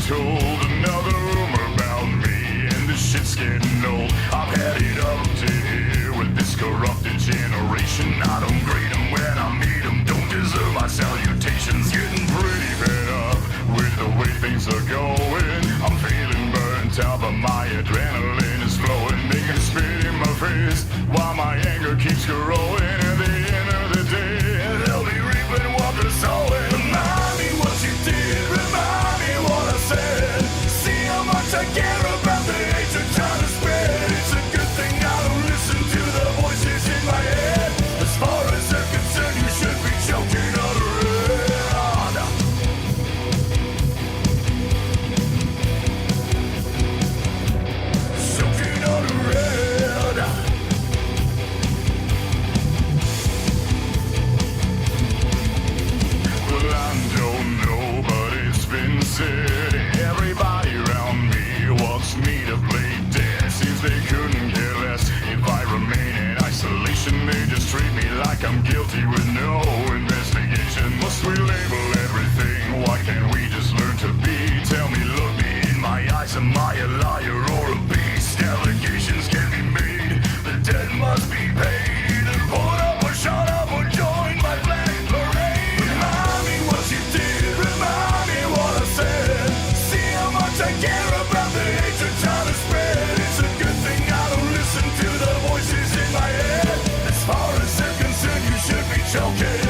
told another rumor about me, and this shit's getting old. I've had it up to here with this corrupted generation. I don't grade them when I meet them, don't deserve my salutations. Getting pretty fed up with the way things are going. I'm feeling burnt out, but my adrenaline is flowing. They can spit in my face while my anger keeps growing. At the end of the day, they'll be reaping what they're sowing. Remind me what you did, remind me what I said. See how much I care about the hate you're trying to spread. It's a good thing I don't listen to the voices in my head. As far as they're concerned, you should be choking on the red. Choking on the red. Well, I don't know, but it's been said. Everybody around me wants me to play dead. Seems they couldn't care less if I remain in isolation. They just treat me like I'm guilty with no investigation. Must we label everything? Why can't we just learn to be? Tell me, look me in my eyes, am I a liar or a beast? Allegations can be made, the dead must be paid. And put up or shut up or join my flag parade. Remind me what you did, remind me what I said. See how much I care about the hate you're trying to spread. It's a good thing I don't listen to the voices in my head. As far as they're concerned, you should be choking.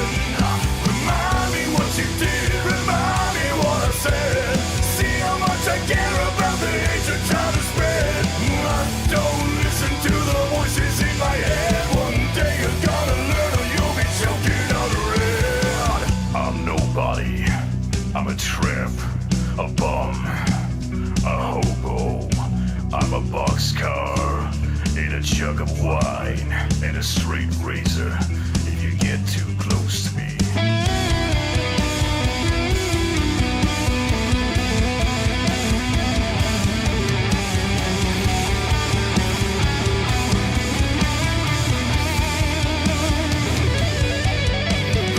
Remind me what you did, remind me what I said. See how much I care about the hate you're trying to spread. I don't listen to the voices in my head. One day you're gonna learn or you'll be choking on the red. I'm nobody, I'm a tramp, a bum, a hobo. I'm a boxcar in a jug of wine and a straight razor if you get too close to me.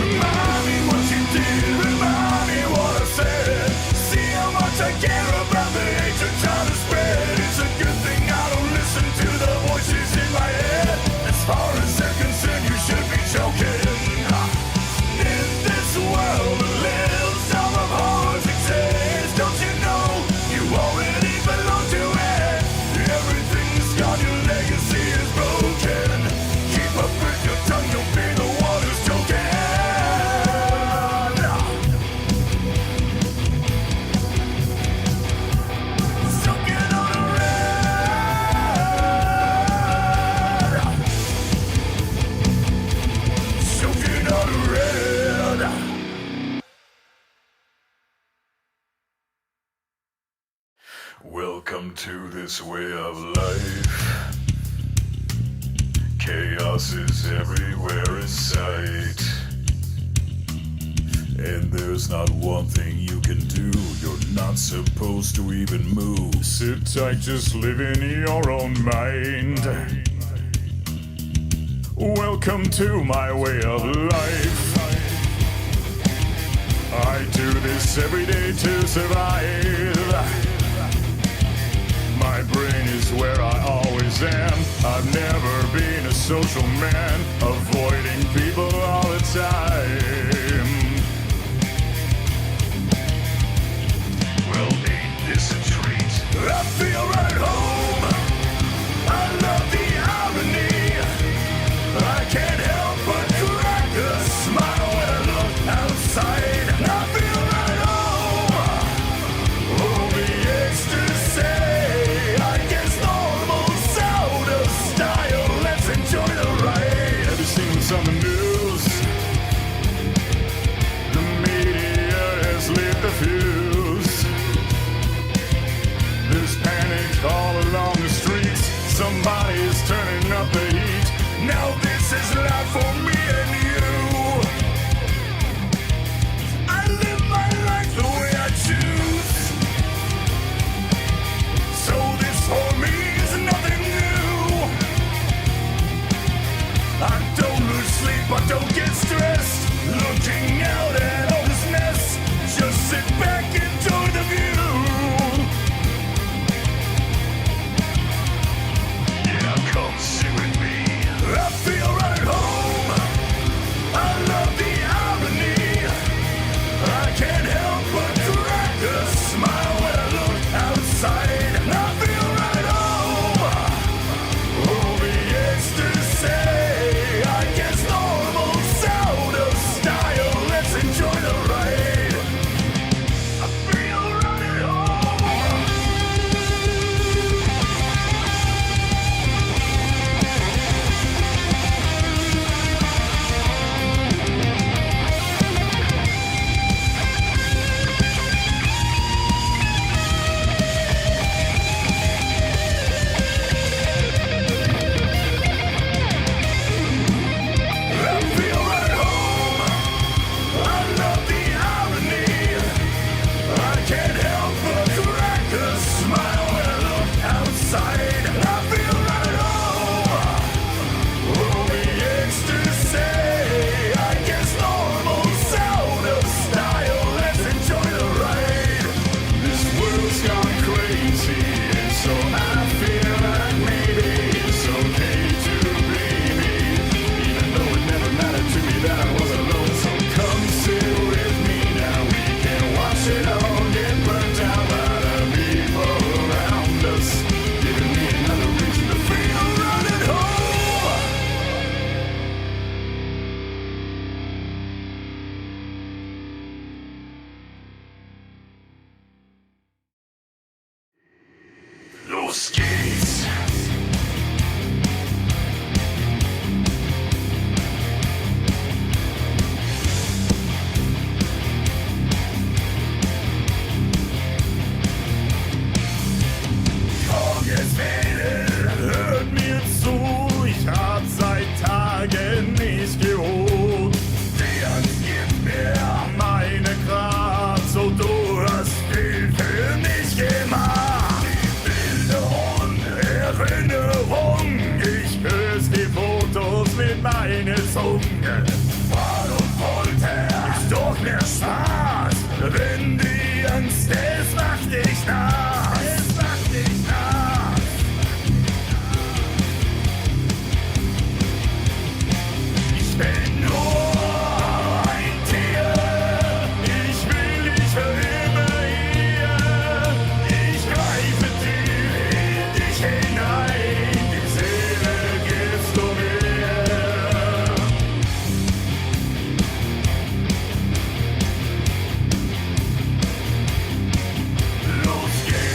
Remind me what you did, remind me what I said. See how much I care about the hate you're trying to spread. It's a good thing I don't listen to the voices in my head. As far as they're concerned, you should be choking. In this world that lives, all of horrors exist. Don't you know you already belong to it? Everything's gone, your legacy is broken. Keep up with your tongue, you'll be the one who's choking. Choking on the red. Choking on the red. Welcome to this way of life. Chaos is everywhere in sight, and there's not one thing you can do. You're not supposed to even move. Sit tight, just live in your own mind. Welcome to my way of life. I do this every day to survive. My brain is where I always am. I've never been a social man, avoiding people all the time. Well, ain't this a treat? I feel right at home. I love the irony. I can't help but crack a smile when I look outside. I feel right home. Only extra say, I guess normal's out of style. Let's enjoy the ride. Have you seen what's on the news? The media has lit the fuse. There's panic all along the streets. Somebody's turning up the heat. Now this is life for me and you. I live my life the way I choose. So this for me is nothing new. I don't lose sleep, I don't get stressed. Looking out at all this mess. Just sit back, enjoy the view. it all get burnt out by the people around us, giving me another reason to feel running home. Los geht's. Jetzt Mädel, hört mir zu, ich hab seit Tagen nicht geholt. Die Angst gibt mir meine Kraft, so du hast viel für mich gemacht. Die Bilder und Erinnerung, ich küsse die Fotos mit meiner Zunge. Qual und Folter ist doch mehr Spaß, wenn die Angst, es macht dich nass. Es macht dich nass. Ich bin nur ein Tier, ich will dich für immer hier. Ich greife tief in dich hinein, die Seele gibst du mir. Los geht's.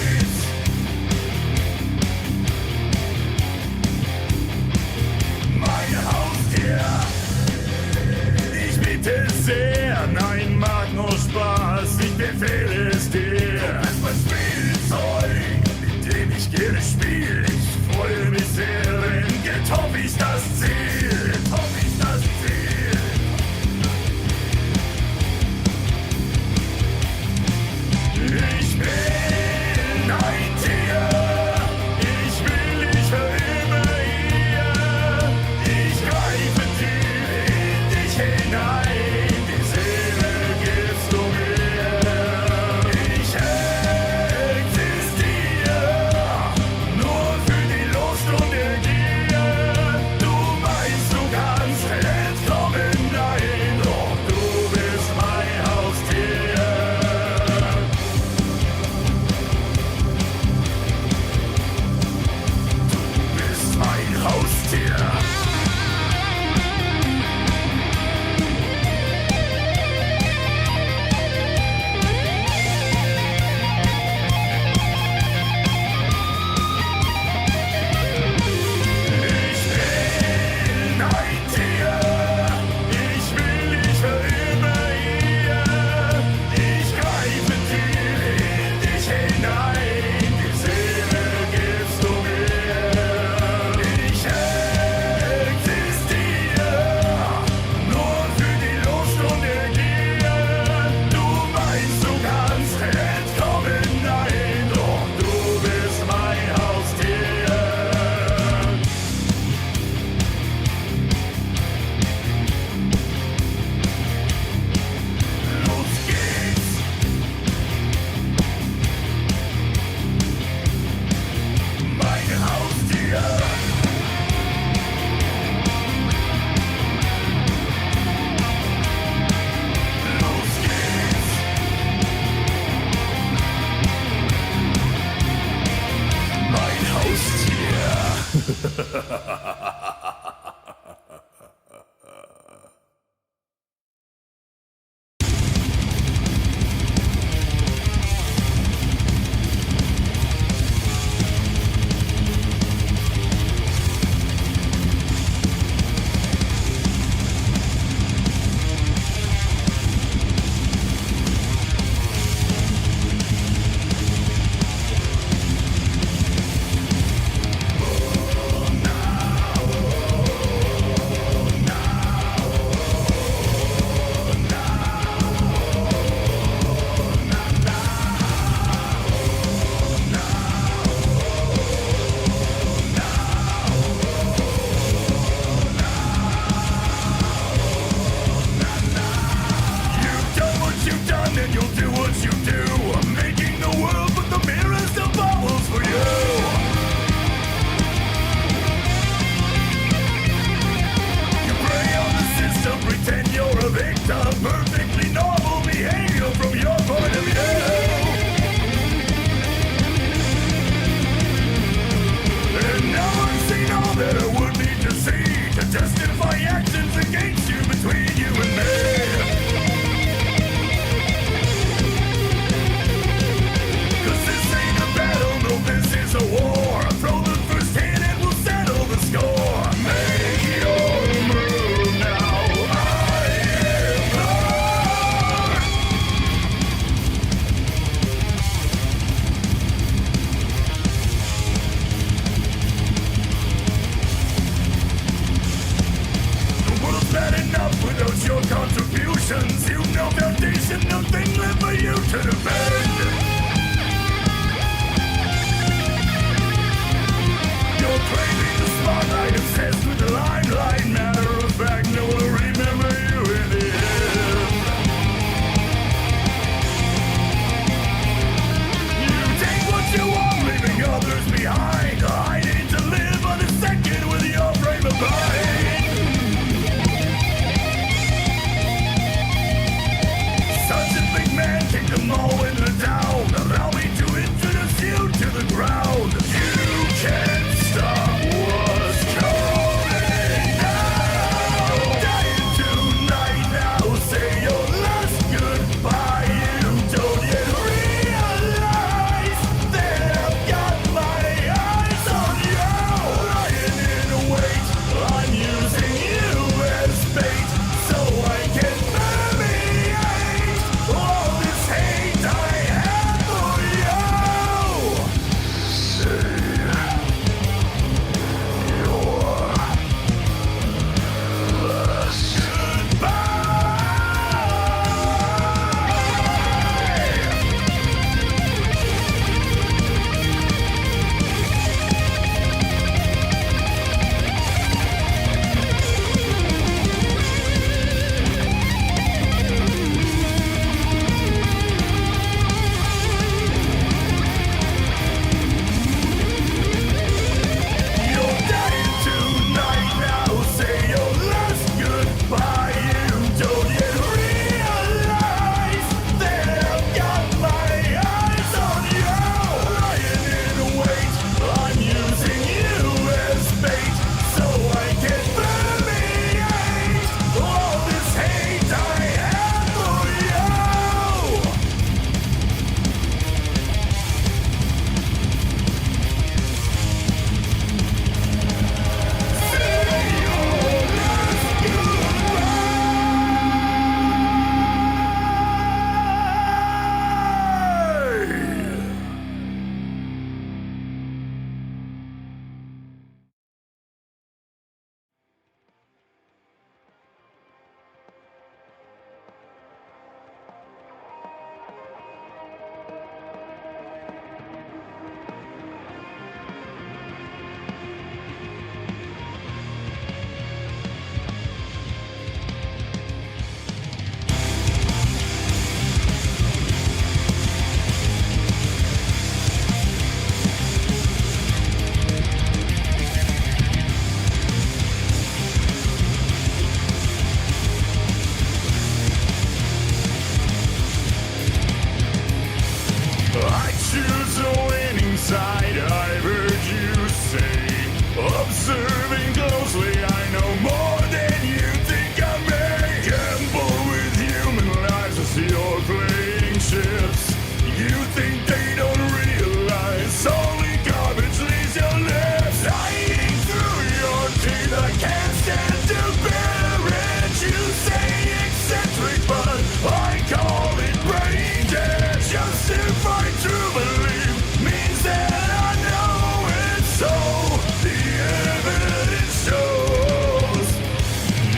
choose a winning side, I've heard you say. Observing closely, I know more than you think I may. Gamble with human lives as you're playing chips. You think they don't realize only garbage leaves your lips. Lying through your teeth, I can't stand to bear it. You say eccentric, but I call it brain dead. Justify true belief means that I know it's so. The evidence shows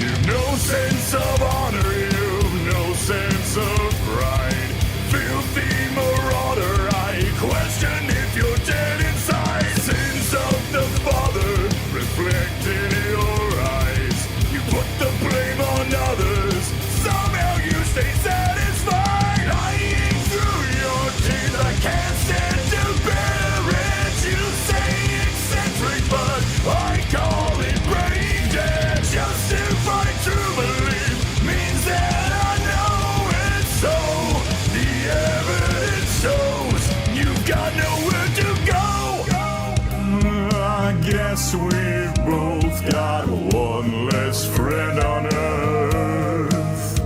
you've no sense of honor, you've no sense of pride. Filthy marauder, I question if you're dead inside. Sins of the Father reflected in your eyes. You put the blame on others, somehow you stay satisfied. Lying through your teeth, I can't stand to bear it. You say eccentric, but I call it brain dead. Justify true belief means that I know it's so. The evidence shows you've got nowhere to go. I guess we've both got one less friend on earth.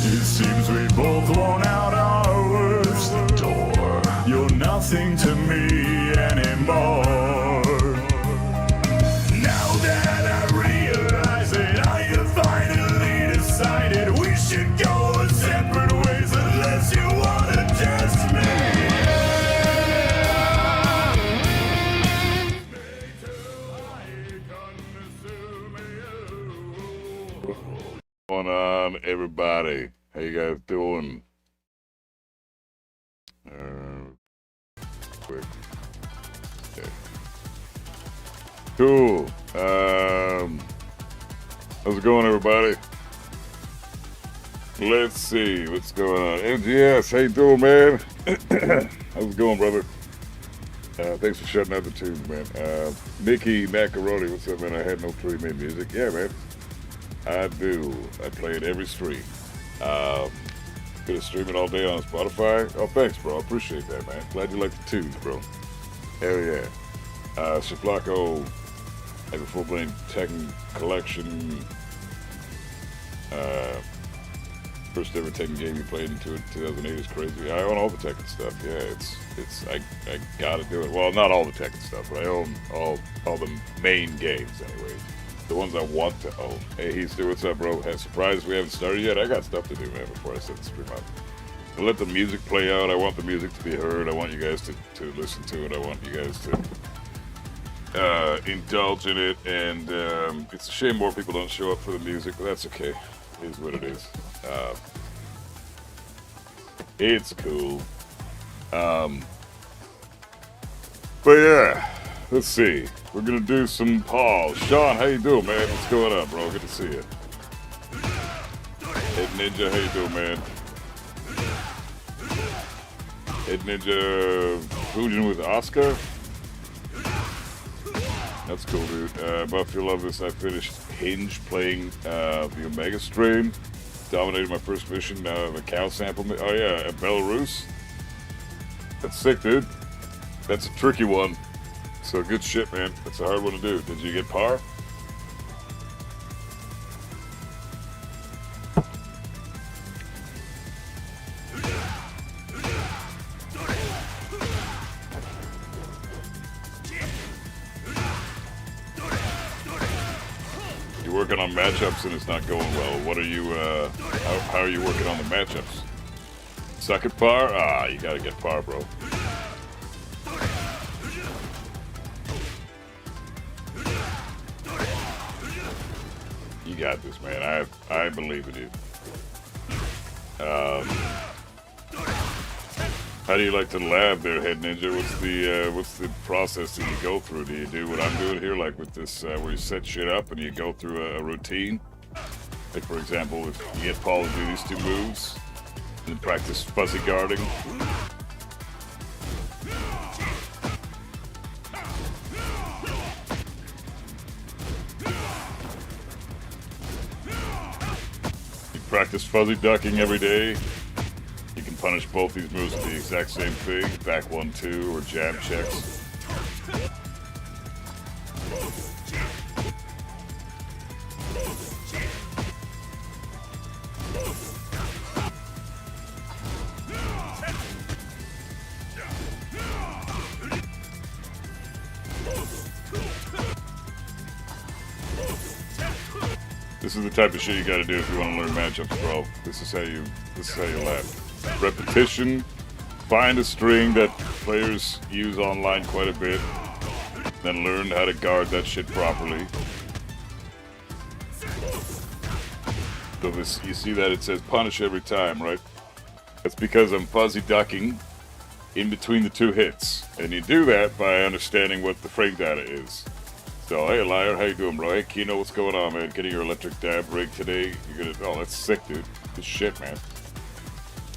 It seems we both worn out our worst door. You're nothing to me anymore. Now that I realize it, I have finally decided we should go our separate ways unless you wanna test me. What's going on, everybody? How you guys doing? Quick. Okay. Cool. How's it going, everybody? Let's see what's going on. MGS, how you doing, man? How's it going, brother? Thanks for shutting out the tunes, man. Mickey Macaroni, what's up, man? I had no clue you made music. Yeah, man. I do. I play it every stream. Gonna stream it all day on Spotify. Oh, thanks, bro. I appreciate that, man. Glad you like the tunes, bro. Hell yeah. Shaplaco, I have a full-blown Tekken collection. First ever Tekken game you played in 2008 is crazy. I own all the Tekken stuff. Yeah, I gotta do it. Well, not all the Tekken stuff, but I own all the main games anyway. The ones I want to own. Hey, Heaster, what's up, bro? Surprised we haven't started yet. I got stuff to do, man, before I set the stream up. So let the music play out. I want the music to be heard. I want you guys to listen to it. I want you guys to indulge in it. And it's a shame more people don't show up for the music, but that's okay. It is what it is. It's cool. But yeah, let's see. We're gonna do some Paul. Sean, how you doing, man? What's going on, bro? Good to see you. Head Ninja, how you doing, man? Head Ninja Fujin with Oscar. That's cool, dude. Buff, you'll love this. I finished Hinge playing the Omega stream. Dominated my first mission, the cow sample. Oh yeah, Belarus. That's sick, dude. That's a tricky one. So good shit, man. That's a hard one to do. Did you get par? You're working on matchups and it's not going well. What are you, how are you working on the matchups? Suck at par? Ah, you gotta get par, bro. You got this, man. I believe in you. How do you like to lab there, Head Ninja? What's the process that you go through? Do you do what I'm doing here, like with this, where you set shit up and you go through a routine? Like, for example, if you get Paul to do these two moves, and practice fuzzy guarding. You practice fuzzy ducking every day. You can punish both these moves with the exact same thing. Back 1-2 or jab checks. This is the type of shit you gotta do if you want to learn matchups, bro. This is how you learn. Repetition. Find a string that players use online quite a bit. Then learn how to guard that shit properly. So this, you see that it says punish every time, right? That's because I'm fuzzy ducking in between the two hits. And you do that by understanding what the frame data is. So, hey, Liar, how you doing, bro? Hey, Kino, what's going on, man? Getting your electric dab rig today? You're gonna... Oh, that's sick, dude. Good shit, man.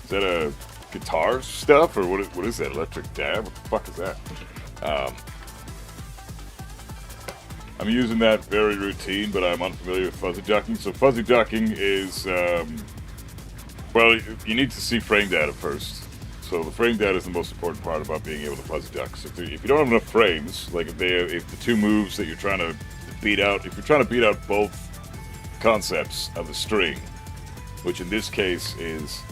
Is that a guitar stuff, or what is that? Electric dab? What the fuck is that? I'm using that very routine, but I'm unfamiliar with fuzzy ducking. So fuzzy ducking is... well, you need to see frame data first. So the frame data is the most important part about being able to fuzzy duck. So if you don't have enough frames, like if the two moves that you're trying to beat out, if you're trying to beat out both concepts of the string, which in this case is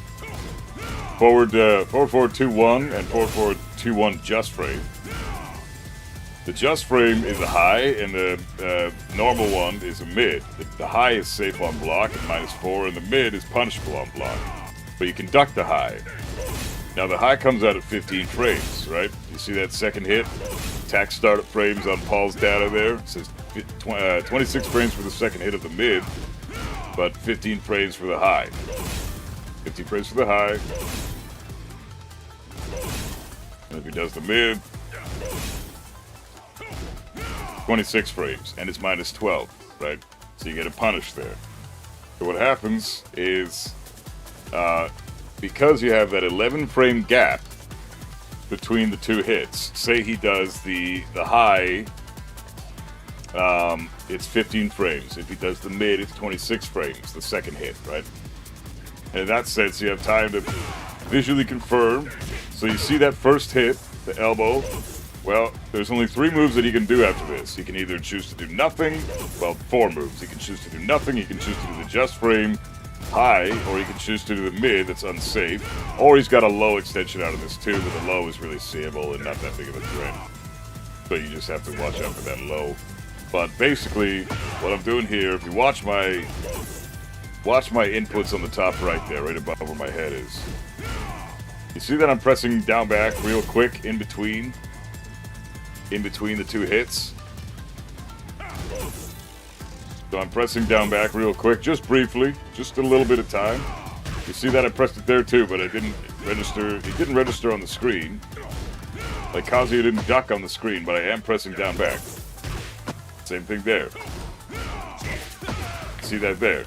forward 2-1 and forward 2-1 just frame. The just frame is a high, and the normal one is a mid. The high is safe on block at -4, and the mid is punishable on block. But you can duck the high. Now the high comes out at 15 frames, right? You see that second hit? Attack startup frames on Paul's data there. It says 26 frames for the second hit of the mid, but 15 frames for the high. 50 frames for the high. And if he does the mid, 26 frames, and it's -12, right? So you get a punish there. So what happens is, because you have that 11 frame gap between the two hits, say he does the high, it's 15 frames. If he does the mid, it's 26 frames, the second hit, right? And in that sense, you have time to visually confirm. So you see that first hit, the elbow. Well, there's only 3 moves that he can do after this. He can either choose to do nothing, well, 4 moves. He can choose to do nothing, he can choose to do the just frame, high, or he can choose to do the mid, that's unsafe, or he's got a low extension out of this too, but the low is really seeable and not that big of a threat. So you just have to watch out for that low. But basically, what I'm doing here, if you watch my inputs on the top right there, right above where my head is. You see that I'm pressing down back real quick in between the two hits? So I'm pressing down back real quick, just briefly, just a little bit of time. You see that I pressed it there too, but it didn't register on the screen. Like Kazuya didn't duck on the screen, but I am pressing down back. Same thing there. See that there?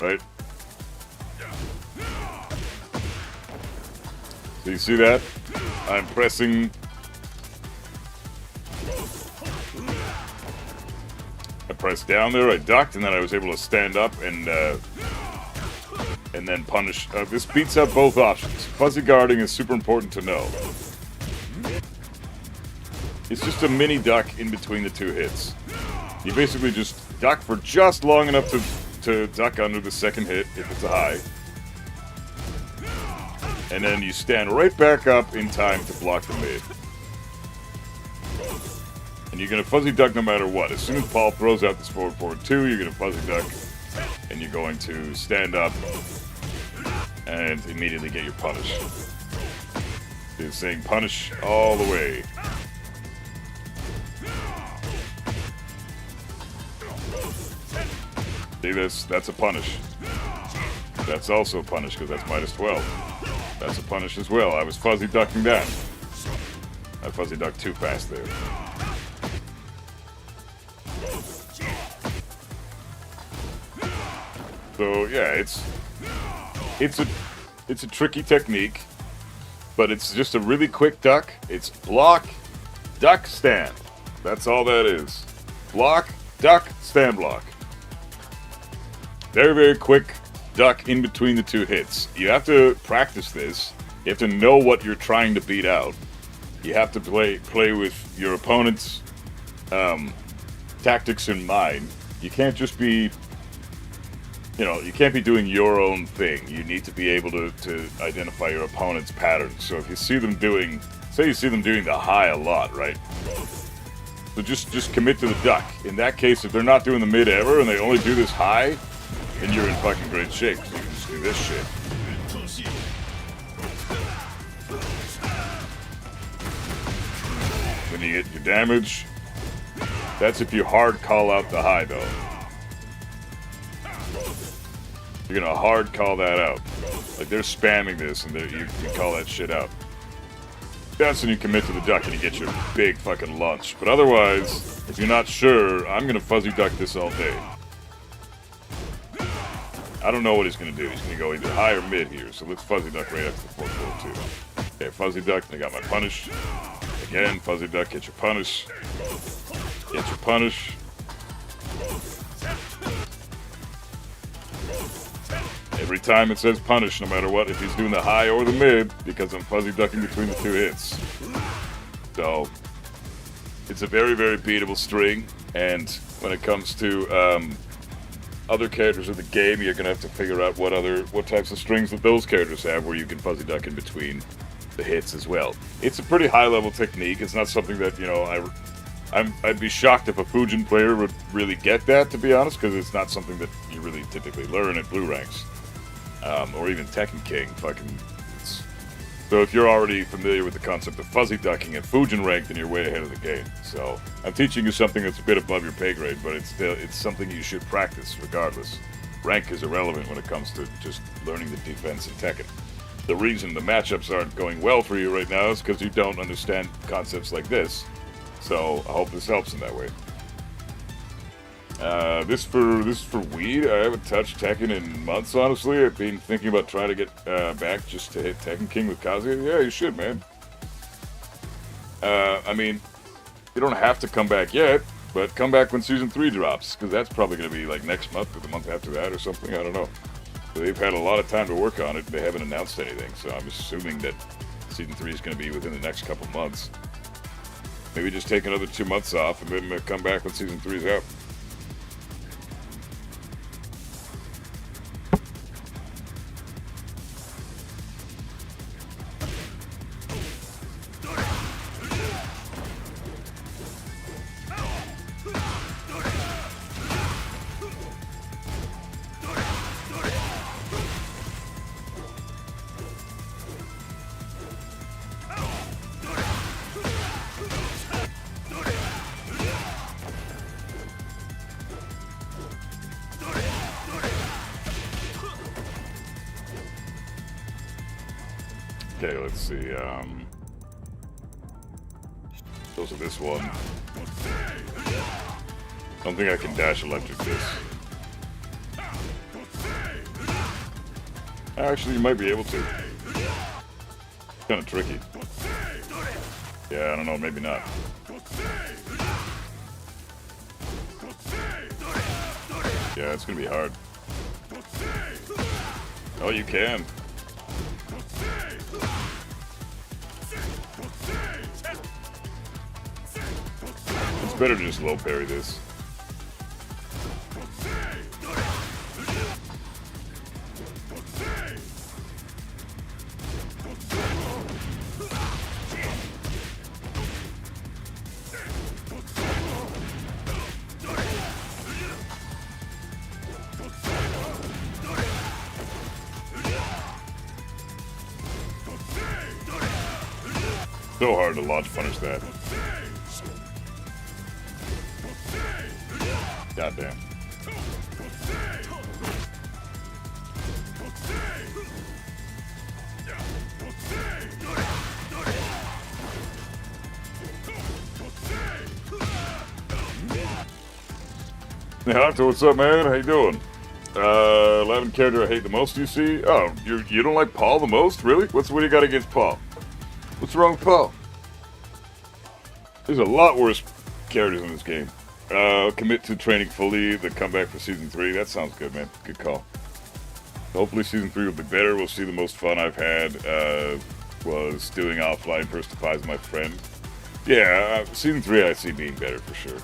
Right? So you see that? I'm pressing... I pressed down there, I ducked, and then I was able to stand up and then punish. This beats out both options. Fuzzy guarding is super important to know. It's just a mini duck in between the two hits. You basically just duck for just long enough to duck under the second hit, if it's a high. And then you stand right back up in time to block the mid. And you're going to fuzzy duck no matter what. As soon as Paul throws out this forward 2, you're going to fuzzy duck. And you're going to stand up and immediately get your punish. It's saying punish all the way. See this? That's a punish. That's also a punish because that's -12. That's a punish as well. I was fuzzy ducking that. I fuzzy ducked too fast there. So yeah, it's a tricky technique, but it's just a really quick duck. It's block, duck, stand. That's all that is. Block, duck, stand block. Very, very quick, duck in between the two hits. You have to practice this. You have to know what you're trying to beat out. You have to play with your opponent's tactics in mind. You can't just be, you can't be doing your own thing. You need to be able to identify your opponent's patterns. So if you see them doing, say you see them doing the high a lot, right? So just commit to the duck. In that case, if they're not doing the mid ever and they only do this high, then you're in fucking great shape. So you can just do this shit. Then you get your damage. That's if you hard call out the high, though. You're gonna hard call that out. Like they're spamming this, and you call that shit out. That's when you commit to the duck and you get your big fucking lunch. But otherwise, if you're not sure, I'm gonna fuzzy duck this all day. I don't know what he's gonna do. He's gonna go either high or mid here. So let's fuzzy duck right after the 4-4-2. Okay, fuzzy duck. And I got my punish. Again, fuzzy duck. Get your punish. Get your punish. Every time it says punish, no matter what, if he's doing the high or the mid, because I'm fuzzy ducking between the two hits. So, it's a very, very beatable string, and when it comes to other characters of the game, you're gonna have to figure out what types of strings that those characters have, where you can fuzzy duck in between the hits as well. It's a pretty high-level technique. It's not something that I'd be shocked if a Fujin player would really get that, to be honest, because it's not something that you really typically learn at blue ranks. Or even Tekken King, so if you're already familiar with the concept of fuzzy ducking at Fujin rank, then you're way ahead of the game. So I'm teaching you something that's a bit above your pay grade, but it's something you should practice regardless. Rank is irrelevant when it comes to just learning the defense in Tekken. The reason the matchups aren't going well for you right now is because you don't understand concepts like this. So I hope this helps in that way. This for weed. I haven't touched Tekken in months, honestly. I've been thinking about trying to get back just to hit Tekken King with Kazuya. Yeah, you should, man. I mean, you don't have to come back yet, but come back when Season 3 drops, because that's probably going to be like next month or the month after that or something. I don't know. So they've had a lot of time to work on it. They haven't announced anything, so I'm assuming that Season 3 is going to be within the next couple months. Maybe just take another 2 months off and then come back when Season 3 is out. Okay, let's see, those are this one. I don't think I can dash electric this. Actually, you might be able to. Kind of tricky. Yeah, I don't know, maybe not. Yeah, it's gonna be hard. Oh, you can. It's better to just low parry this. So hard to launch punish that. Goddamn. Hey Hunter, what's up, man? How you doing? 11 character I hate the most, you see? Oh, you don't like Paul the most? Really? What do you got against Paul? What's wrong with Paul? There's a lot worse characters in this game. Commit to training fully, the comeback for Season 3. That sounds good, man. Good call. Hopefully season 3 will be better. We'll see. The most fun I've had was doing offline First to Pies with my friend. Yeah, season 3 I see being better for sure.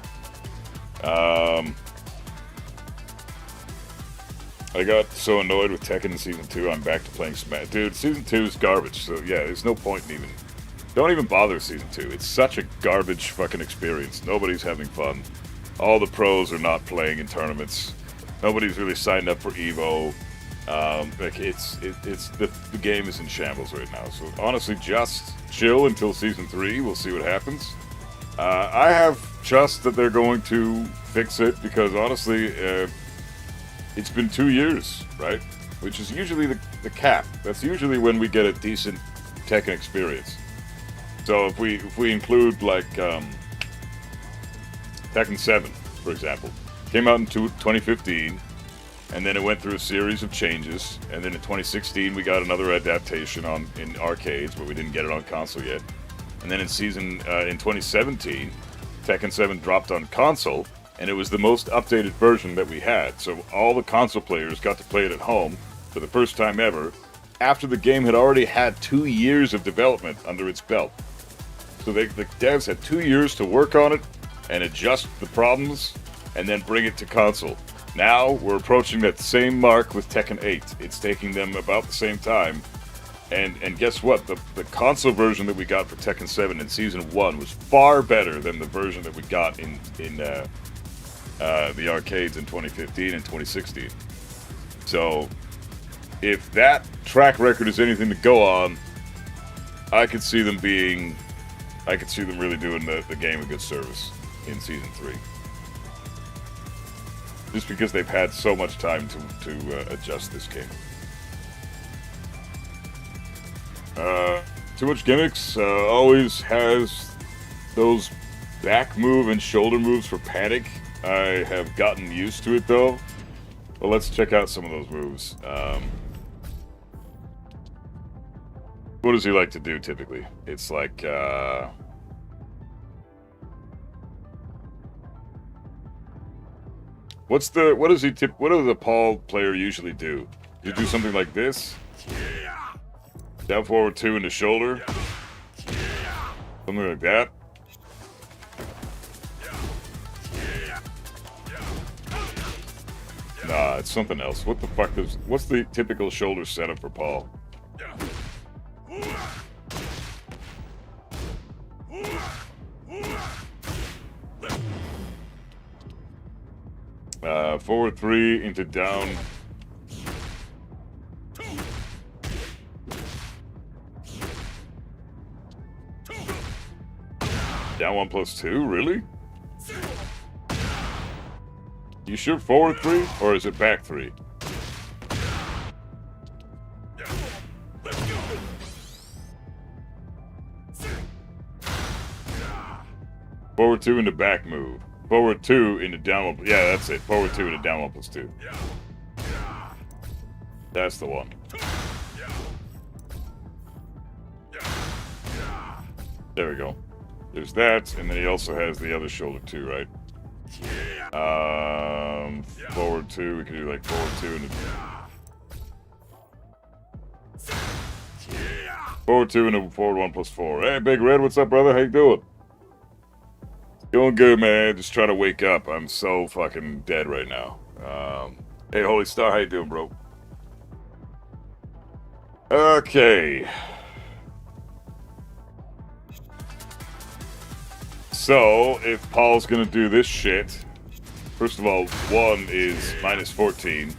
I got so annoyed with Tekken in season 2, I'm back to playing Smash. Dude, season 2 is garbage, so yeah, there's no point in even... Don't even bother with season 2. It's such a garbage fucking experience. Nobody's having fun. All the pros are not playing in tournaments. Nobody's really signed up for EVO. Like the game is in shambles right now. So honestly, just chill until season 3. We'll see what happens. I have trust that they're going to fix it because honestly, it's been 2 years, right? Which is usually the cap. That's usually when we get a decent Tekken experience. So if we include like Tekken 7, for example, came out in 2015. And then it went through a series of changes, and then in 2016 we got another adaptation in arcades, but we didn't get it on console yet. And then in 2017, Tekken 7 dropped on console, and it was the most updated version that we had. So all the console players got to play it at home for the first time ever, after the game had already had 2 years of development under its belt. So the devs had 2 years to work on it and adjust the problems, and then bring it to console. Now, we're approaching that same mark with Tekken 8. It's taking them about the same time. And guess what? The console version that we got for Tekken 7 in Season 1 was far better than the version that we got in the arcades in 2015 and 2016. So, if that track record is anything to go on, I could see them really doing the game a good service in Season 3. Just because they've had so much time to adjust this game. Too much gimmicks. Always has those back move and shoulder moves for panic. I have gotten used to it though. Well, let's check out some of those moves. What does he like to do typically? It's like... what does the Paul player usually do? You do something like this? Down forward 2 into shoulder? Something like that? Nah, it's something else. What the fuck what's the typical shoulder setup for Paul? Forward 3 into down. Down 1 plus 2, really? You sure forward 3, or is it back 3? Forward 2 into back move. Forward 2 into down 1. Yeah, that's it. Forward 2 into down 1 plus 2. That's the one. There we go. There's that, and then he also has the other shoulder too, right? Forward 2. We can do like forward 2 into... Forward 2 into forward 1 plus 4. Hey, Big Red, what's up, brother? How you doing? Doing good, man. Just trying to wake up. I'm so fucking dead right now. Hey, Holy Star, how you doing, bro? Okay. So, if Paul's gonna do this shit, first of all, 1 is minus 14.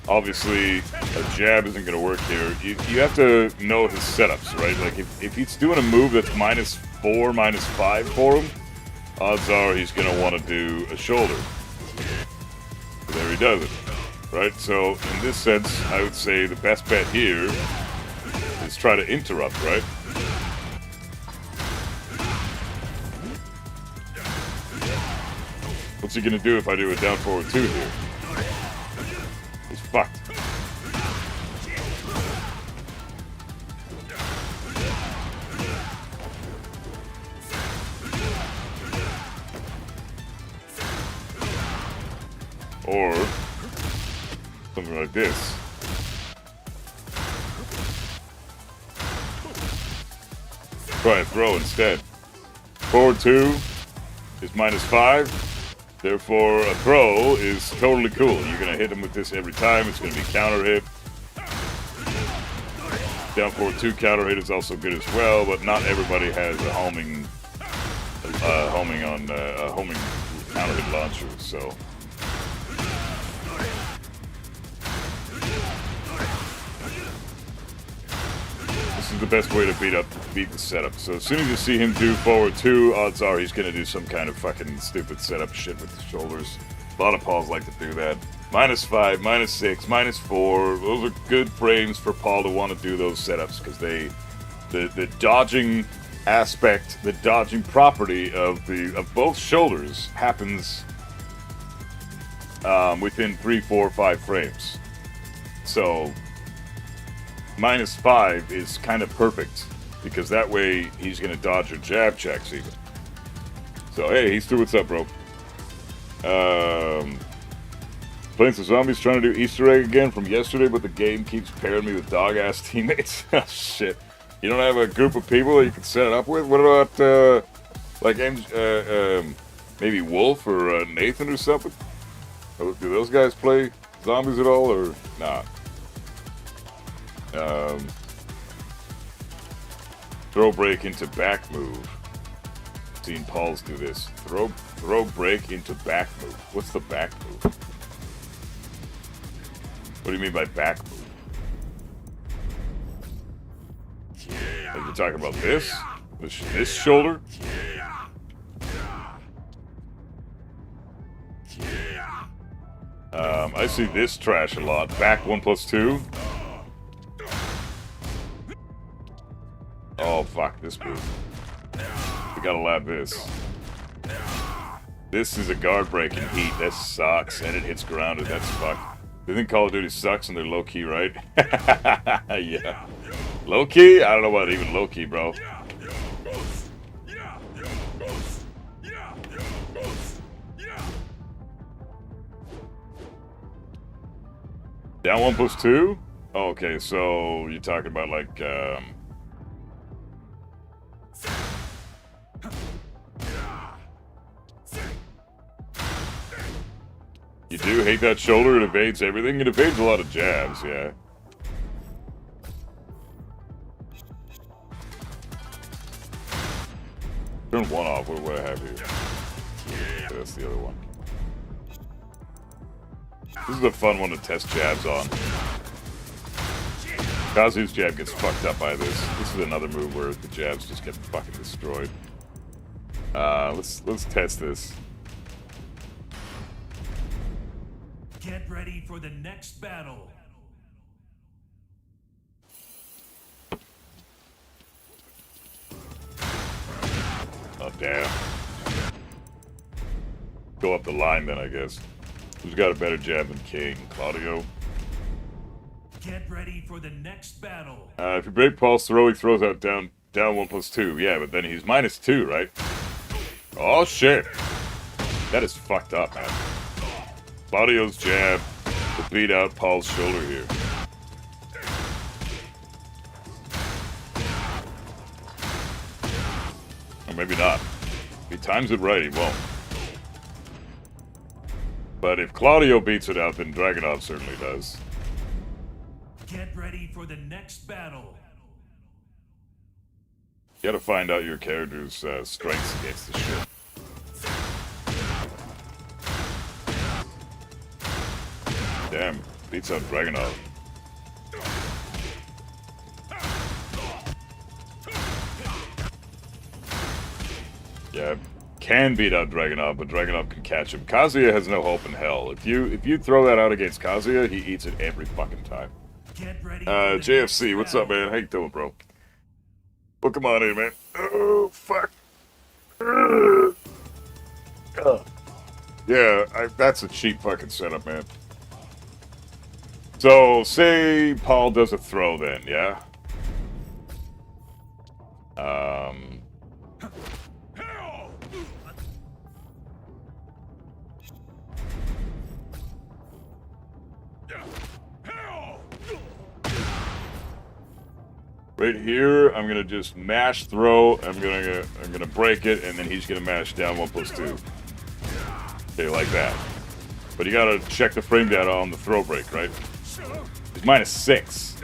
Obviously, a jab isn't going to work here. You have to know his setups, right? Like, if he's doing a move that's minus 4, minus 5 for him, odds are he's going to want to do a shoulder. But there he does it, right? So, in this sense, I would say the best bet here is try to interrupt, right? What's he going to do if I do a down forward 2 here? He's fucked. Something like this. Try a throw instead. Forward 2 is -5. Therefore, a throw is totally cool. You're going to hit him with this every time. It's going to be counter hit. Down forward 2 counter hit is also good as well, but not everybody has a homing counter hit launcher, so. This is the best way to beat the setup. So as soon as you see him do forward 2, odds are he's gonna do some kind of fucking stupid setup shit with the shoulders. A lot of Pauls like to do that. -5, -6, -4. Those are good frames for Paul to want to do those setups because the dodging aspect, the dodging property of both shoulders happens within 3, 4, 5 frames. So -5 is kind of perfect because that way he's gonna dodge your jab checks even. So hey, he's through. What's up, bro? Playing some zombies, trying to do Easter egg again from yesterday, but the game keeps pairing me with dog-ass teammates. Oh, shit. You don't have a group of people that you can set it up with? What about, like, maybe Wolf or Nathan or something? Do those guys play zombies at all, or not? Throw break into back move. Seen Pauls do this. Throw break into back move. What's the back move? What do you mean by back move? Like you're talking about this? This shoulder? I see this trash a lot. Back 1+2. Oh fuck, this move. We gotta lab this. This is a guard break in heat. That sucks, and it hits grounded. That's fucked. They think Call of Duty sucks and they're low-key, right? Yeah. Low-key? I don't know about even low-key, bro. Down 1+2? Oh, okay, so you're talking about like, you do hate that shoulder? It evades everything? It evades a lot of jabs, yeah. Turn 1 off. What do I have here? Okay, that's the other one. This is a fun one to test jabs on. Kazu's jab gets fucked up by this. This is another move where the jabs just get fucking destroyed. Let's test this. Get ready for the next battle. Oh, damn. Go up the line then, I guess. Who's got a better jab than King? Claudio? Get ready for the next battle. If you break Paul's throw, he throws out down 1+2. Yeah, but then he's -2, right? Oh, shit. That is fucked up, man. Claudio's jab to beat out Paul's shoulder here. Or maybe not. If he times it right, he won't. But if Claudio beats it out, then Dragunov certainly does. Get ready for the next battle. You gotta find out your character's strengths against this shit. Damn, beats out Dragunov. Yeah, can beat out Dragunov, but Dragunov can catch him. Kazuya has no hope in hell. If you throw that out against Kazuya, he eats it every fucking time. Get ready JFC, what's up, man? How you doing, bro? Well, come on in, man. Oh, fuck. Yeah, that's a cheap fucking setup, man. So, say Paul does a throw then, yeah? Right here, I'm gonna just mash throw. I'm gonna break it, and then he's gonna mash down 1+2. Okay, like that. But you gotta check the frame data on the throw break, right? It's -6,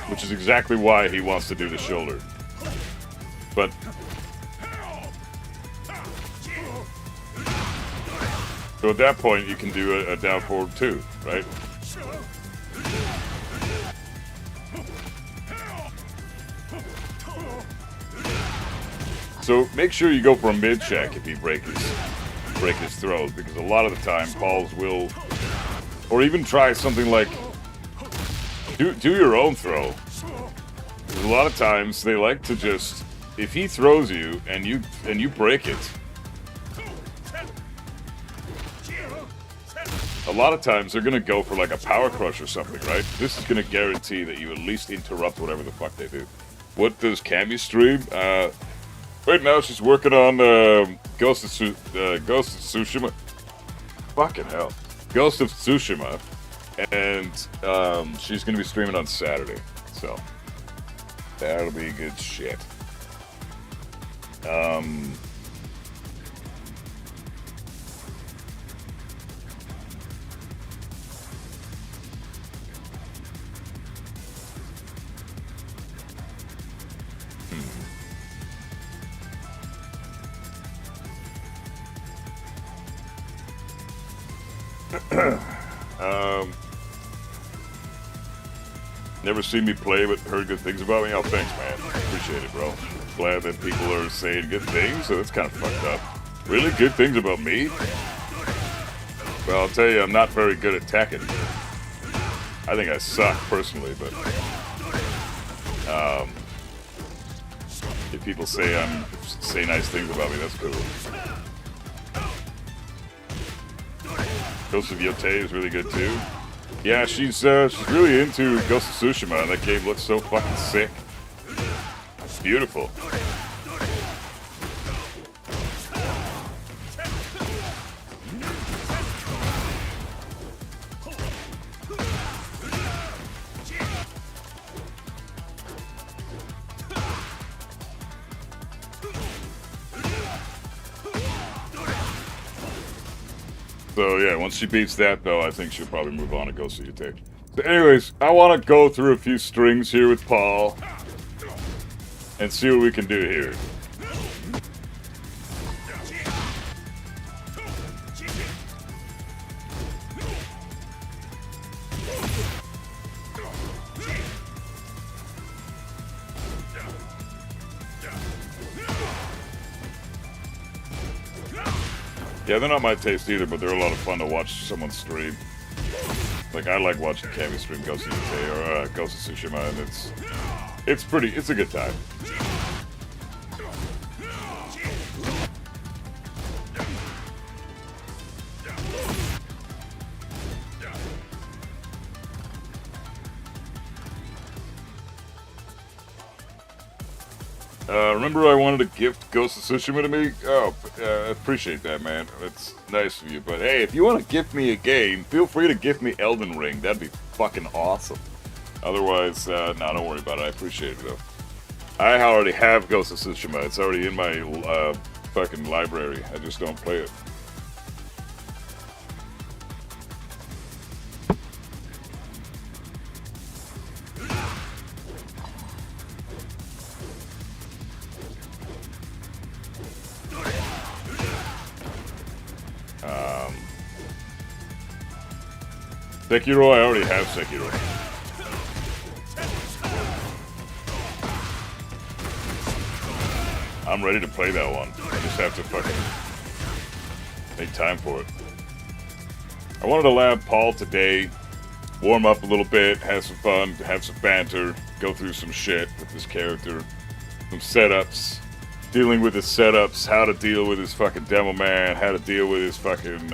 which is exactly why he wants to do the shoulder. But so at that point, you can do a down forward 2, right? So make sure you go for a mid check if you break his throws, because a lot of the time Pauls will, or even try something like do your own throw. Because a lot of times they like to just, if he throws you and you break it, a lot of times they're gonna go for like a power crush or something, right? This is gonna guarantee that you at least interrupt whatever the fuck they do. What does Cammy stream? Right now she's working on Ghost of Tsushima. Fucking hell. Ghost of Tsushima. And she's going to be streaming on Saturday. So, that'll be good shit. Never seen me play, but heard good things about me. Oh, thanks, man. Appreciate it, bro. Glad that people are saying good things, so that's kind of fucked up. Really good things about me? Well, I'll tell you, I'm not very good at teching. I think I suck, personally, but if people say nice things about me, that's cool. Ghost of Yote is really good too. Yeah, she's really into Ghost of Tsushima, and that game looks so fucking sick. It's beautiful. So yeah, once she beats that though, I think she'll probably move on to Ghost of Yote. So anyways, I want to go through a few strings here with Paul and see what we can do here. Yeah, they're not my taste either, but they're a lot of fun to watch someone stream. Like, I like watching Cammy stream Ghost of Yote or Ghost of Tsushima, and it's a good time. Remember I wanted to gift Ghost of Tsushima to me? Oh, I appreciate that, man. It's nice of you. But hey, if you want to gift me a game, feel free to gift me Elden Ring. That'd be fucking awesome. Otherwise, no, don't worry about it. I appreciate it, though. I already have Ghost of Tsushima. It's already in my fucking library. I just don't play it. Sekiro, I already have Sekiro. I'm ready to play that one. I just have to fucking make time for it. I wanted to lab Paul today, warm up a little bit, have some fun, have some banter, go through some shit with this character, some setups, dealing with his setups, how to deal with his fucking demo man, how to deal with his fucking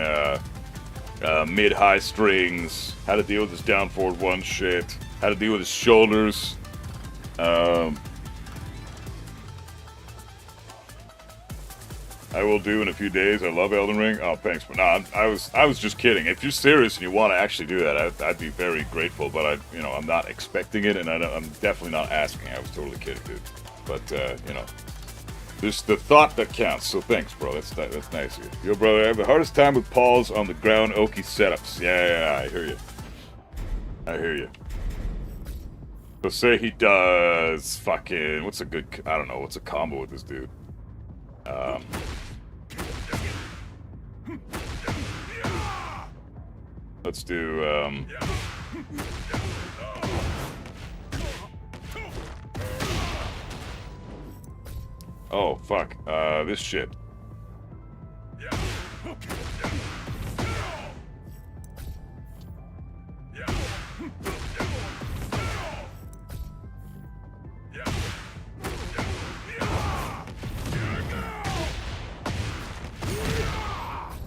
mid-high strings, how to deal with his down forward 1 shit, how to deal with his shoulders. I will do in a few days. I love Elden Ring. Oh, thanks, but nah, I was just kidding. If you're serious and you want to actually do that, I'd be very grateful. But I'm not expecting it, and I'm definitely not asking. I was totally kidding, dude. But there's the thought that counts. So thanks, bro. That's nice of you. Yo, brother, I have the hardest time with Paul's on the ground Oki setups. Yeah, I hear you. I hear you. So say he does fucking what's a good? I don't know. What's a combo with this dude? Let's do, oh, fuck. This shit.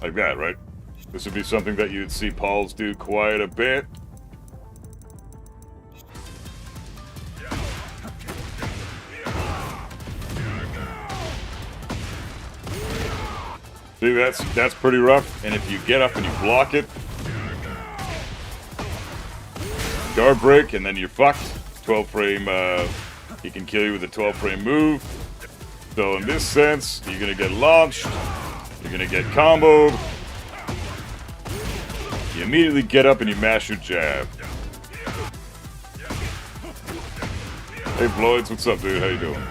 Like that, right? This would be something that you'd see Paul's do quite a bit. See, that's pretty rough. And if you get up and you block it, guard break, and then you're fucked. 12 frame, he can kill you with a 12 frame move. So in this sense, you're gonna get launched, you're gonna get comboed. You immediately get up and you mash your jab. Hey Floyds, what's up, dude? How you doing?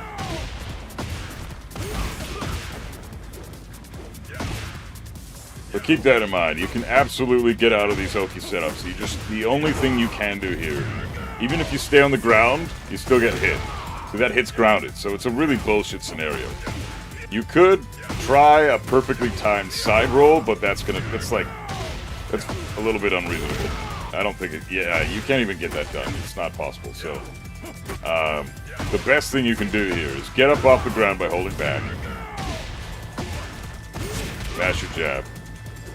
But keep that in mind. You can absolutely get out of these Oki setups. The only thing you can do here, even if you stay on the ground, you still get hit. So that hit's grounded. So it's a really bullshit scenario. You could try a perfectly timed side roll, but that's a little bit unreasonable. I don't think you can't even get that done. It's not possible. So, the best thing you can do here is get up off the ground by holding back. Mash your jab.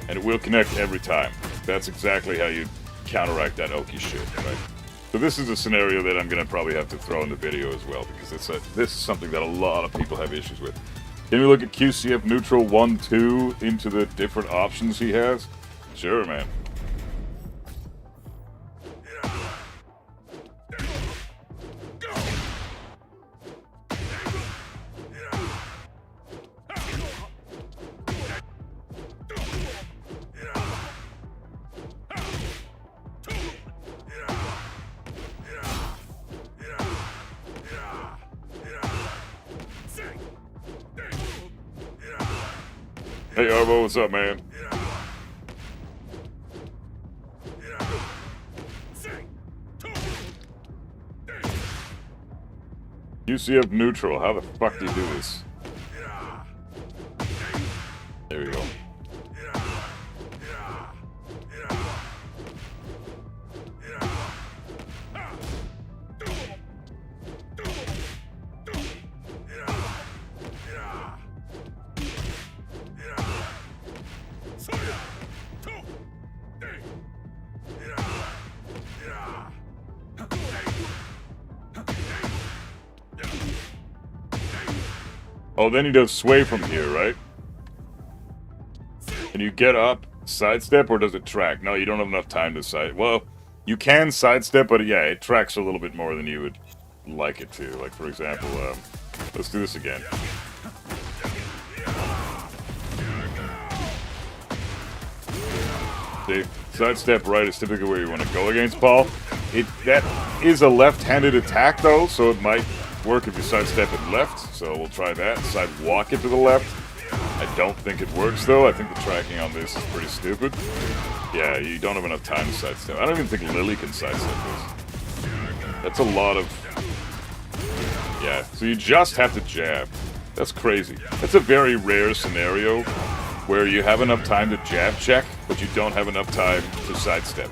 And it will connect every time. That's exactly how you counteract that Oki shit, right? So this is a scenario that I'm going to probably have to throw in the video as well, because this is something that a lot of people have issues with. Can we look at QCF neutral 1-2 into the different options he has? Sure, man. Hey Arvo, what's up, man? UCF neutral, how the fuck do you do this? There we go. Oh, then he does sway from here, right? Can you get up, sidestep, or does it track? No, you don't have enough time to side. Well, you can sidestep, but yeah, it tracks a little bit more than you would like it to. Like, for example, let's do this again. See, sidestep right is typically where you want to go against Paul. That is a left-handed attack, though, so it might work if you sidestep it left, so we'll try that. Sidewalk it to the left. I don't think it works, though. I think the tracking on this is pretty stupid. Yeah, you don't have enough time to sidestep. I don't even think Lily can sidestep this. That's a lot of... Yeah, so you just have to jab. That's crazy. That's a very rare scenario where you have enough time to jab check, but you don't have enough time to sidestep.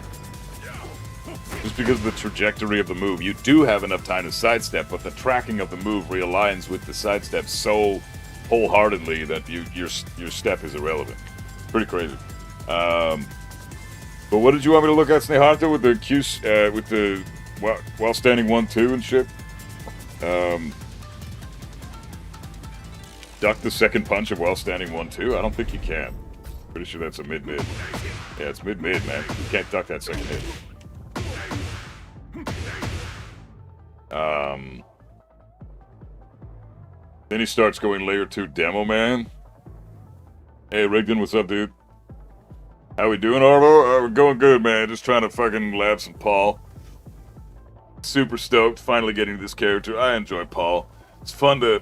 Just because of the trajectory of the move. You do have enough time to sidestep, but the tracking of the move realigns with the sidestep so wholeheartedly that your step is irrelevant. Pretty crazy. But what did you want me to look at, Sneharta, with the while standing 1-2 and shit? duck the second punch while standing 1-2? I don't think you can. Pretty sure that's a mid-mid. Yeah, it's mid-mid, man. You can't duck that second hit. Then he starts going layer 2 demo, man. Hey, Rigdon, what's up, dude? How we doing, Arvo? We're going good, man. Just trying to fucking lab some Paul. Super stoked, finally getting this character. I enjoy Paul. It's fun to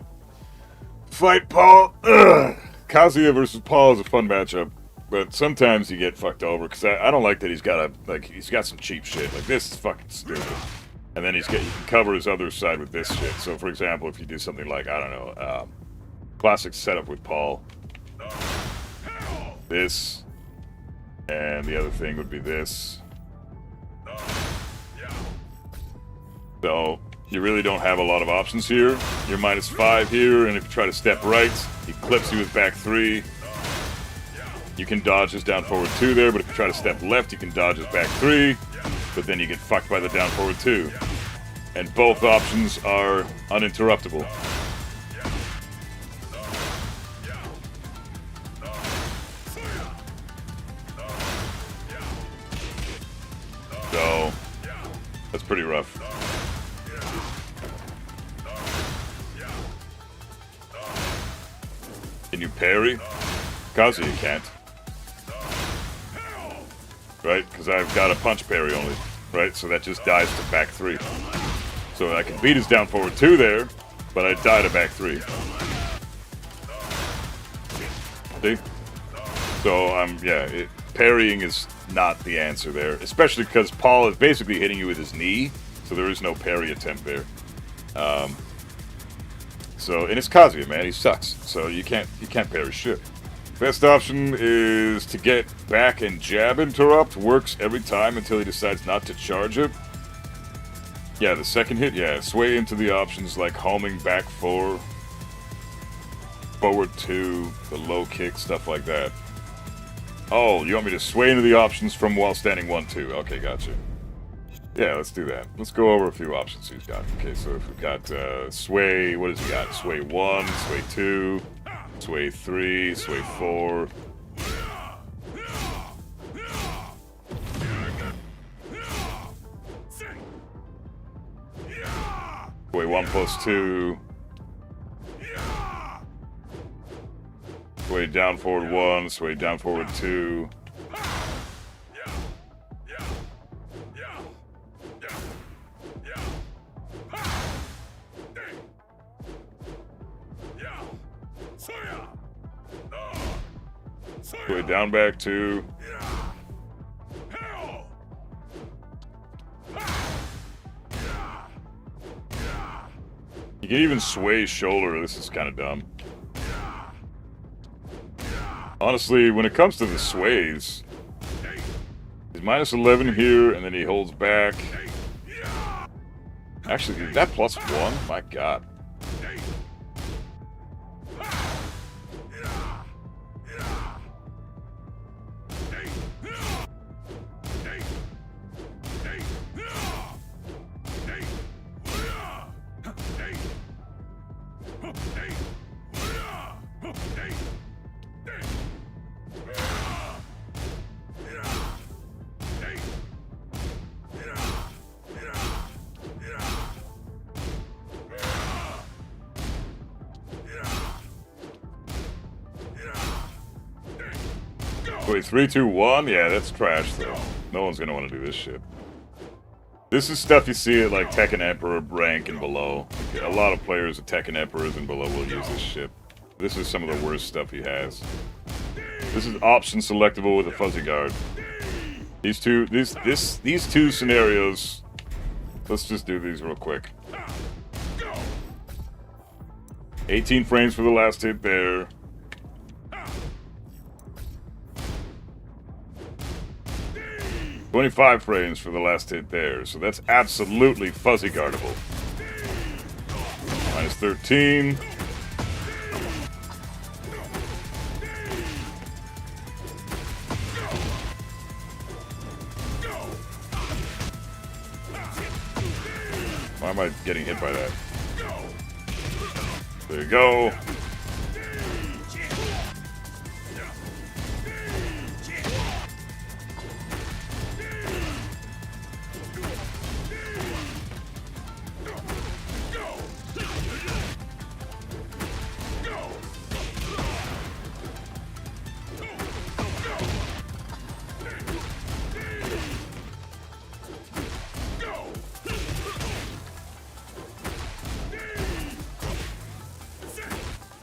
fight Paul. Ugh. Kazuya versus Paul is a fun matchup, but sometimes you get fucked over because I don't like that he's got he's got some cheap shit. Like, this is fucking stupid. And then you can cover his other side with this shit. So, for example, if you do something like, I don't know, classic setup with Paul. This. And the other thing would be this. So, you really don't have a lot of options here. You're -5 here, and if you try to step right, he clips you with back 3. You can dodge his down forward 2 there, but if you try to step left, you can dodge his back 3. But then you get fucked by the down forward 2. And both options are uninterruptible. So, that's pretty rough. Can you parry? Kazuya can't. Right? Because I've got a punch parry only. Right? So that just dies to back 3. So I can beat his down forward 2 there, but I die to back 3. See? So, parrying is not the answer there. Especially because Paul is basically hitting you with his knee, so there is no parry attempt there. And it's Kazuya, man. He sucks. So you can't parry shit. Best option is to get back and jab interrupt. Works every time until he decides not to charge it. Yeah, the second hit, yeah. Sway into the options like homing back 4, forward 2, the low kick, stuff like that. Oh, you want me to sway into the options from while standing 1-2. Okay, gotcha. Yeah, let's do that. Let's go over a few options he's got. Okay, so if we've got sway, what does he got? Sway 1, sway 2, sway 3, sway 4. Sway 1 + 2. Sway down forward 1, sway down forward 2. Sway down back 2. You can even sway shoulder. This is kind of dumb. Honestly, when it comes to the sways, he's -11 here, and then he holds back. Actually, is that +1? My God. Wait, 3, 2, 1? Yeah, that's trash, though. No one's gonna want to do this shit. This is stuff you see at, like, Tekken Emperor rank and below. Like, a lot of players at Tekken Emperors and below will use this shit. This is some of the worst stuff he has. This is option selectable with a fuzzy guard. These two scenarios, let's just do these real quick. 18 frames for the last hit there. 25 frames for the last hit there, so that's absolutely fuzzy guardable. -13. Why am I getting hit by that? There you go.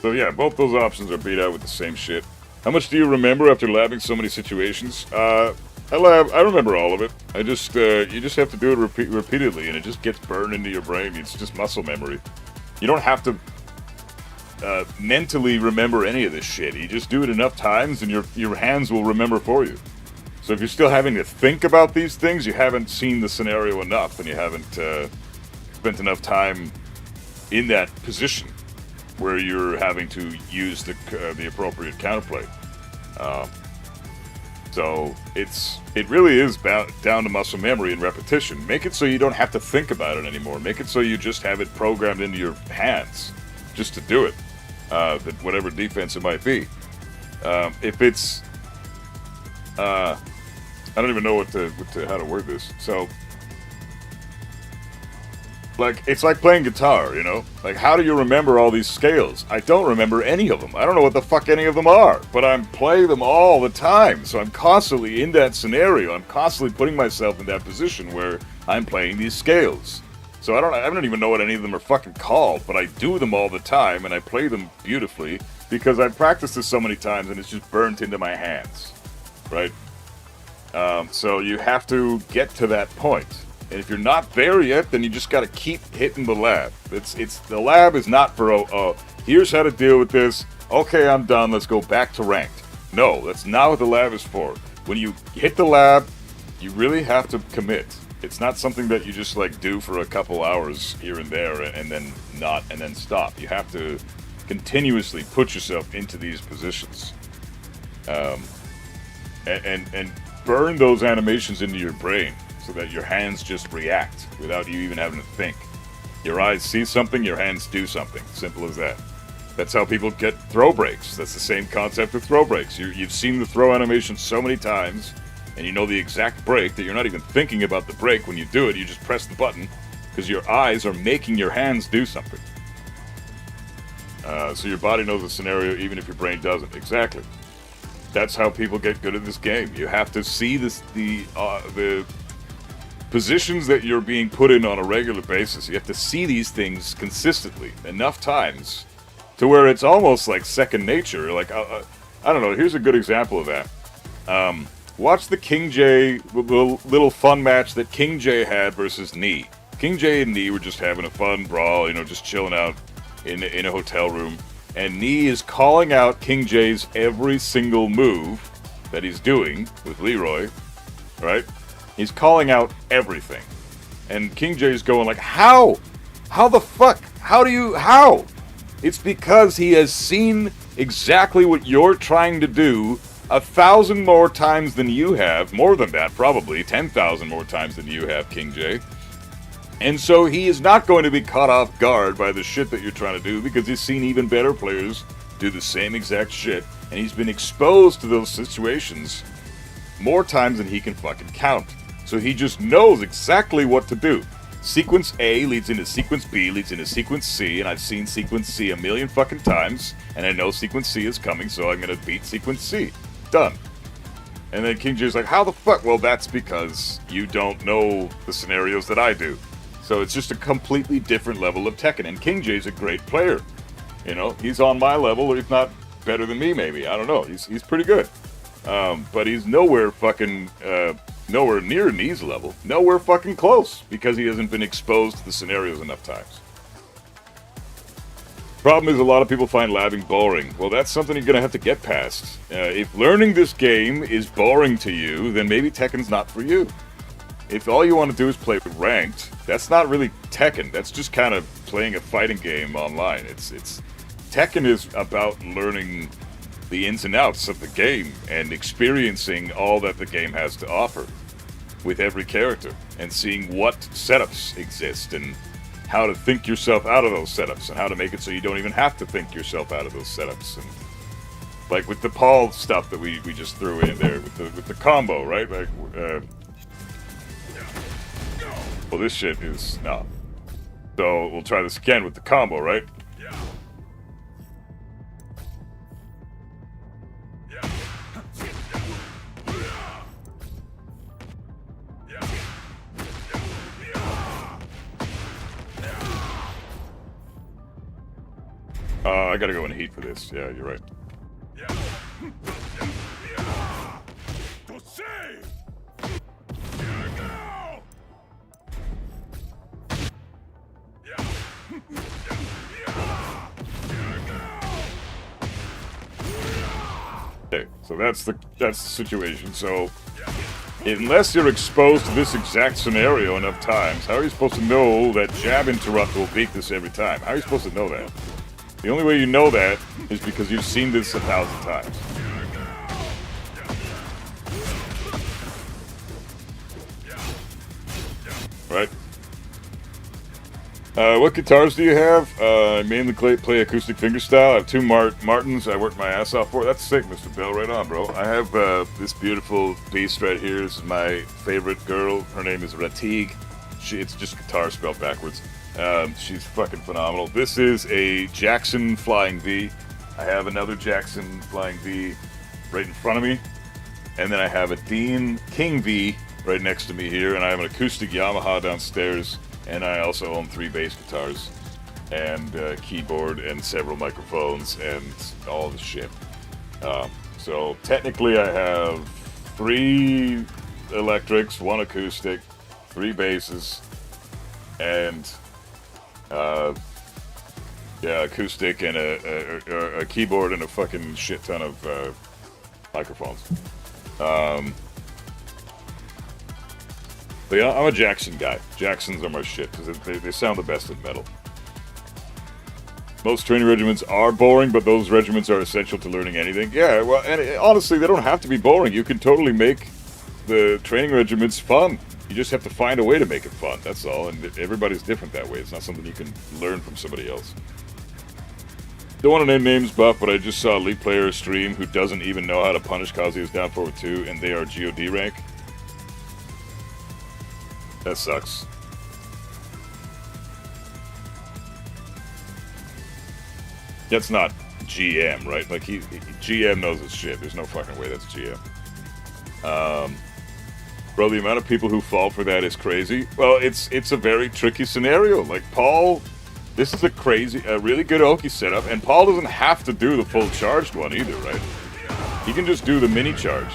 So yeah, both those options are beat out with the same shit. How much do you remember after labbing so many situations? I remember all of it. I just, you just have to do it repeatedly, and it just gets burned into your brain. It's just muscle memory. You don't have to mentally remember any of this shit. You just do it enough times, and your hands will remember for you. So if you're still having to think about these things, you haven't seen the scenario enough, and you haven't spent enough time in that position where you're having to use the appropriate counterplay. So it really is down to muscle memory and repetition. Make it so you don't have to think about it anymore. Make it so you just have it programmed into your hands just to do it, that whatever defense it might be. If it's, I don't even know how to word this. So, like, it's like playing guitar, you know? Like, how do you remember all these scales? I don't remember any of them. I don't know what the fuck any of them are, but I'm playing them all the time. So I'm constantly in that scenario. I'm constantly putting myself in that position where I'm playing these scales. So I don't even know what any of them are fucking called, but I do them all the time, and I play them beautifully because I've practiced this so many times, and it's just burnt into my hands, right? So you have to get to that point. And if you're not there yet, then you just got to keep hitting the lab. The lab is not for, here's how to deal with this. Okay, I'm done. Let's go back to ranked. No, that's not what the lab is for. When you hit the lab, you really have to commit. It's not something that you just like do for a couple hours here and there and then stop. You have to continuously put yourself into these positions. And burn those animations into your brain, so that your hands just react without you even having to think. Your eyes see something, your hands do something. Simple as that. That's how people get throw breaks. That's the same concept with throw breaks. You've seen the throw animation so many times, and you know the exact break that you're not even thinking about the break when you do it. You just press the button, because your eyes are making your hands do something. So your body knows the scenario even if your brain doesn't. Exactly. That's how people get good at this game. You have to see the positions that you're being put in on a regular basis. You have to see these things consistently enough times to where it's almost like second nature. Like, I don't know, here's a good example of that. Watch the King J, the little fun match that King J had versus Nee. King J and Nee were just having a fun brawl, you know, just chilling out in a hotel room. And Nee is calling out King J's every single move that he's doing with Leroy, right? He's calling out everything. And King J's going like, how? How the fuck? How? It's because he has seen exactly what you're trying to do 1,000 more times than you have. More than that, probably. 10,000 more times than you have, King J. And so he is not going to be caught off guard by the shit that you're trying to do, because he's seen even better players do the same exact shit. And he's been exposed to those situations more times than he can fucking count. So he just knows exactly what to do. Sequence A leads into Sequence B, leads into Sequence C, and I've seen Sequence C a million fucking times, and I know Sequence C is coming, so I'm gonna beat Sequence C. Done. And then King J's like, how the fuck? Well, that's because you don't know the scenarios that I do. So it's just a completely different level of Tekken, and King J's a great player. You know, he's on my level, or if not better than me, maybe. I don't know. He's pretty good. But he's nowhere near Nee's level. Nowhere fucking close, because he hasn't been exposed to the scenarios enough times. Problem is, a lot of people find labbing boring. Well, that's something you're gonna have to get past. If learning this game is boring to you, then maybe Tekken's not for you. If all you want to do is play ranked, that's not really Tekken. That's just kind of playing a fighting game online. Tekken is about learning the ins and outs of the game and experiencing all that the game has to offer with every character, and seeing what setups exist and how to think yourself out of those setups, and how to make it so you don't even have to think yourself out of those setups. And like with the Paul stuff that we just threw in there with the combo, right? Like, well, this shit is no. So we'll try this again with the combo, right? I gotta go in heat for this. Yeah, you're right. Okay, so that's the situation. So unless you're exposed to this exact scenario enough times, how are you supposed to know that jab interrupt will beat this every time? How are you supposed to know that? The only way you know that is because you've seen this 1,000 times. Right? What guitars do you have? I mainly play acoustic fingerstyle. I have two Martins I work my ass off for. That's sick, Mr. Bell. Right on, bro. I have this beautiful beast right here. This is my favorite girl. Her name is Ratigue. It's just guitar spelled backwards. She's fucking phenomenal. This is a Jackson Flying V. I have another Jackson Flying V right in front of me. And then I have a Dean King V right next to me here. And I have an acoustic Yamaha downstairs. And I also own 3 bass guitars, and a keyboard, and several microphones, and all the shit. So technically I have 3 electrics, 1 acoustic, 3 basses, and yeah, acoustic, and a keyboard, and a fucking shit ton of microphones. But yeah, I'm a Jackson guy. Jacksons are my shit, because they sound the best in metal. Most training regiments are boring, but those regiments are essential to learning anything. Yeah, well, and honestly, they don't have to be boring. You can totally make the training regiments fun. You just have to find a way to make it fun, that's all. And everybody's different that way. It's not something you can learn from somebody else. Don't want to name names, Buff, but I just saw a Elite player stream who doesn't even know how to punish Kazuya's down forward 2, and they are GOD rank. That sucks. That's not GM, right? Like, GM knows his shit. There's no fucking way that's GM. Bro, the amount of people who fall for that is crazy. Well, it's a very tricky scenario. Like, Paul, this is a really good Oki setup, and Paul doesn't have to do the full charged one either, right? He can just do the mini charge.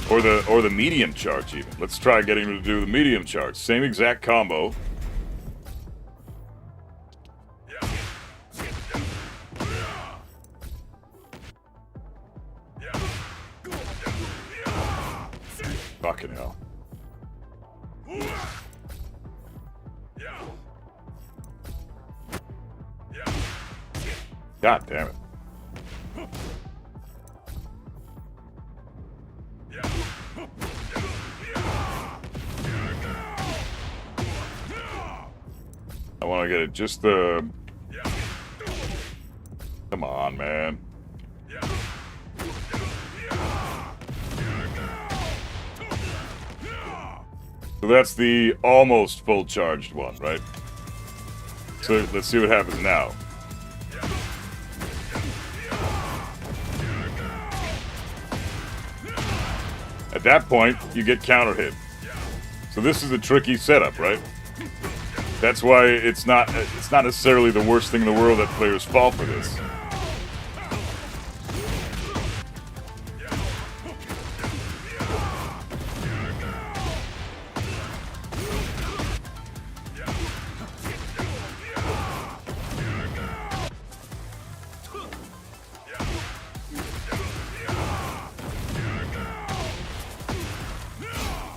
Or the medium charge, even. Let's try getting him to do the medium charge. Same exact combo. Fucking hell. God damn it. I want to get it just the... Come on, man. So that's the almost full charged one, right? So let's see what happens now. At that point, you get counter hit. So this is a tricky setup, right? That's why it's not necessarily the worst thing in the world that players fall for this.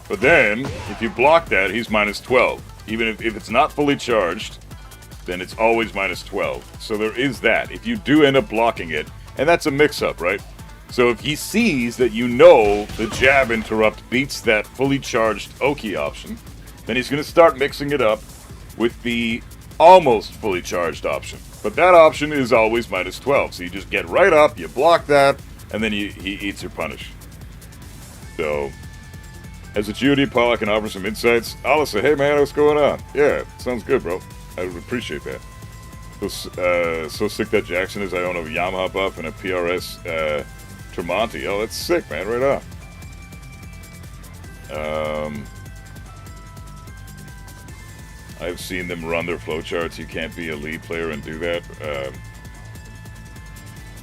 But then, if you block that, he's minus 12. Even if it's not fully charged, then it's always minus 12. So there is that. If you do end up blocking it, and that's a mix-up, right? So if he sees that you know the jab interrupt beats that fully charged Oki option, then he's going to start mixing it up with the almost fully charged option. But that option is always minus 12. So you just get right up, you block that, and then he eats your punish. So... as a GOD, Paul, I can offer some insights. I'll say, hey man, what's going on? Yeah, sounds good, bro. I would appreciate that. So sick that Jackson is. I own a Yamaha buff and a PRS Tremonti. Oh, that's sick, man. Right on. I've seen them run their flowcharts. You can't be a lead player and do that.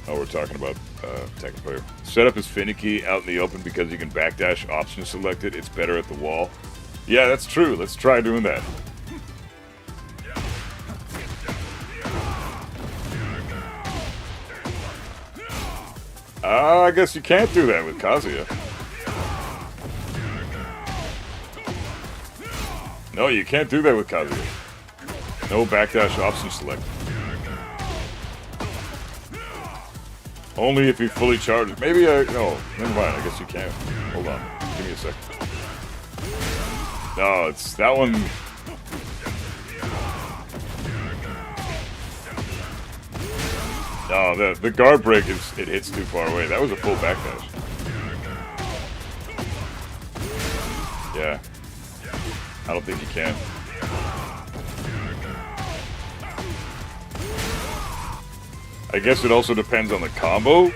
Oh, we're talking about Tekken player. Setup is finicky out in the open because you can backdash option selected. It's better at the wall. Yeah, that's true. Let's try doing that. I guess you can't do that with Kazuya. No, you can't do that with Kazuya. No backdash option select. Only if you fully charge. Maybe no, never mind. I guess you can't. Hold on. Give me a second. No, it's that one. No, the guard break it hits too far away. That was a full backdash. Yeah. I don't think you can. I guess it also depends on the combo.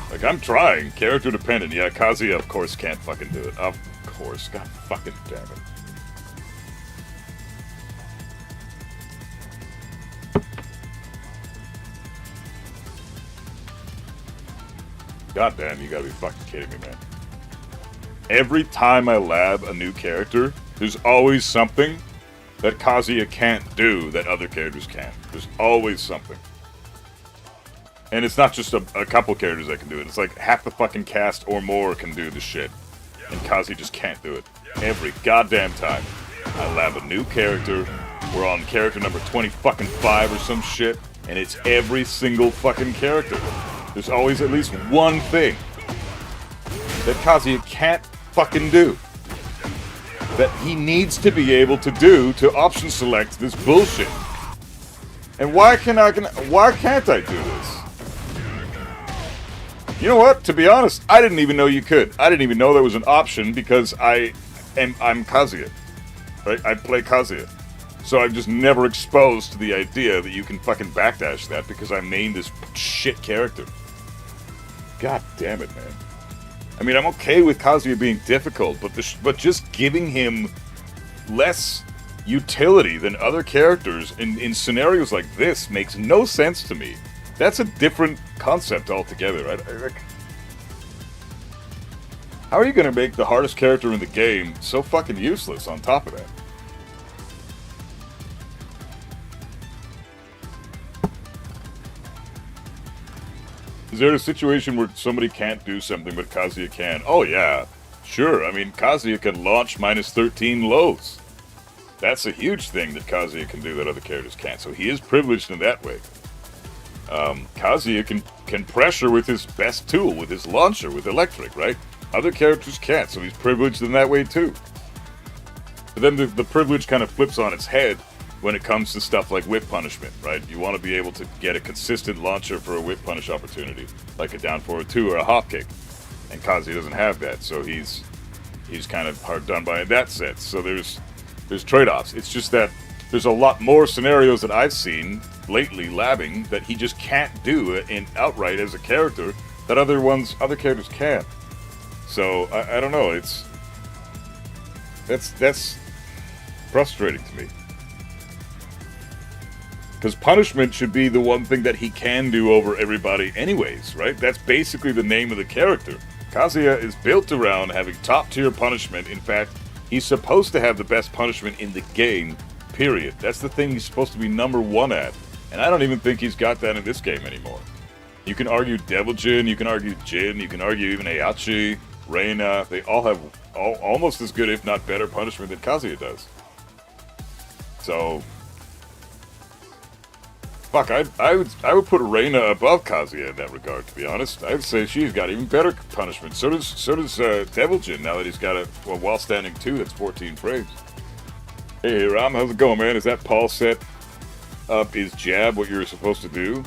Like, I'm trying. Character dependent. Yeah, Kazuya, of course, can't fucking do it. Of course. God fucking damn it. God damn, you gotta be fucking kidding me, man. Every time I lab a new character, there's always something that Kazuya can't do that other characters can. There's always something. And it's not just a couple characters that can do it. It's like half the fucking cast or more can do the shit. And Kazuya just can't do it. Every goddamn time I lab a new character, we're on character number 25 or some shit, and it's every single fucking character. There's always at least one thing that Kazuya can't fucking do. That he needs to be able to do to option select this bullshit. And why can't I do this? You know what? To be honest, I didn't even know you could. I didn't even know there was an option because I'm Kazuya. Right? I play Kazuya. So I'm just never exposed to the idea that you can fucking backdash that because I named this shit character. God damn it, man. I mean, I'm okay with Kazuya being difficult, but just giving him less utility than other characters in scenarios like this makes no sense to me. That's a different concept altogether. How are you going to make the hardest character in the game so fucking useless on top of that? Is there a situation where somebody can't do something but Kazuya can? Oh yeah, sure. I mean, Kazuya can launch minus 13 lows. That's a huge thing that Kazuya can do that other characters can't. So he is privileged in that way. Kazuya can pressure with his best tool, with his launcher, with electric, right? Other characters can't, so he's privileged in that way too. But then the privilege kind of flips on its head when it comes to stuff like whip punishment, right? You want to be able to get a consistent launcher for a whip punish opportunity, like a down forward 2 or a hop kick. And Kazuya doesn't have that, so he's kind of hard done by in that sense. So there's trade-offs. It's just that there's a lot more scenarios that I've seen lately labbing that he just can't do in outright as a character that other characters can. So I don't know. That's frustrating to me. Because punishment should be the one thing that he can do over everybody anyways, right? That's basically the name of the character. Kazuya is built around having top-tier punishment. In fact, he's supposed to have the best punishment in the game, period. That's the thing he's supposed to be number one at. And I don't even think he's got that in this game anymore. You can argue Devil Jin, you can argue Jin, you can argue even Heihachi, Reina. They all have almost as good, if not better, punishment than Kazuya does. So... fuck, I would put Reina above Kazuya in that regard, to be honest. I'd say she's got even better punishment. So does Devil Jin, now that he's got a while standing 2 that's 14 frames. Hey Ram, how's it going, man? Is that Paul set up is jab what you're supposed to do?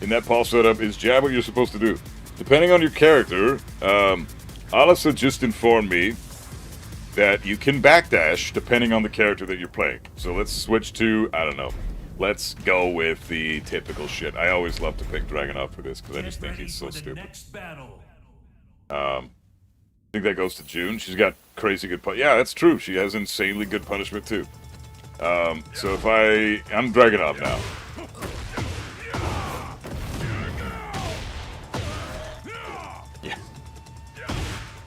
In that Paul setup, is jab what you're supposed to do? Depending on your character, Alisa just informed me that you can backdash depending on the character that you're playing. So let's switch to, I don't know. Let's go with the typical shit. I always love to pick Dragunov for this because I just think he's so stupid. I think that goes to June. She's got crazy good yeah, that's true. She has insanely good punishment too. So if I'm Dragunov now. Yeah.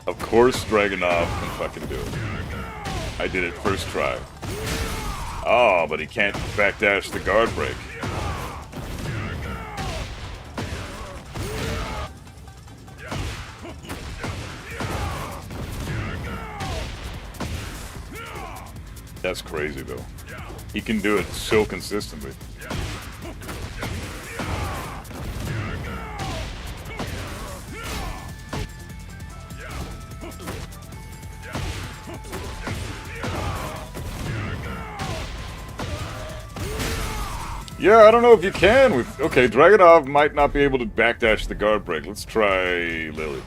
Of course Dragunov can fucking do it. I did it first try. Oh, but he can't backdash the guard break. That's crazy, though. He can do it so consistently. Yeah, I don't know if you can. Okay, Dragunov might not be able to backdash the guard break. Let's try Lily.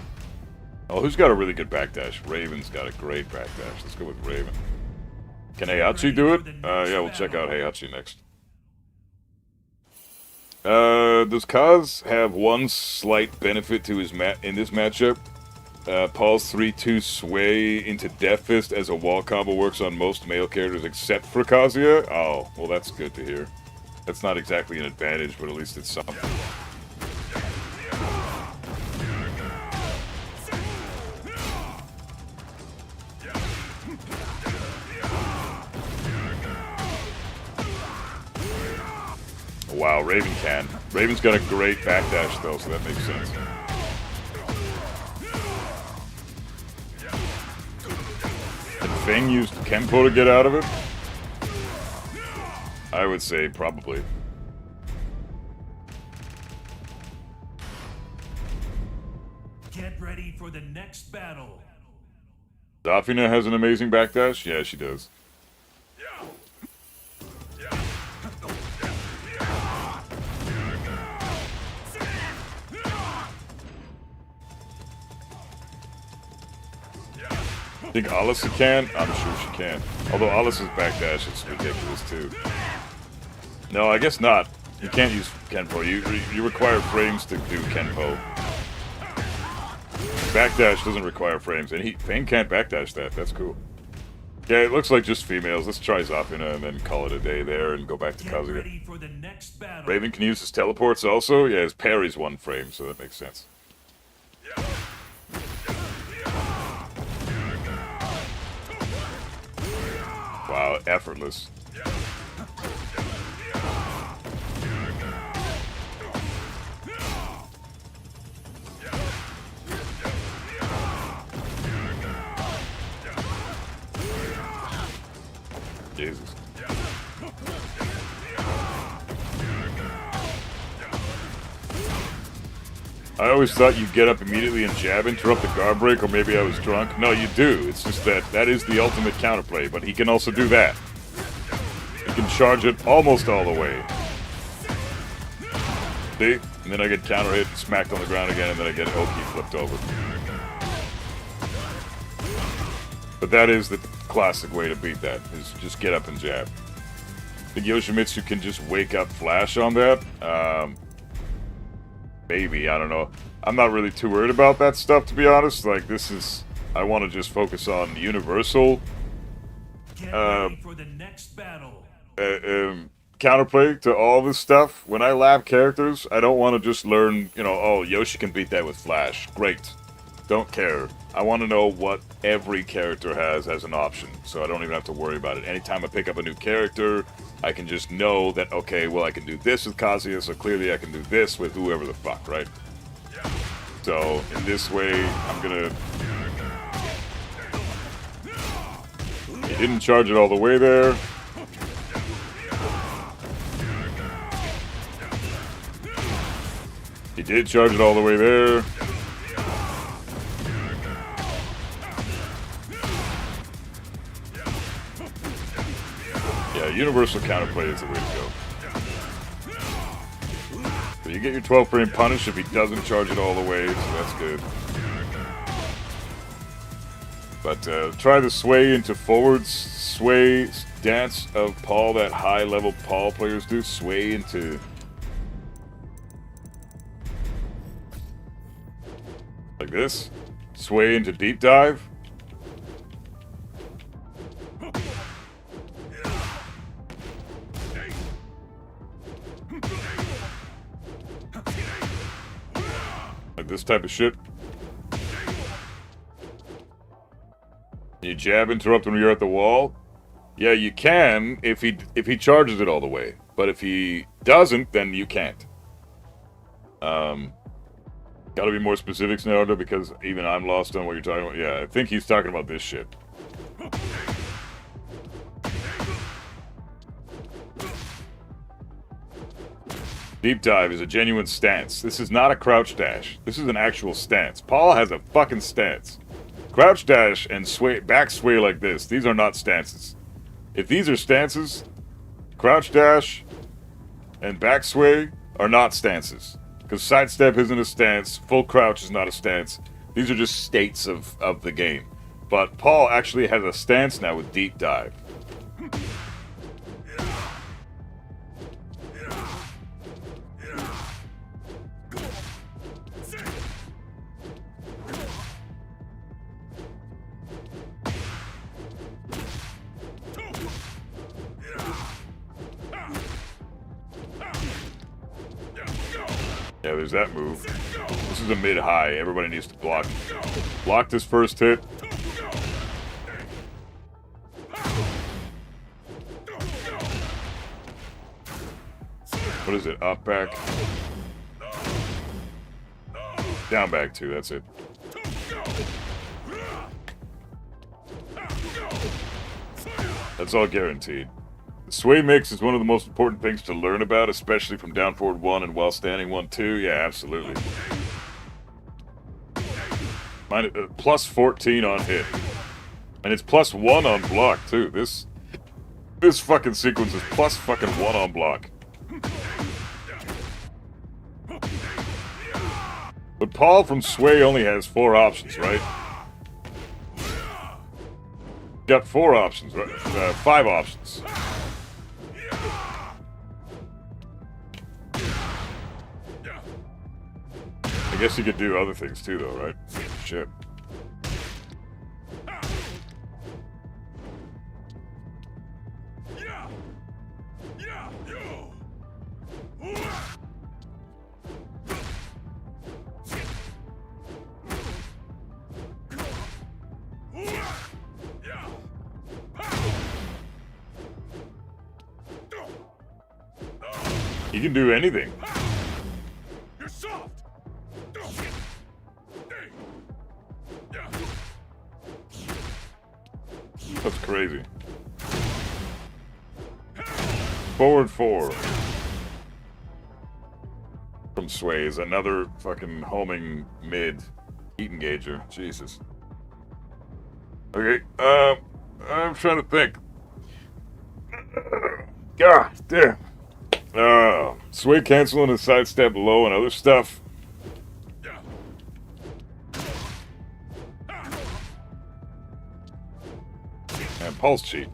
Oh, who's got a really good backdash? Raven's got a great backdash. Let's go with Raven. Can Heihachi do it? Yeah, we'll check out Heihachi next. Does Kaz have one slight benefit to his in this matchup? Paul's 3-2 sway into Death Fist as a wall combo works on most male characters except for Kazuya? Oh, well that's good to hear. That's not exactly an advantage, but at least it's something. Wow, Raven can. Raven's got a great backdash though, so that makes sense. Can Feng use Kenpo to get out of it? I would say probably. Get ready for the next battle. Zafina has an amazing backdash? Yeah, she does. Think Alisa can? I'm sure she can. Although Alisa's backdash is ridiculous too. No, I guess not. You can't use Kenpo. You require frames to do Kenpo. Backdash doesn't require frames, and Fang can't backdash that. That's cool. Yeah, it looks like just females. Let's try Zafina and then call it a day there and go back to Kazuya. Raven can use his teleports also? Yeah, his parry's one frame, so that makes sense. Wow, effortless. Jesus. I always thought you'd get up immediately and jab, interrupt the guard break, or maybe I was drunk. No, you do. It's just that is the ultimate counterplay, but he can also do that. He can charge it almost all the way. See? And then I get counter hit, smacked on the ground again, and then I get Oki flipped over. But that is the classic way to beat that, is just get up and jab. I think Yoshimitsu can just wake up Flash on that. Maybe, I don't know. I'm not really too worried about that stuff, to be honest. Like, this is... I want to just focus on Universal. Get ready for the next battle. Counterplay to all this stuff. When I lab characters, I don't want to just learn, you know, oh, Yoshi can beat that with Flash. Great. Don't care. I want to know what every character has as an option, so I don't even have to worry about it. Anytime I pick up a new character, I can just know that, okay, well, I can do this with Kazuya, so clearly I can do this with whoever the fuck, right? So, in this way, I'm gonna... He didn't charge it all the way there. He did charge it all the way there. Yeah, universal counterplay is the way to go. So you get your 12 frame punish if he doesn't charge it all the way, so that's good. But try the sway into forwards, sway dance of Paul that high level Paul players do. Sway into... like this. Sway into deep dive. this type of shit. You jab interrupt when you're at the wall? Yeah, you can if he charges it all the way. But if he doesn't, then you can't. Gotta be more specifics, Naruto, because even I'm lost on what you're talking about. Yeah, I think he's talking about this shit. Deep dive is a genuine stance. This is not a crouch dash. This is an actual stance. Paul has a fucking stance. Crouch dash and sway, back sway like this. These are not stances. If these are stances, crouch dash and back sway are not stances. Because sidestep isn't a stance, full crouch is not a stance. These are just states of the game. But Paul actually has a stance now with deep dive. Yeah, there's that move. This is a mid-high. Everybody needs to block. Block this first hit. What is it? Up, back. Down, back, too. That's it. That's all guaranteed. The sway mix is one of the most important things to learn about, especially from down forward 1 and while standing 1-2. Yeah, absolutely. Plus 14 on hit. And it's plus 1 on block, too. This fucking sequence is plus fucking 1 on block. But Paul from sway only has 4 options, right? Got 4 options, right? 5 options. I guess you could do other things too, though, right? Shit. You can do anything. You're soft. That's crazy. Forward 4. From sway is another fucking homing mid heat engager. Jesus. Okay, I'm trying to think. God damn. Sway canceling and sidestep low and other stuff. And pulse cheat.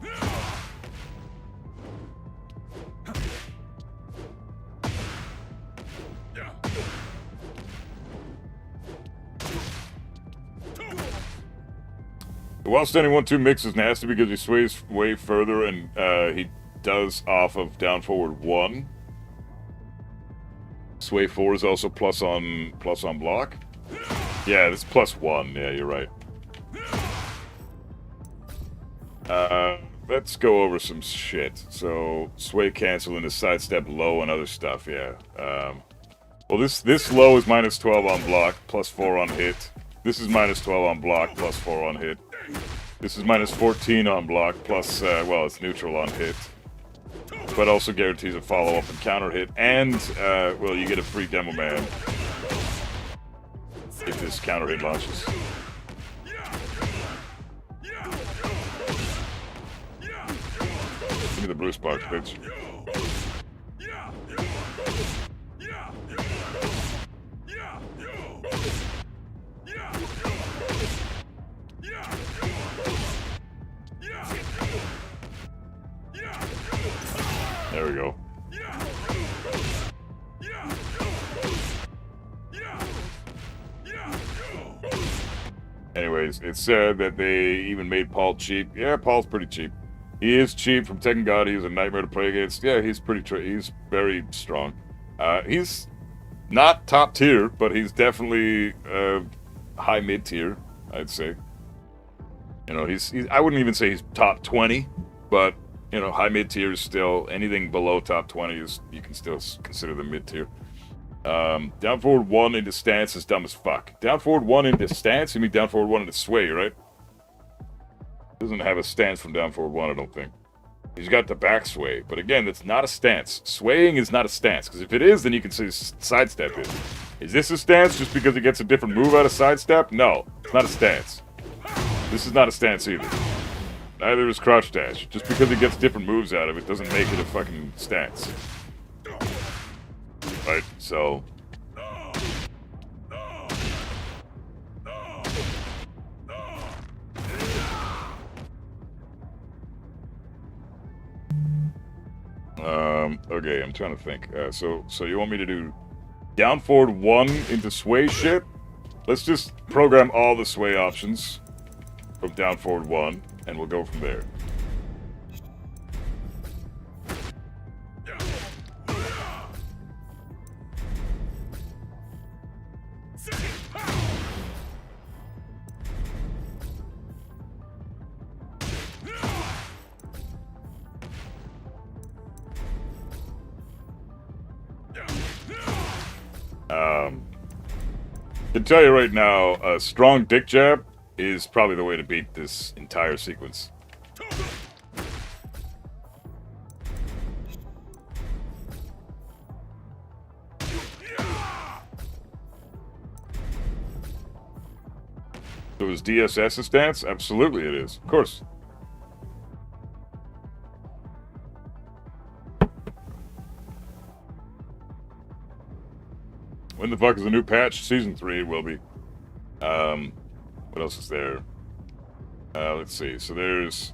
The while standing 1-2 mix is nasty because he sways way further and he does off of down forward 1. Sway 4 is also plus on block. Yeah, this is plus 1. Yeah, you're right. Let's go over some shit. So sway cancel and a sidestep low and other stuff. Yeah. Well, this low is minus 12 on block, plus 4 on hit. This is minus 12 on block, plus 4 on hit. This is minus 14 on block, plus well, it's neutral on hit. But also guarantees a follow-up and counter hit, and, well, you get a free demo man if this counter hit launches. Give me the blue sparks, bitch. There we go. Anyways, it's said that they even made Paul cheap. Yeah, Paul's pretty cheap. He is cheap from Tekken God. He's a nightmare to play against. Yeah, he's pretty. He's very strong. He's not top tier, but he's definitely high mid tier, I'd say. You know, he's I wouldn't even say he's top 20, but you know, high mid tier is still anything below top 20 is you can still consider them mid tier. Down forward 1 into stance is dumb as fuck. Down forward 1 into stance, you mean down forward 1 into sway, right? Doesn't have a stance from down forward 1, I don't think. He's got the back sway, but again, that's not a stance. Swaying is not a stance, because if it is, then you can say sidestep is. Is this a stance just because it gets a different move out of sidestep? No, it's not a stance. This is not a stance either. Neither is crouch dash. Just because it gets different moves out of it doesn't make it a fucking stance. Right, so... okay, I'm trying to think. So you want me to do down forward 1 into sway shit? Let's just program all the sway options from down forward 1, and we'll go from there. To tell you right now, a strong dick jab is probably the way to beat this entire sequence. So is DSS a stance? Absolutely it is. Of course. When the fuck is the new patch? Season 3 it will be. What else is there? Let's see. So there's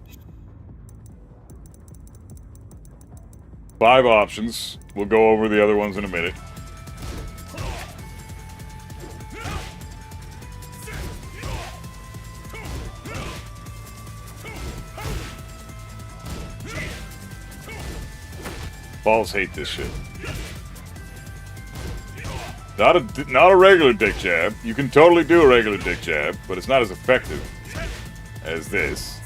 5 options. We'll go over the other ones in a minute. Balls hate this shit. Not a regular dick jab. You can totally do a regular dick jab, but it's not as effective as this.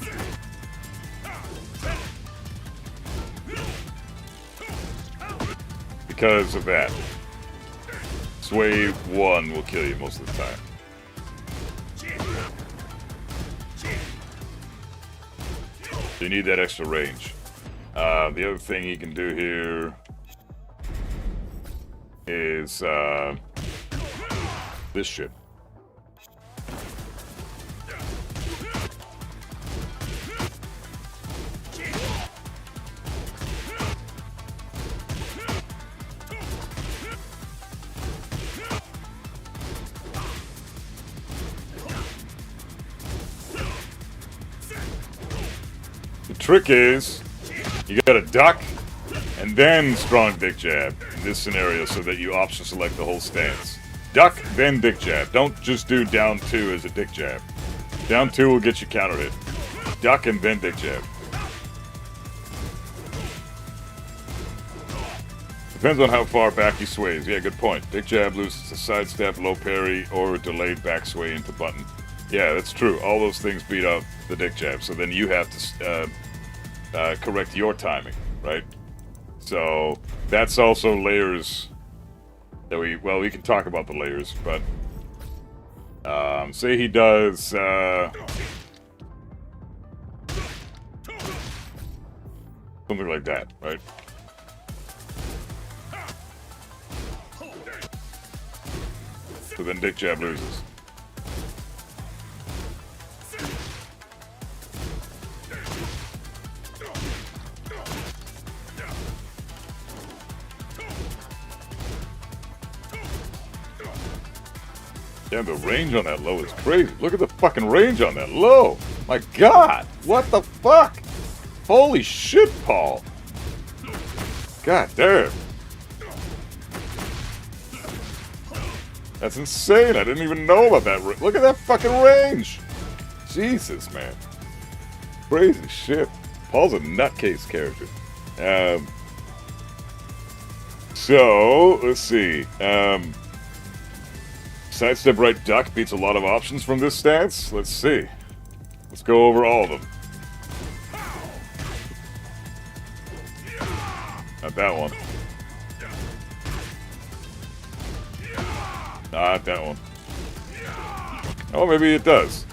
Because of that. Sway 1 will kill you most of the time. So you need that extra range. The other thing he can do here is this shit. The trick is you gotta duck and then strong dick jab in this scenario so that you option select the whole stance. Duck, then dick jab. Don't just do down 2 as a dick jab. Down 2 will get you counter hit. Duck and then dick jab. Depends on how far back he sways. Yeah, good point. Dick jab loses to sidestep, low parry, or delayed back sway into button. Yeah, that's true. All those things beat up the dick jab. So then you have to correct your timing, right? So that's also layers that we can talk about the layers, but say he does something like that, right? So then dick jab loses. Damn, the range on that low is crazy. Look at the fucking range on that low. My God, what the fuck? Holy shit, Paul. God damn. That's insane. I didn't even know about that. Look at that fucking range. Jesus, man. Crazy shit. Paul's a nutcase character. So, let's see. Sidestep right duck beats a lot of options from this stance. Let's see. Let's go over all of them. Not that one. Not that one. Oh, maybe it does.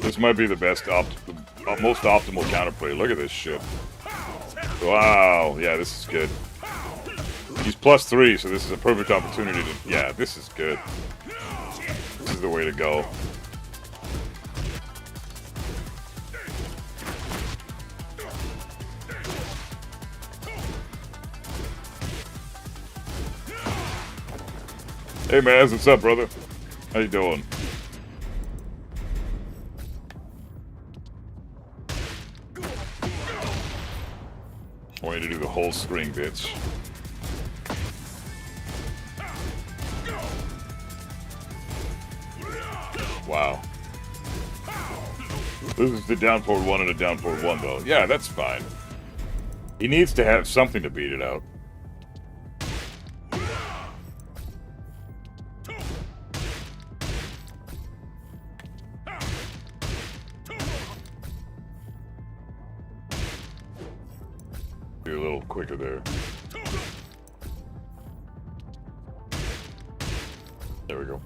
This might be the best, most optimal counterplay. Look at this shit. Wow, yeah, this is good. He's +3, so this is a perfect opportunity to... Yeah, this is good. This is the way to go. Hey, Maz, what's up, brother? How you doing? I want you to do the whole screen, bitch. Wow. This is the down forward 1 and a down forward 1, though. Yeah, that's fine. He needs to have something to beat it out. Be a little quicker there. There we go.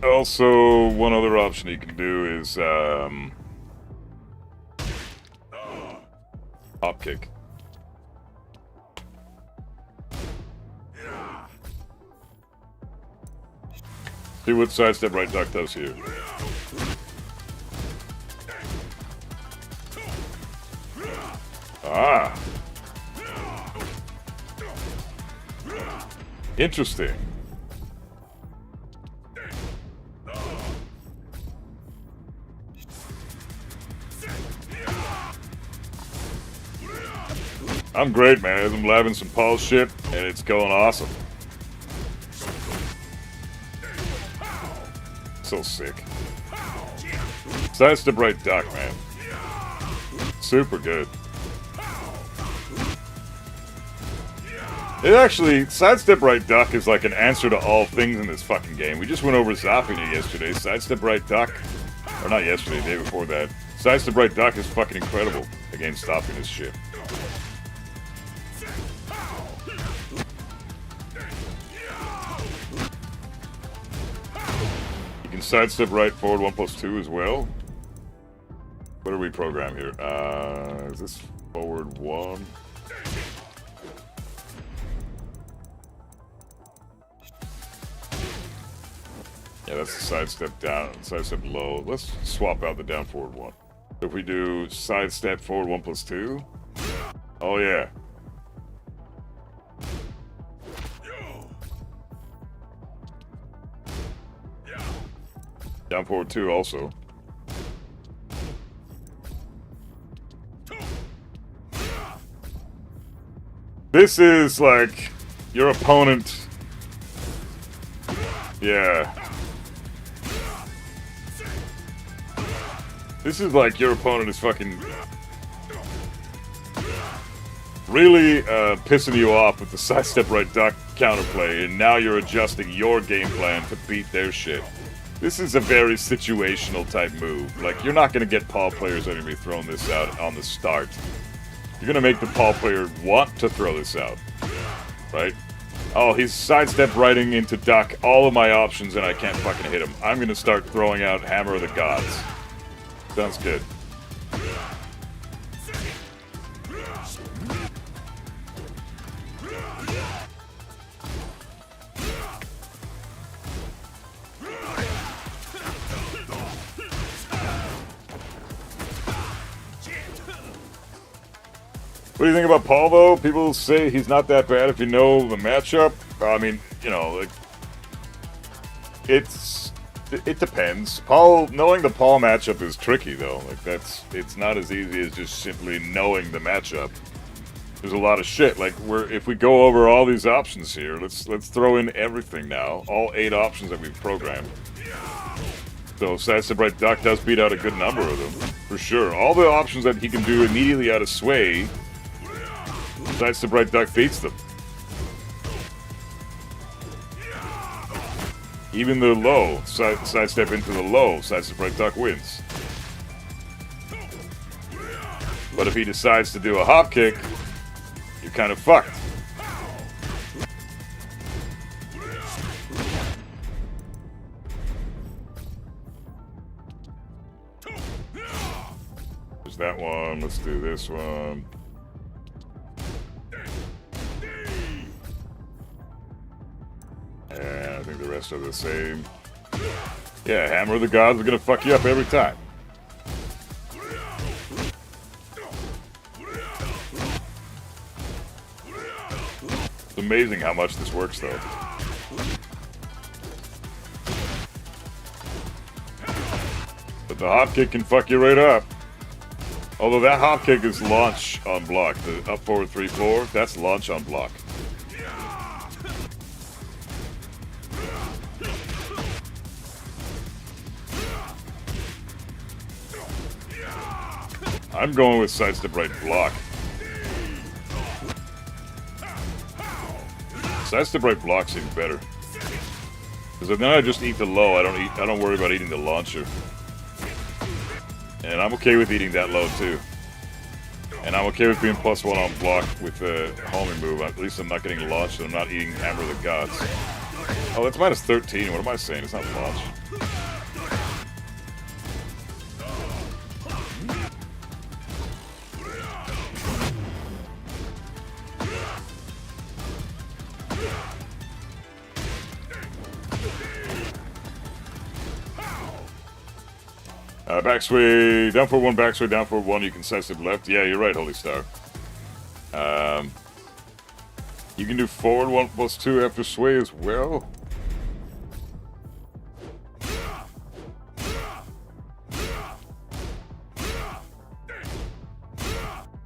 Also, one other option you can do is hop kick. See what sidestep right duck does here. Ah. Interesting. I'm great, man. I'm labbing some Paul shit, and it's going awesome. So sick. Sidestep right duck, man. Super good. It actually, sidestep right duck is like an answer to all things in this fucking game. We just went over zapping it yesterday. Sidestep right duck, or not yesterday, the day before that. Sidestep right duck is fucking incredible against stopping this shit. You can sidestep right forward 1+2 as well. What do we program here? Is this forward 1? Yeah, that's the sidestep down, sidestep low. Let's swap out the down forward 1. If we do sidestep forward 1+2. Oh yeah. Down forward 2 also. This is like your opponent. Yeah. This is like your opponent is fucking really pissing you off with the sidestep right duck counterplay, and now you're adjusting your game plan to beat their shit. This is a very situational type move. Like, you're not going to get Paul players that are going to be throwing this out on the start. You're going to make the Paul player want to throw this out, right? Oh, he's sidestep righting into duck all of my options and I can't fucking hit him. I'm going to start throwing out Hammer of the Gods. Sounds good. What do you think about Paul, though? People say he's not that bad if you know the matchup. I mean, you know, like, it depends. Knowing the Paul matchup is tricky, though. Like, it's not as easy as just simply knowing the matchup. There's a lot of shit. Like, if we go over all these options here, let's throw in everything now. All 8 options that we've programmed. So sidestep right duck does beat out a good number of them, for sure. All the options that he can do immediately out of sway, sidestep right duck beats them. Even the low, sidestep into the low, sidestep right duck wins. But if he decides to do a hop kick, you're kind of fucked. There's that one. Let's do this one. And I think the rest are the same. Yeah, Hammer of the Gods are gonna fuck you up every time. It's amazing how much this works, though. But the hop kick can fuck you right up. Although that hop kick is launch on block. The up forward 3-4, that's launch on block. I'm going with sidestep right block. Sidestep right block seems better. Because then I just eat the low. I don't worry about eating the launcher. And I'm okay with eating that low too. And I'm okay with being +1 on block with the homing move. At least I'm not getting launched and I'm not eating Hammer of the Gods. Oh, that's -13. What am I saying? It's not launch. Backsway, down forward 1, backsway, down forward 1, you can sidestep left. Yeah, you're right, Holy Star. You can do forward 1+2 after sway as well.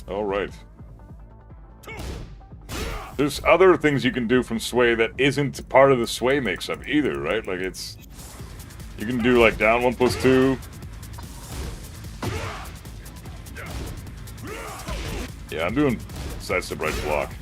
Alright. There's other things you can do from sway that isn't part of the sway mix-up either, right? Like it's... You can do like down 1+2. Yeah, I'm doing sidestep right block.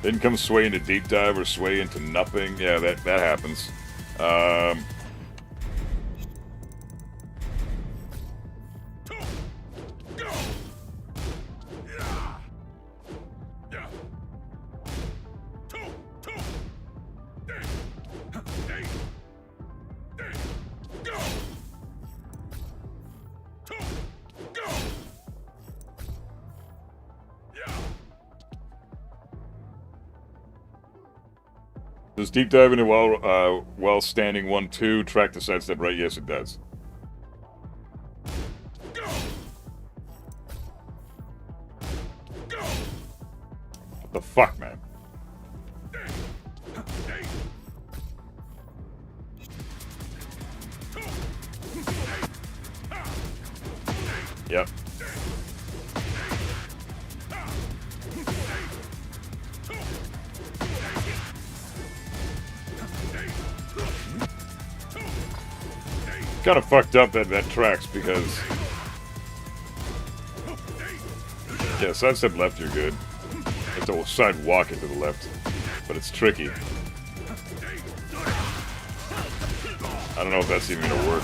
Then comes sway into deep dive or sway into nothing. Yeah, that happens. Does deep dive into while standing 1-2 track the sidestep right? Yes, it does. What the fuck, man? Yep. Kind of fucked up that tracks because... Yeah, sidestep left, you're good. You have to side walk it to the left. But it's tricky. I don't know if that's even gonna work.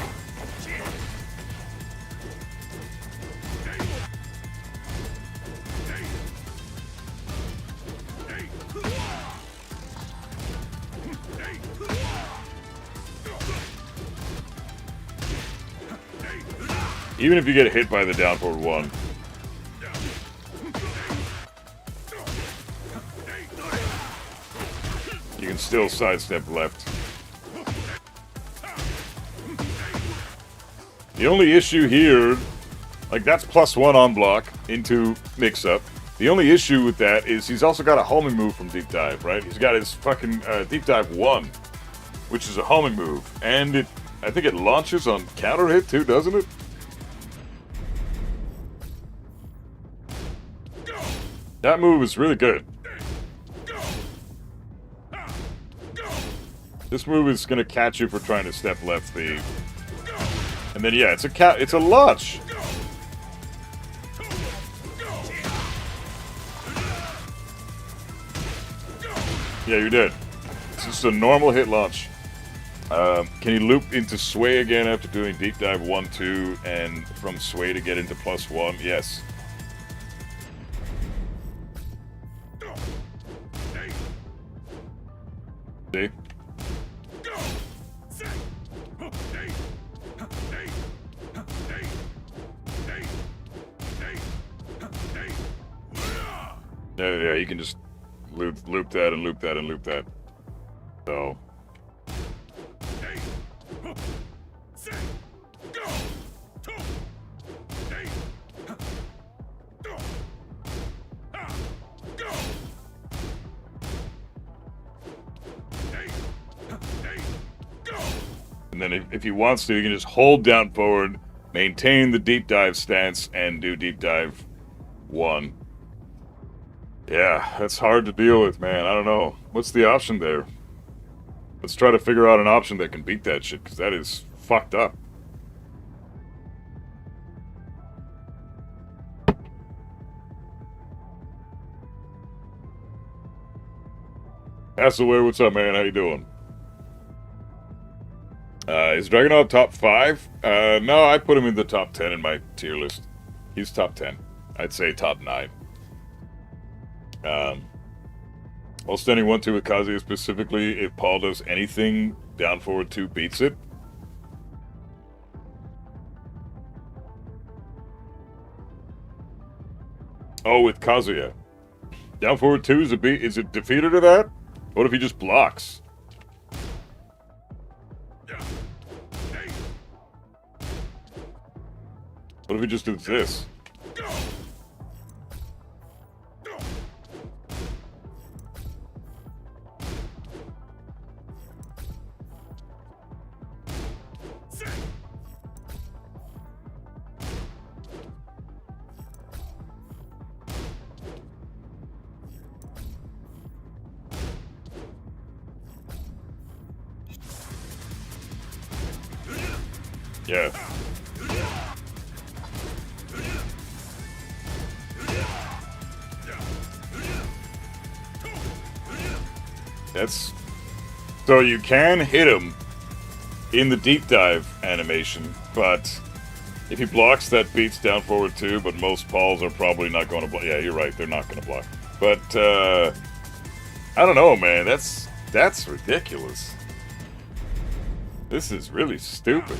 Even if you get hit by the down forward 1. You can still sidestep left. The only issue here, like that's +1 on block into mix-up. The only issue with that is he's also got a homing move from deep dive, right? He's got his fucking deep dive 1, which is a homing move. And I think it launches on counter hit too, doesn't it? That move is really good. This move is gonna catch you for trying to step left B. And then yeah, it's a launch. Yeah, you did. It's just a normal hit launch. Can you loop into sway again after doing deep dive 1-2 and from sway to get into +1? Yes. See? Yeah, you can just loop that and loop that and loop that. So. And then if he wants to, he can just hold down forward, maintain the deep dive stance, and do deep dive 1. Yeah, that's hard to deal with, man. I don't know. What's the option there? Let's try to figure out an option that can beat that shit, because that is fucked up. Hasselware, what's up, man? How you doing? Is Dragunov top 5? No, I put him in the top 10 in my tier list. He's top 10. I'd say top 9. While standing 1-2 with Kazuya specifically, if Paul does anything, down forward 2 beats it. Oh, with Kazuya. Down forward 2 is it defeated to that? What if he just blocks? What if he just does this? Yeah. That's... So you can hit him in the deep dive animation, but if he blocks, that beats down forward 2, but most Pauls are probably not going to block. Yeah, you're right, they're not going to block. But, I don't know, man, that's ridiculous. This is really stupid.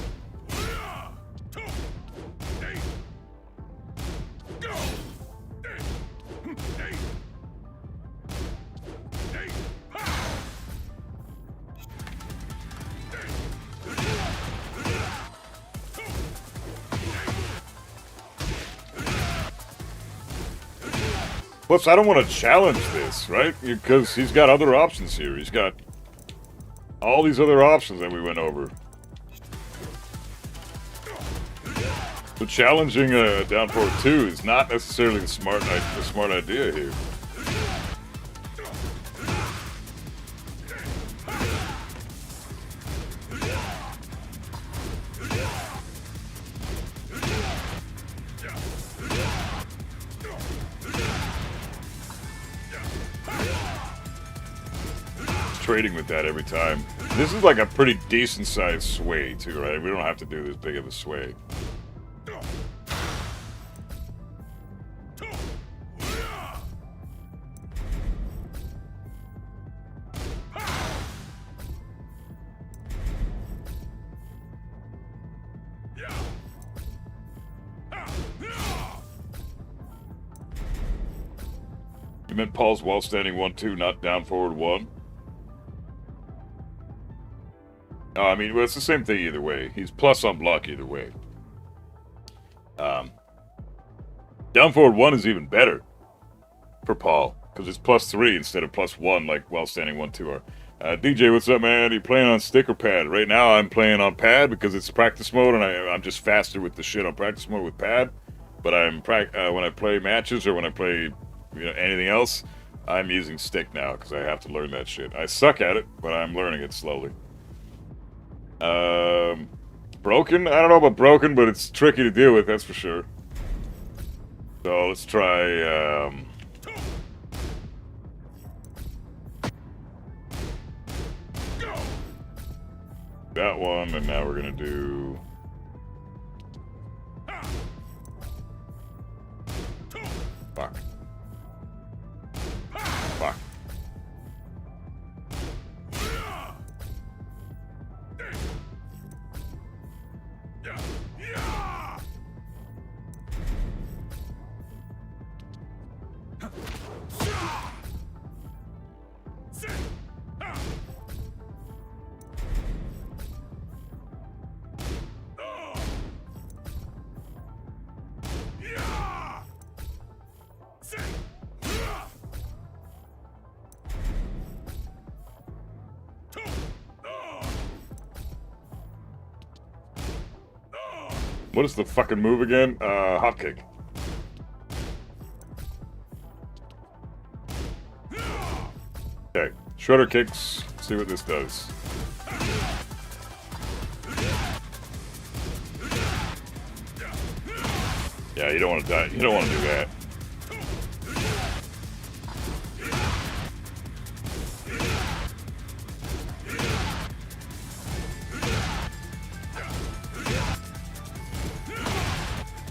Plus, I don't want to challenge this, right? Because he's got other options here. He's got all these other options that we went over. So challenging down forward 2 is not necessarily the smart idea here. Trading with that every time. This is like a pretty decent sized sway too, right? We don't have to do this big of a sway. You meant Paul's while standing 1-2, not down forward 1? No, I mean, well, it's the same thing either way. He's plus on block either way. Down forward 1 is even better for Paul, because it's +3 instead of +1 like while standing 1-2 are. DJ, what's up, man? Are you playing on stick or pad? Right now, I'm playing on pad because it's practice mode, and I'm just faster with the shit on practice mode with pad. But when I play matches or when I play anything else, I'm using stick now because I have to learn that shit. I suck at it, but I'm learning it slowly. Broken? I don't know about broken, but it's tricky to deal with, that's for sure. So let's try, that one, and now we're gonna do... Fuck. Fuck. What is the fucking move again? Hop kick. Okay, shredder kicks. Let's see what this does. Yeah, you don't want to die. You don't want to do that.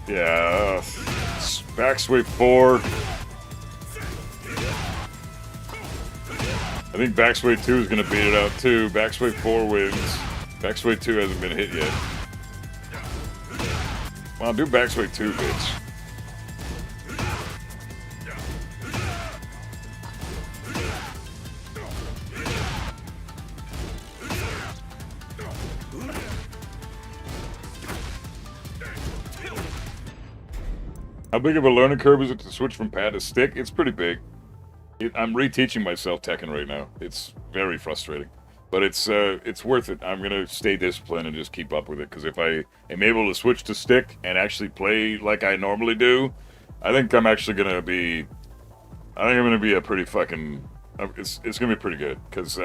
Yeah, backswing 4. I think backswing 2 is going to beat it out too. Backswing 4 wins. Backswing 2 hasn't been hit yet. Well, do backswing 2, bitch. How big of a learning curve is it to switch from pad to stick? It's pretty big. I'm reteaching myself Tekken right now. It's very frustrating, but it's worth it. I'm gonna stay disciplined and just keep up with it, because if I am able to switch to stick and actually play like I normally do, I think I'm actually gonna be. I think I'm gonna be a pretty fucking. It's gonna be pretty good, because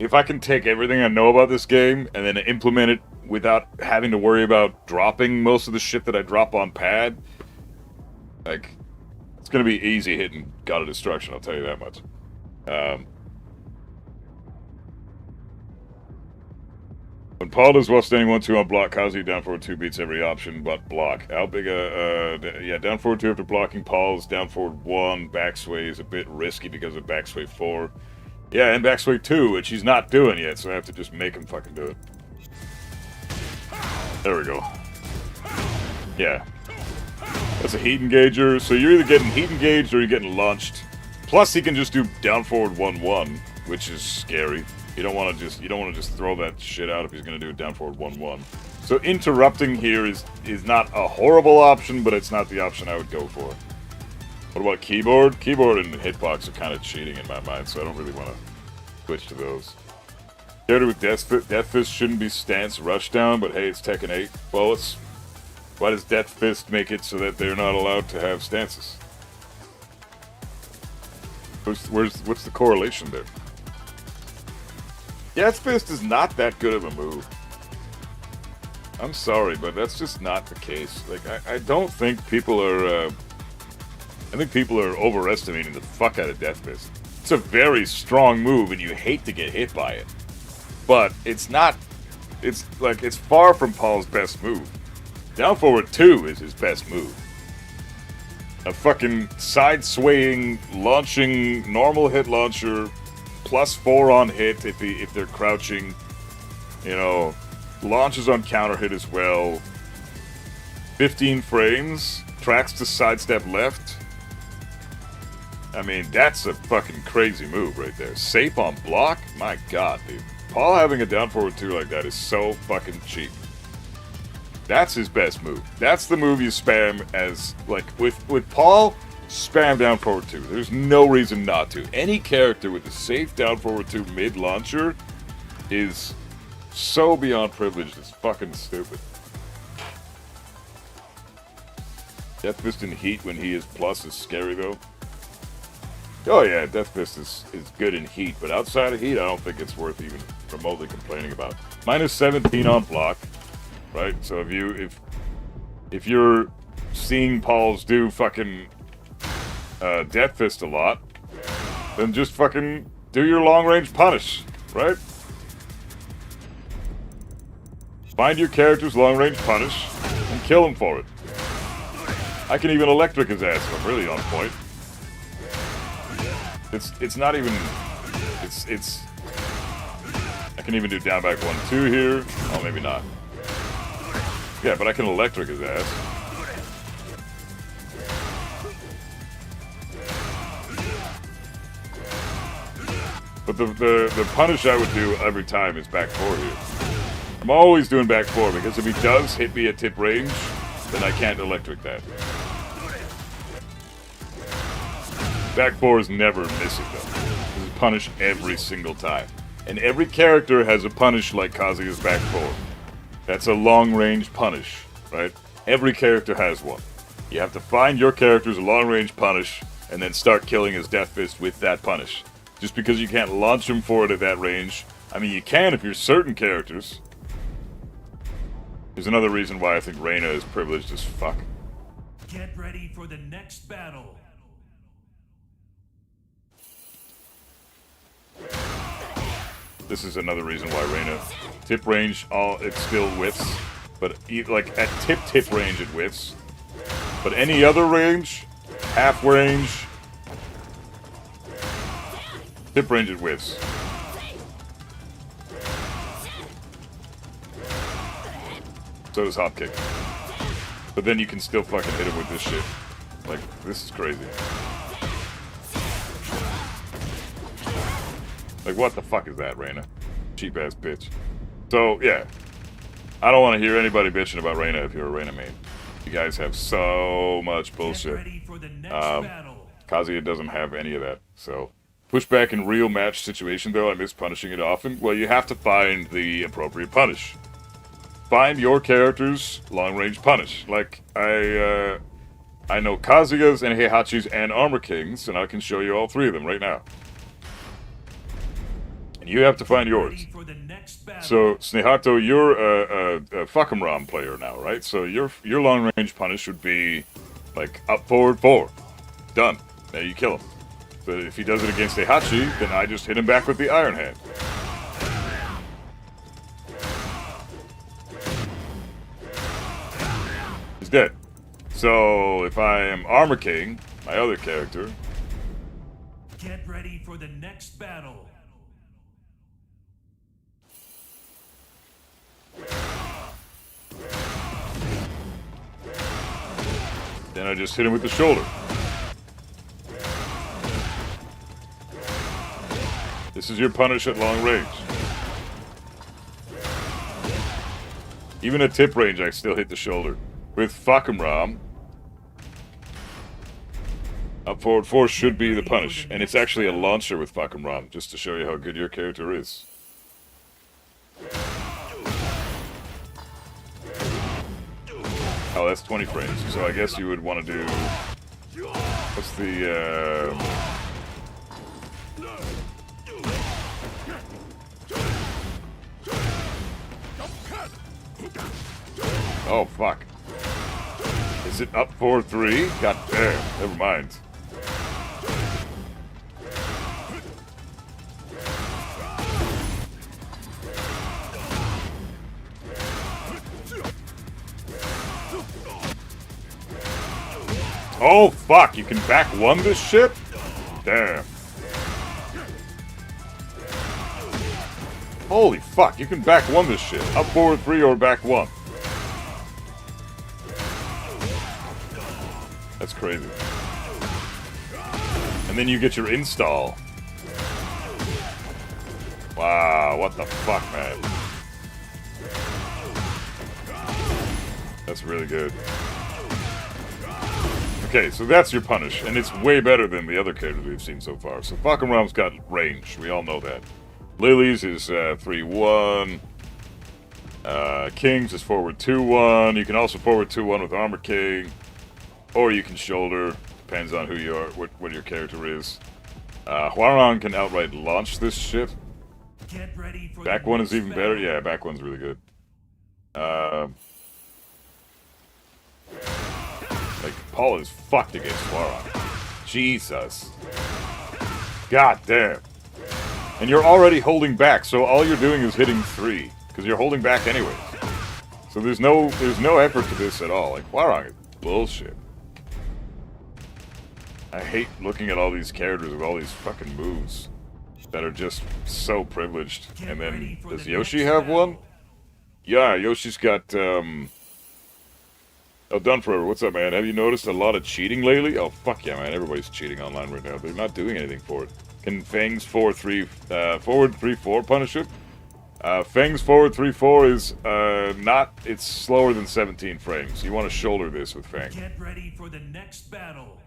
if I can take everything I know about this game and then implement it without having to worry about dropping most of the shit that I drop on pad. Like, it's going to be easy hitting God of Destruction, I'll tell you that much. When Paul does well standing 1-2 on block, Kazuya down forward 2 beats every option but block. How big yeah, down forward 2 after blocking. Paul's down forward 1. Backsway is a bit risky because of backsway 4. Yeah, and backsway 2, which he's not doing yet, so I have to just make him fucking do it. There we go. Yeah. That's a heat engager, so you're either getting heat engaged or you're getting launched. Plus, he can just do down forward 1-1, which is scary. You don't want to just throw that shit out if he's going to do it down forward 1-1. So interrupting here is not a horrible option, but it's not the option I would go for. What about keyboard? Keyboard and hitbox are kind of cheating in my mind, so I don't really want to switch to those. Started with Death Fist shouldn't be stance rushdown, but hey, it's Tekken 8. Well, why does Death Fist make it so that they're not allowed to have stances? What's the correlation there? Death Fist is not that good of a move. I'm sorry, but that's just not the case. Like, I don't think people are... I think people are overestimating the fuck out of Death Fist. It's a very strong move, and you hate to get hit by it. But it's not... It's far from Paul's best move. Down forward 2 is his best move. A fucking side-swaying, launching, normal hit launcher, +4 on hit if they're crouching. You know, launches on counter hit as well. 15 frames, tracks to sidestep left. I mean, that's a fucking crazy move right there. Safe on block? My god, dude. Paul having a down forward 2 like that is so fucking cheap. That's his best move. That's the move you spam as, like, with Paul, spam down forward 2. There's no reason not to. Any character with a safe down forward 2 mid launcher is so beyond privileged, it's fucking stupid. Death Fist in heat when he is plus is scary though. Oh yeah, Death Fist is good in heat, but outside of heat I don't think it's worth even remotely complaining about. Minus 17 on block, right? So if you're seeing Pauls do fucking Death Fist a lot, then just fucking do your long range punish, right? Find your character's long range punish and kill him for it. I can even electric his ass if I'm really on point. It's not even it's I can even do down back 1-2 here. Oh, maybe not. Yeah, but I can electric his ass. But the punish I would do every time is back 4 here. I'm always doing back 4 because if he does hit me at tip range, then I can't electric that. Back 4 is never missing though. This is punish every single time. And every character has a punish like Kazuya's back 4. That's a long range punish, right? Every character has one. You have to find your character's long range punish and then start killing his Death Fist with that punish. Just because you can't launch him for it at that range. I mean, you can if you're certain characters. There's another reason why I think Reina is privileged as fuck. Get ready for the next battle. This is another reason why Reina tip range, it still whiffs, but like at tip range it whiffs. But any other range, half range, tip range it whiffs. So does hop kick. But then you can still fucking hit him with this shit. Like, this is crazy. Like, what the fuck is that, Reina? Cheap ass bitch. So, yeah. I don't want to hear anybody bitching about Reina if you're a Reina main. You guys have so much bullshit. Kazuya doesn't have any of that, so. Pushback in real match situation, though, I miss punishing it often. Well, you have to find the appropriate punish. Find your character's long-range punish. Like, I know Kazuya's and Heihachi's and Armor King's, and I can show you all 3 of them right now. And you have to find yours. So, Snehato, you're a Fuckumram player now, right? So your long-range punish would be, like, up, forward, 4. Done. Now you kill him. But if he does it against Heihachi, then I just hit him back with the Iron Hand. He's dead. So if I am Armor King, my other character, get ready for the next battle. Then I just hit him with the shoulder. This is your punish at long range. Even at tip range, I still hit the shoulder. With Fakumram, up forward 4 should be the punish. And it's actually a launcher with Fakumram, just to show you how good your character is. Oh, that's 20 frames. So I guess you would want to do... What's the... Oh, fuck. Is it up 4-3? God damn, never mind. Oh, fuck, you can back 1 this shit? Damn. Holy fuck, you can back 1 this shit. Up, forward 3 or back 1. That's crazy. And then you get your install. Wow, what the fuck, man. That's really good. Okay, so that's your punish, and it's way better than the other characters we've seen so far. So Falconram's got range, we all know that. Lily's is 3-1. King's is forward 2-1. You can also forward 2-1 with Armor King. Or you can shoulder. Depends on who you are, what your character is. Huarong can outright launch this shit. Get ready for Back the one is next even better. battle. Yeah, back one's really good. Like, Paul is fucked against Huarong. Jesus. God damn. And you're already holding back, so all you're doing is hitting 3. Because you're holding back anyways. So there's no effort to this at all. Like, Huarong is bullshit. I hate looking at all these characters with all these fucking moves that are just so privileged. And then, does Yoshi have one? Yeah, Yoshi's got, Oh, Done Forever, what's up, man? Have you noticed a lot of cheating lately? Oh, fuck yeah, man. Everybody's cheating online right now. They're not doing anything for it. Can Fang's forward 3-4 punish it? Fang's forward 3-4 is, not... It's slower than 17 frames. You want to shoulder this with Fang. Get ready for the next battle.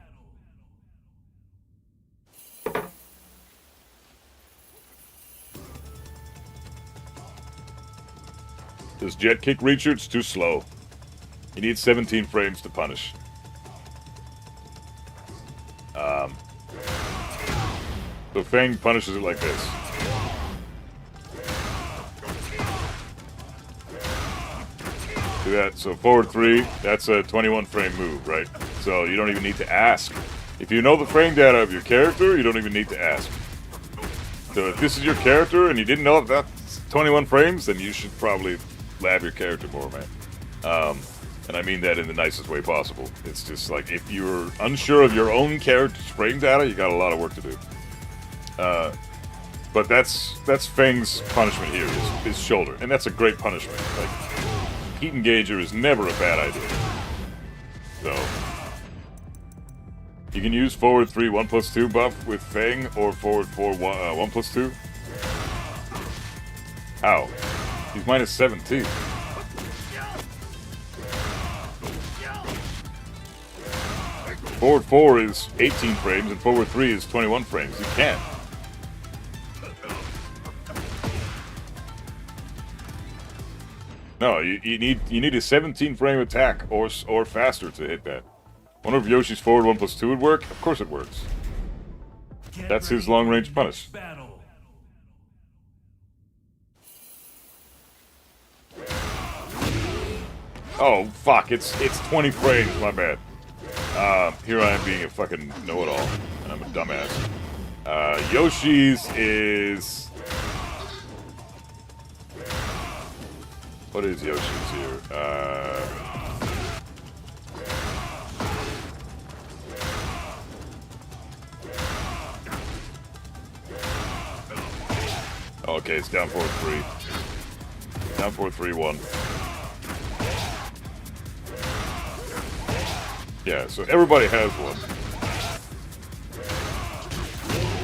Does Jet Kick reach it? It's too slow. You need 17 frames to punish. So Fang punishes it like this. Do that. So forward 3, that's a 21 frame move, right? So you don't even need to ask. If you know the frame data of your character, you don't even need to ask. So if this is your character and you didn't know if that's 21 frames, then you should probably lab your character more, man. And I mean that in the nicest way possible. It's just like, if you're unsure of your own character's frame data, you got a lot of work to do. But that's Fang's punishment here, is shoulder. And that's a great punishment. Like, Heat Engager is never a bad idea. So, you can use forward 3 1+2 buff with Fang, or forward 4 1+2. How? He's minus 17. Forward 4 is 18 frames, and forward 3 is 21 frames. You can't. No, you need a 17 frame attack or faster to hit that. Wonder if Yoshi's forward 1+2 would work? Of course it works. That's his long range punish. Battle. Oh fuck, it's 20 frames, my bad. Here I am being a fucking know-it-all, and I'm a dumbass. Yoshi's is... What is Yoshi's here? Okay, it's down forward 3. Down forward 3-1. Yeah, so everybody has one.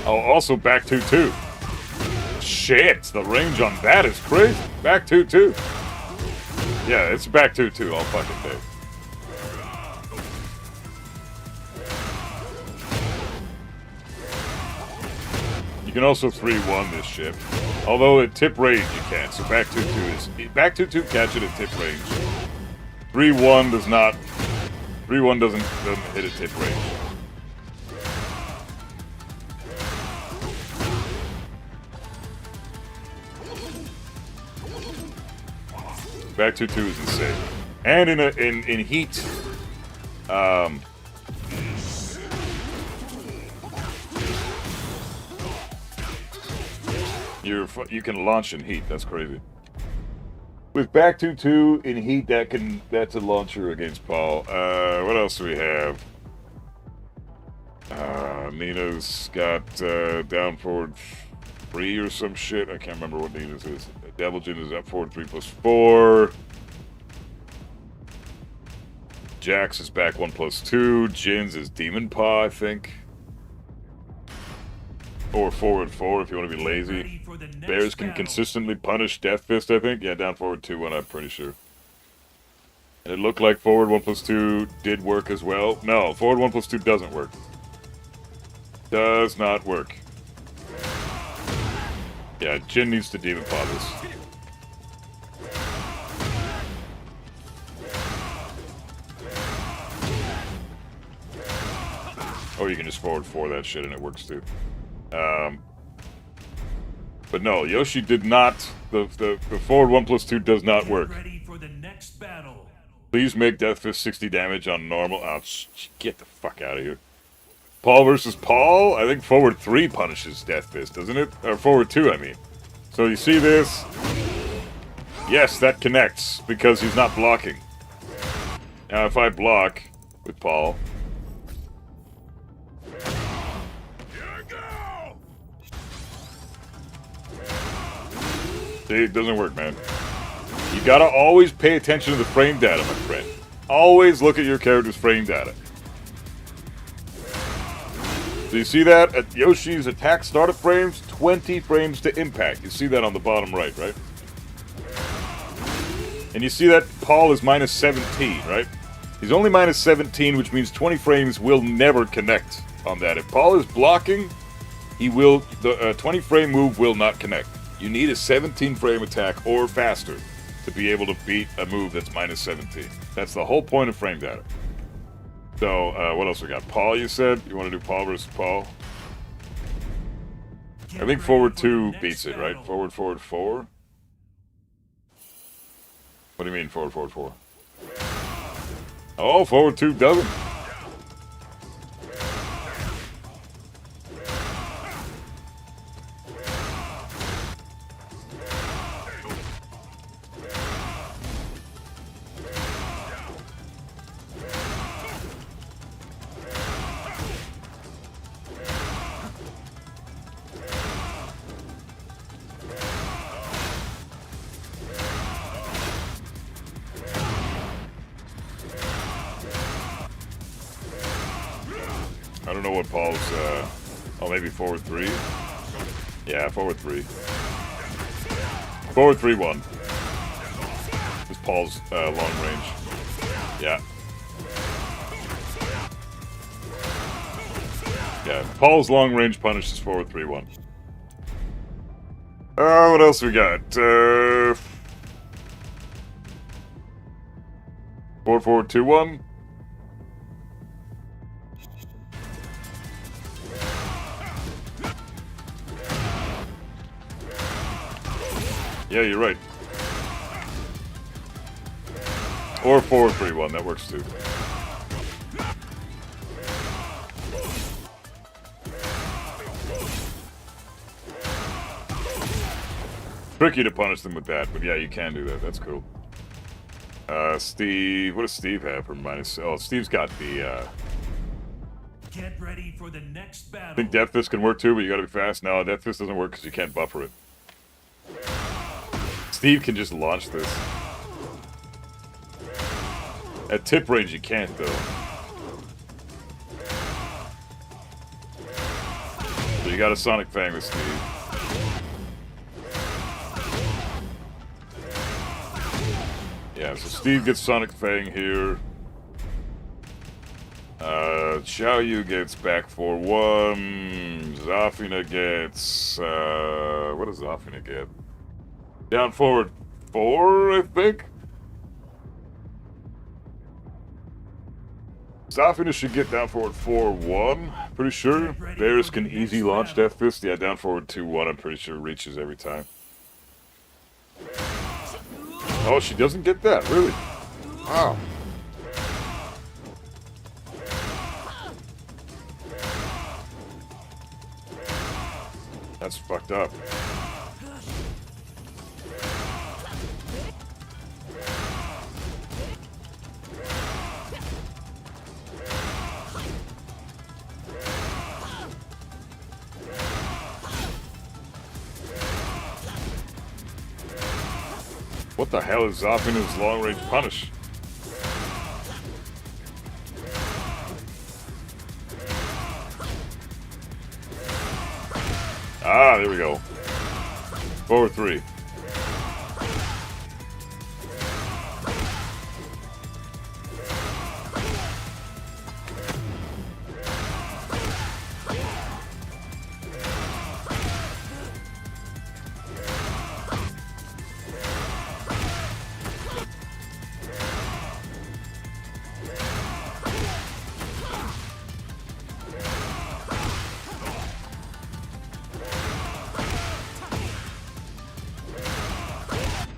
Oh, also back 2-2. Shit, the range on that is crazy. Back 2-2. Yeah, it's back 2-2 all fucking day. You can also 3-1 this shit. Although at tip range you can't, so back 2-2 is... Back 2-2 catch it at tip range. 3-1 does not... 3-1 doesn't hit at tip range. Back 2-2 is insane. And in heat, you can launch in heat. That's crazy. With back 2-2 in heat, that's a launcher against Paul. What else do we have? Nina's got down forward 3 or some shit. I can't remember what Nina's is. Devilgen is up forward 3+4. Jax is back 1+2. Jin's is Demon Paw, I think. Or forward 4 if you want to be lazy. Bears can consistently punish Death Fist, I think. Yeah, down forward 2-1, I'm pretty sure. And it looked like forward 1+2 did work as well. No, forward 1+2 doesn't work. Does not work. Yeah, Jin needs to demon paw this. Or you can just forward 4 that shit and it works too. But no, Yoshi did not. The forward 1+2 does not work. Ready for the next battle. Please make Death Fist 60 damage on normal. Oh, get the fuck out of here. Paul versus Paul? I think forward 3 punishes Death Fist, doesn't it? Or forward 2, I mean. So you see this? Yes, that connects because he's not blocking. Now if I block with Paul... See, it doesn't work, man. You gotta always pay attention to the frame data, my friend. Always look at your character's frame data. So you see that? At Yoshi's attack startup frames, 20 frames to impact. You see that on the bottom right? And you see that Paul is minus 17, right? He's only minus 17, which means 20 frames will never connect on that. If Paul is blocking, he will. The 20 frame move will not connect. You need a 17 frame attack or faster to be able to beat a move that's minus 17. That's the whole point of frame data. So, what else we got? Paul, you said? You want to do Paul versus Paul? I think forward 2 beats it, right? Forward 4? What do you mean forward 4? Oh, forward 2 doesn't. I don't know what Paul's, oh, maybe forward 3? Yeah, forward 3. Forward 3-1. This Paul's, long range. Yeah. Yeah, Paul's long range punish is forward 3-1. What else we got? Forward 2-1. Yeah, you're right. Or 4-3-1, that works too. Tricky to punish them with that, but yeah, you can do that. That's cool. Steve, what does Steve have for minus? Oh, Steve's got the. Get ready for the next battle. I think Death Fist can work too, but you gotta be fast. No, Death Fist doesn't work because you can't buffer it. Steve can just launch this. At tip range, you can't, though. So you got a Sonic Fang with Steve. Yeah, so Steve gets Sonic Fang here. Xiao Yu gets back 4-1. Zafina gets... what does Zafina get? Down forward 4, I think? Zafina should get down forward 4-1, pretty sure. Varus can easy launch Death Fist. Yeah, down forward 2-1, I'm pretty sure reaches every time. Oh, she doesn't get that, really? Wow. That's fucked up. What the hell is Zafina's long-range punish? Ah, there we go. Forward 3.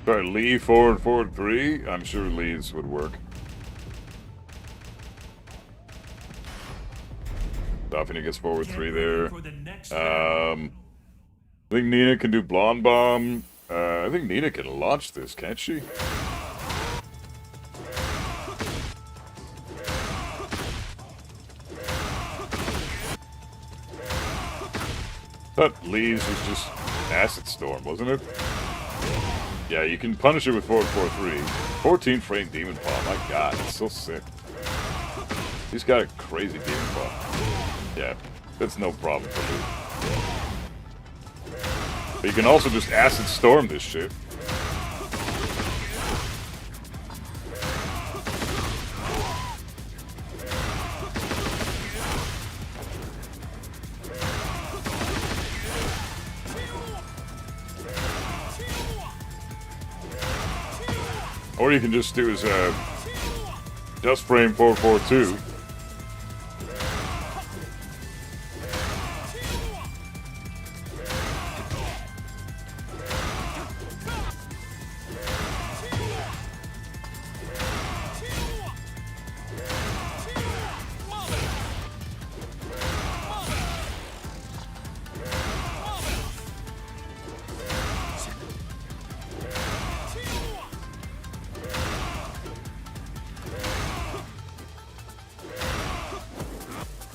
Sorry, Lee forward, forward 3? I'm sure Lee's would work. Daphne gets forward 3 there. I think Nina can do Blonde Bomb. I think Nina can launch this, can't she? Thought Lee's was just Acid Storm, wasn't it? Yeah, you can punish her with forward 4-3. 14 frame Demon Paw, my god, it's so sick. He's got a crazy Demon Paw. Yeah, that's no problem for Lee. But you can also just Acid Storm this shit. Or you can just do his just frame 4-4-2.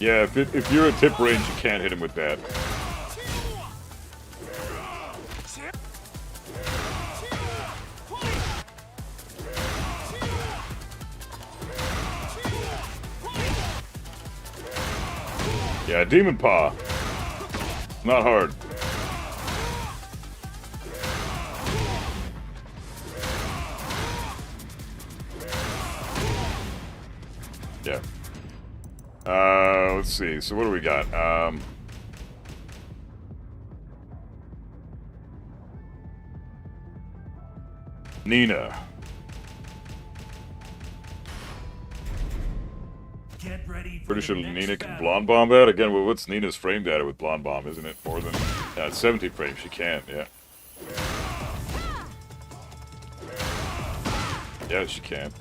Yeah, if you're at tip range, you can't hit him with that. Yeah, Demon Paw. Not hard. Yeah. Let's see. So what do we got? Nina. Get ready for Pretty sure the next Nina can battle. Blonde Bomb that. Again, well, what's Nina's frame data with Blonde Bomb, isn't it? More than... Yeah, it's 70 frames. She can, yeah. Yeah, she can.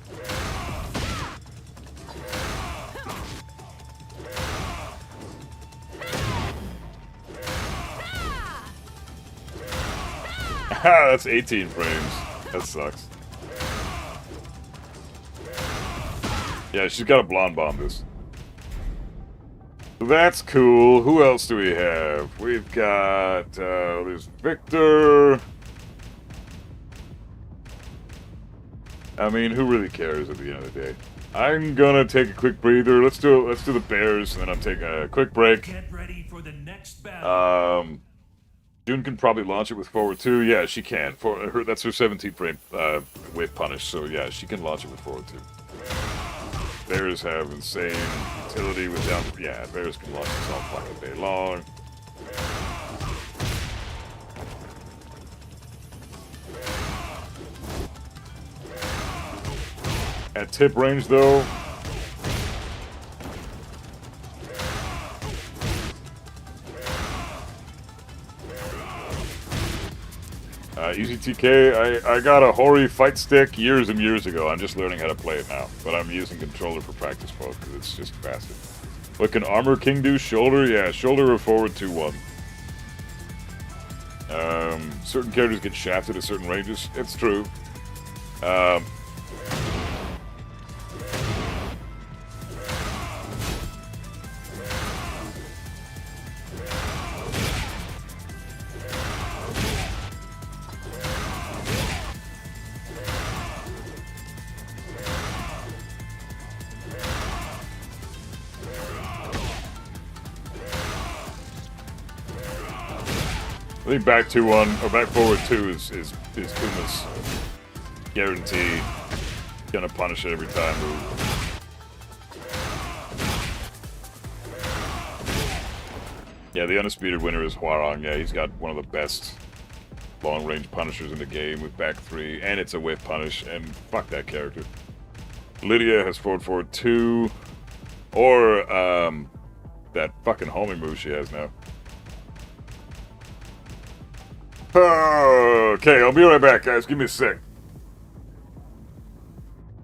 That's 18 frames. That sucks. Yeah, she's got a Blonde Bomb this. So that's cool. Who else do we have? We've got, there's Victor. I mean, who really cares at the end of the day? I'm gonna take a quick breather. Let's do the Bears, and then I'm taking a quick break. Get ready for the next battle. June can probably launch it with forward 2. Yeah, she can. That's her 17 frame wave punish. So yeah, she can launch it with forward 2. Bears have insane utility with down. Yeah, Bears can launch this all fucking day long. At tip range though. Easy TK, I got a Hori fight stick years and years ago. I'm just learning how to play it now. But I'm using controller for practice mode because it's just faster. What can Armor King do? Shoulder? Yeah, shoulder or forward 2-1. Certain characters get shafted at certain ranges. It's true. I think back 2-1 or back forward 2 is Kuma's guaranteed. Gonna punish it every time move. Yeah, the undisputed winner is Hwarang. Yeah, he's got one of the best long range punishers in the game with back 3, and it's a whiff punish, and fuck that character. Lydia has forward 2, or that fucking homing move she has now. Oh, Okay, I'll be right back, guys. Give me a sec.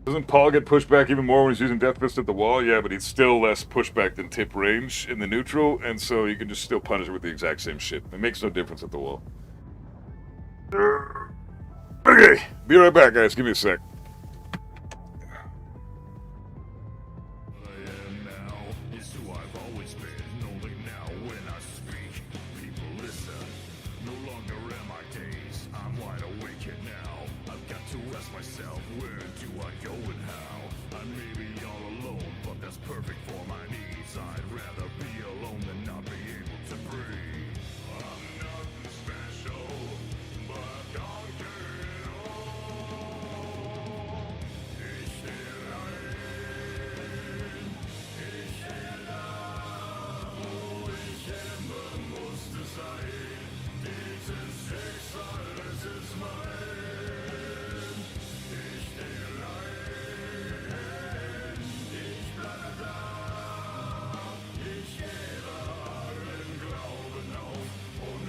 Doesn't Paul get pushed back even more when he's using Death Fist at the wall? Yeah, but he's still less pushback than tip range in the neutral, and so you can just still punish it with the exact same shit. It makes no difference at the wall. Okay, be right back, guys. Give me a sec. Myself, where do I go and how? I may be all alone, but that's perfect for my needs. I'd rather be alone than not be able to breathe. I'm nothing special, but I've conquered it all. Ich stehe da, wo ich immer musste sein. Dieses Schicksal, es ist mein. Ich gebe allen Glauben auf und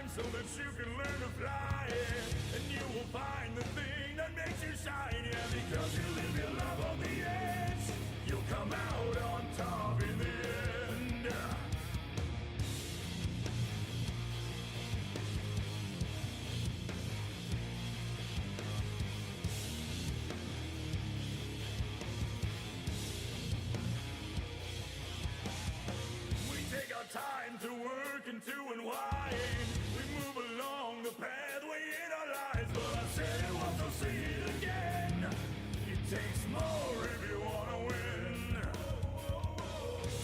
time so that you can learn to fly. And you will find the thing that makes you shine. Yeah, because you live your love on the edge, you'll come out on top in the end. Take our time to work and to unwind. We move along the pathway in our lives. But I said it once, I'll say it again. It takes more if you wanna win.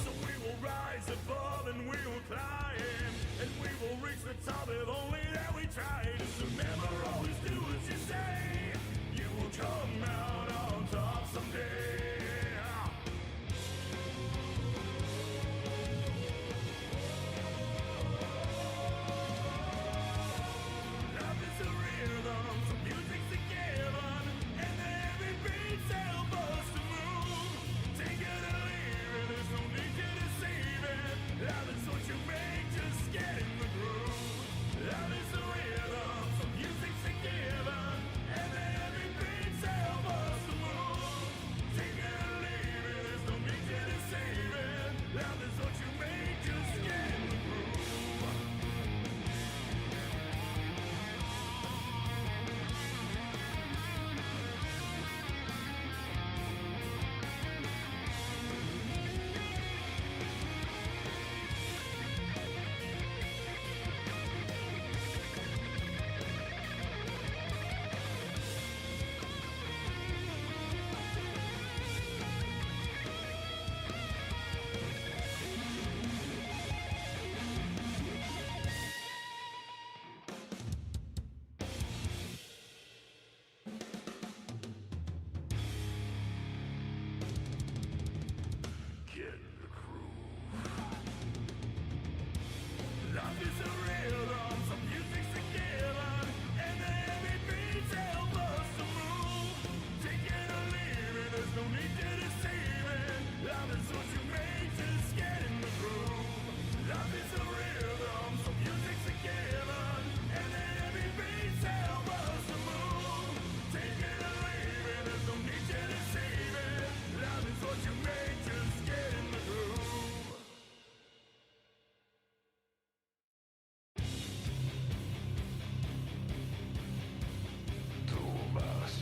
So we will rise above and we will climb. And we will reach the top if only that we tried. Just remember, always do as you say. You will come out on top someday. Love is what you make, just get in the groove. Love is the rhythm, so music's a given, and then every beat's help us to move. Take it or leave it, there's no need to deceive it. Love is what you make, just get in the groove. Love is a rhythm, some music's a given, and the heavy beats help us to move. Take it or leave it, there's no need to deceive it. Love is what you make, just get in the groove. Love is a rhythm, some music's a given, and the heavy beats help us to move. Take it or leave it, there's no need to deceive it. Love is what you make, just get in the groove.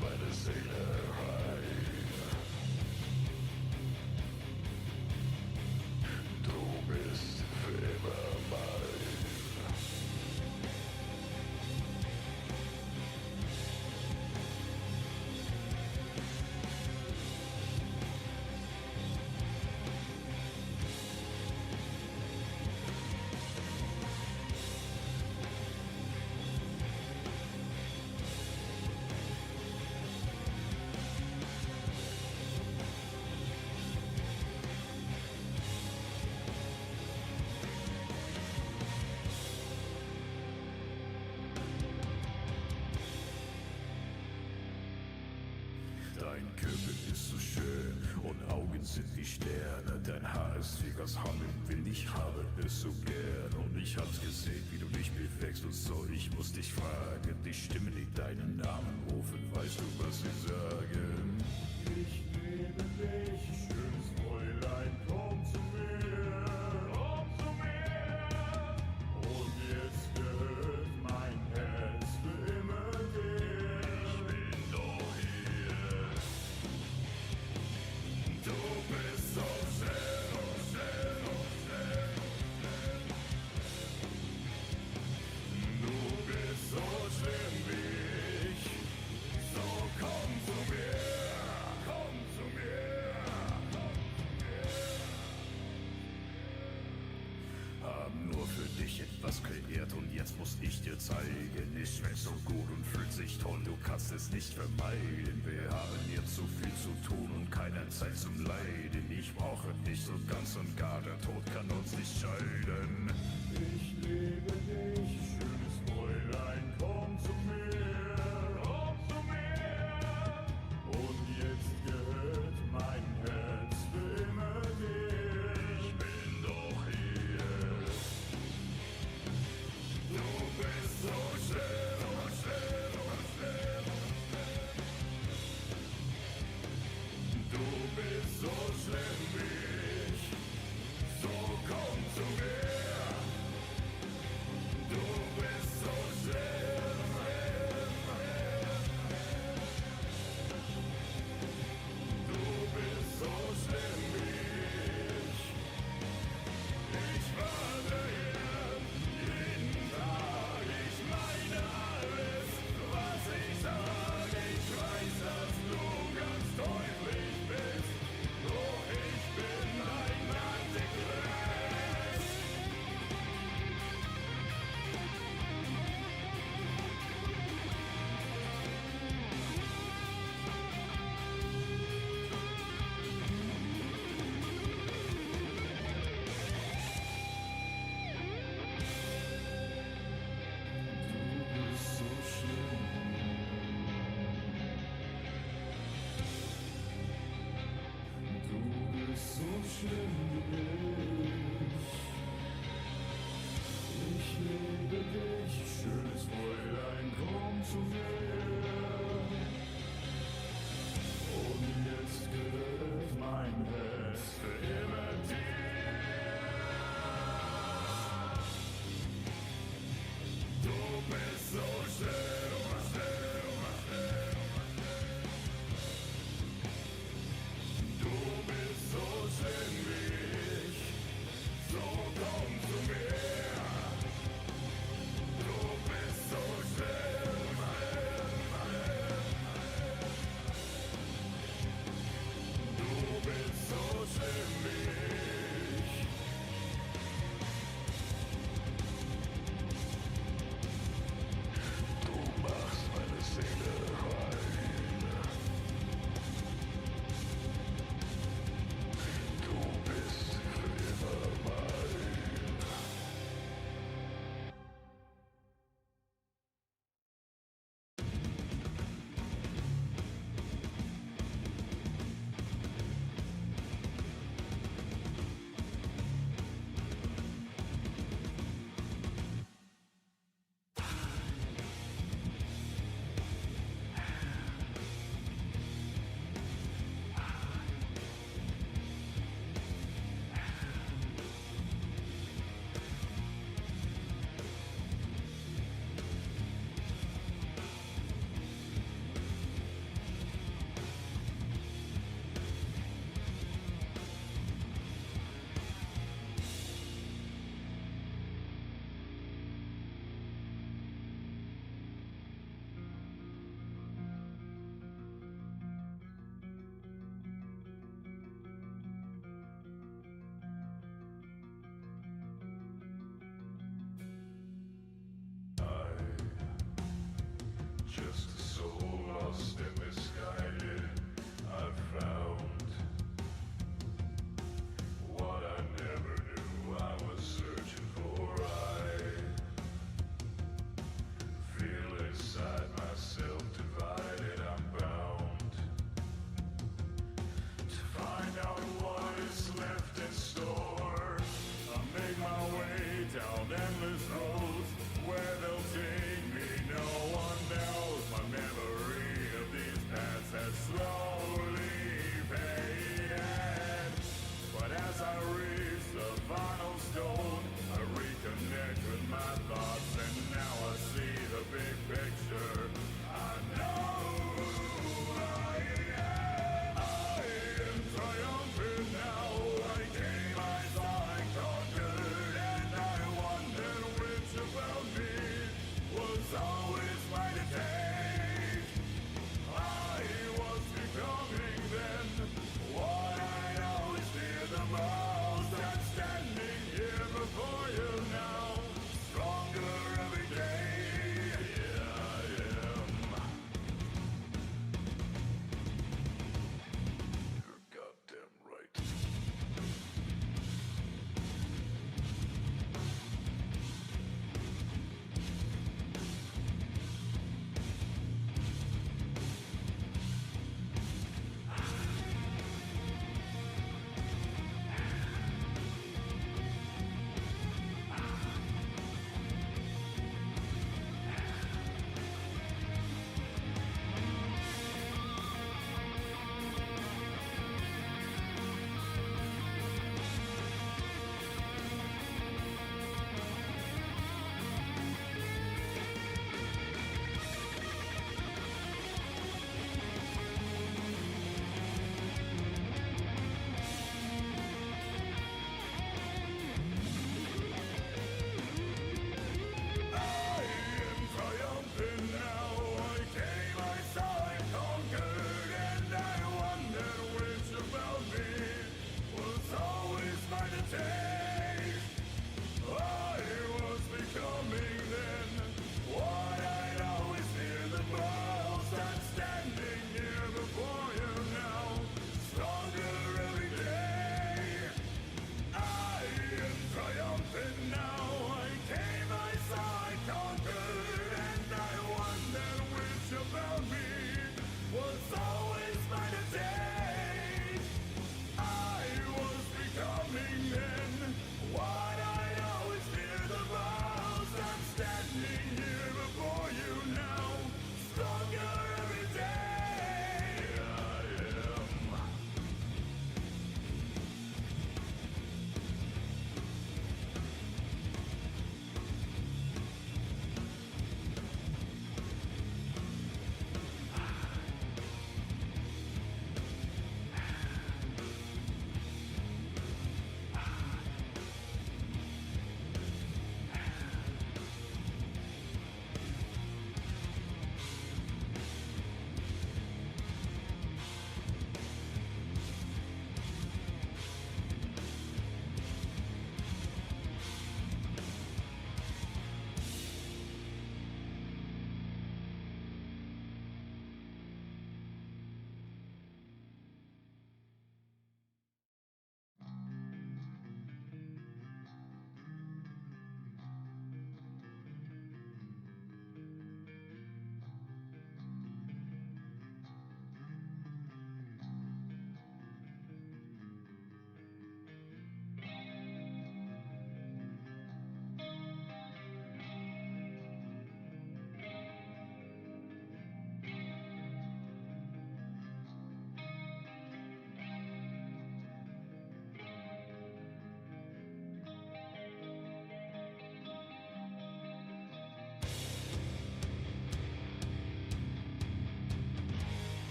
Meine Seele rein. Du bist für immer mein. Dein Körper ist so schön und Augen sind wie Sterne. Dein Haar ist wie aus Hammeln, will ich haben es so gern. Und ich hab's gesehen, wie du dich bewegst und so, ich muss dich fragen. Die Stimmen, die deinen Namen rufen, weißt du, was sie sagen? Ich liebe dich, schönes Fräulein, komm zu mir. Komm zu mir. Und jetzt gehört mein Herz für immer dir. Ich bin doch hier. Du bist so sehr, so sehr, so sehr. Du bist so schlimm wie ich. So komm zu mir, komm zu mir, komm zu mir. Haben nur für dich etwas kreiert und jetzt muss ich dir zeigen. Ich schmeckt so gut und fühlt sich toll, du kannst es nicht vermeiden. Wir haben hier zu viel zu tun und keine Zeit zum Leiden. Ich brauche dich so ganz und gar, der Tod kann uns nicht scheiden. Ich liebe dich, schönes Fräulein, komm zu mir. Komm zu mir. Und jetzt gehört mein Herz für immer dir. Ich bin doch hier. Du bist lost and misguided, I found what I never knew I was searching for. I feel inside myself divided, I'm bound to find out what is left in store. I make my way down endless roads, where they'll take me no one knows. My memory of these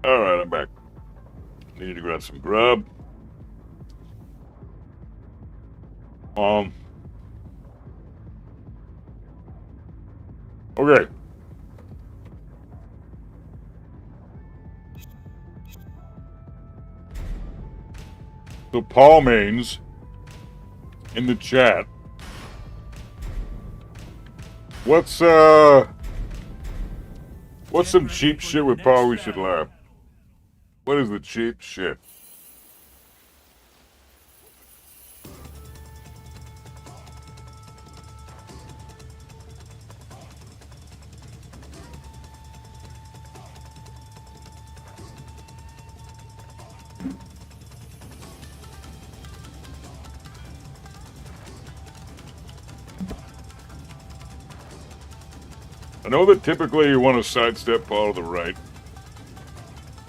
Alright, I'm back. Needed to grab some grub. Okay. So Paul Mains in the chat. What's some cheap shit with Paul we should laugh? What is the cheap shit? I know that typically you want to sidestep Paul to the right.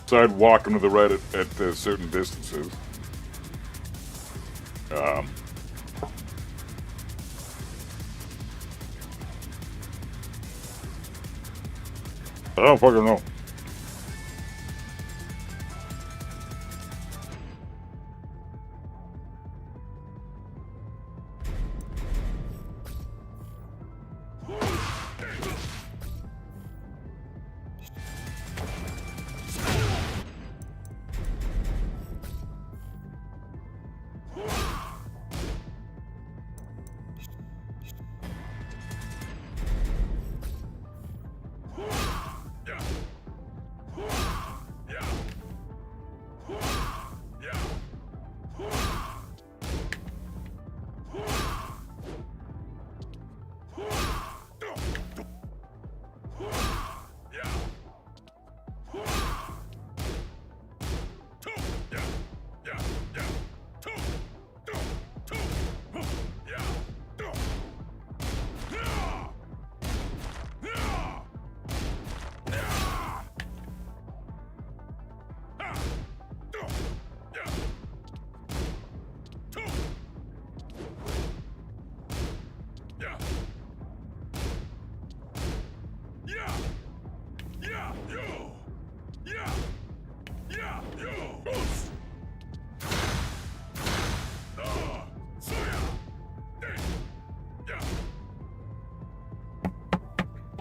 Sidewalk him to the right at certain distances. I don't fucking know.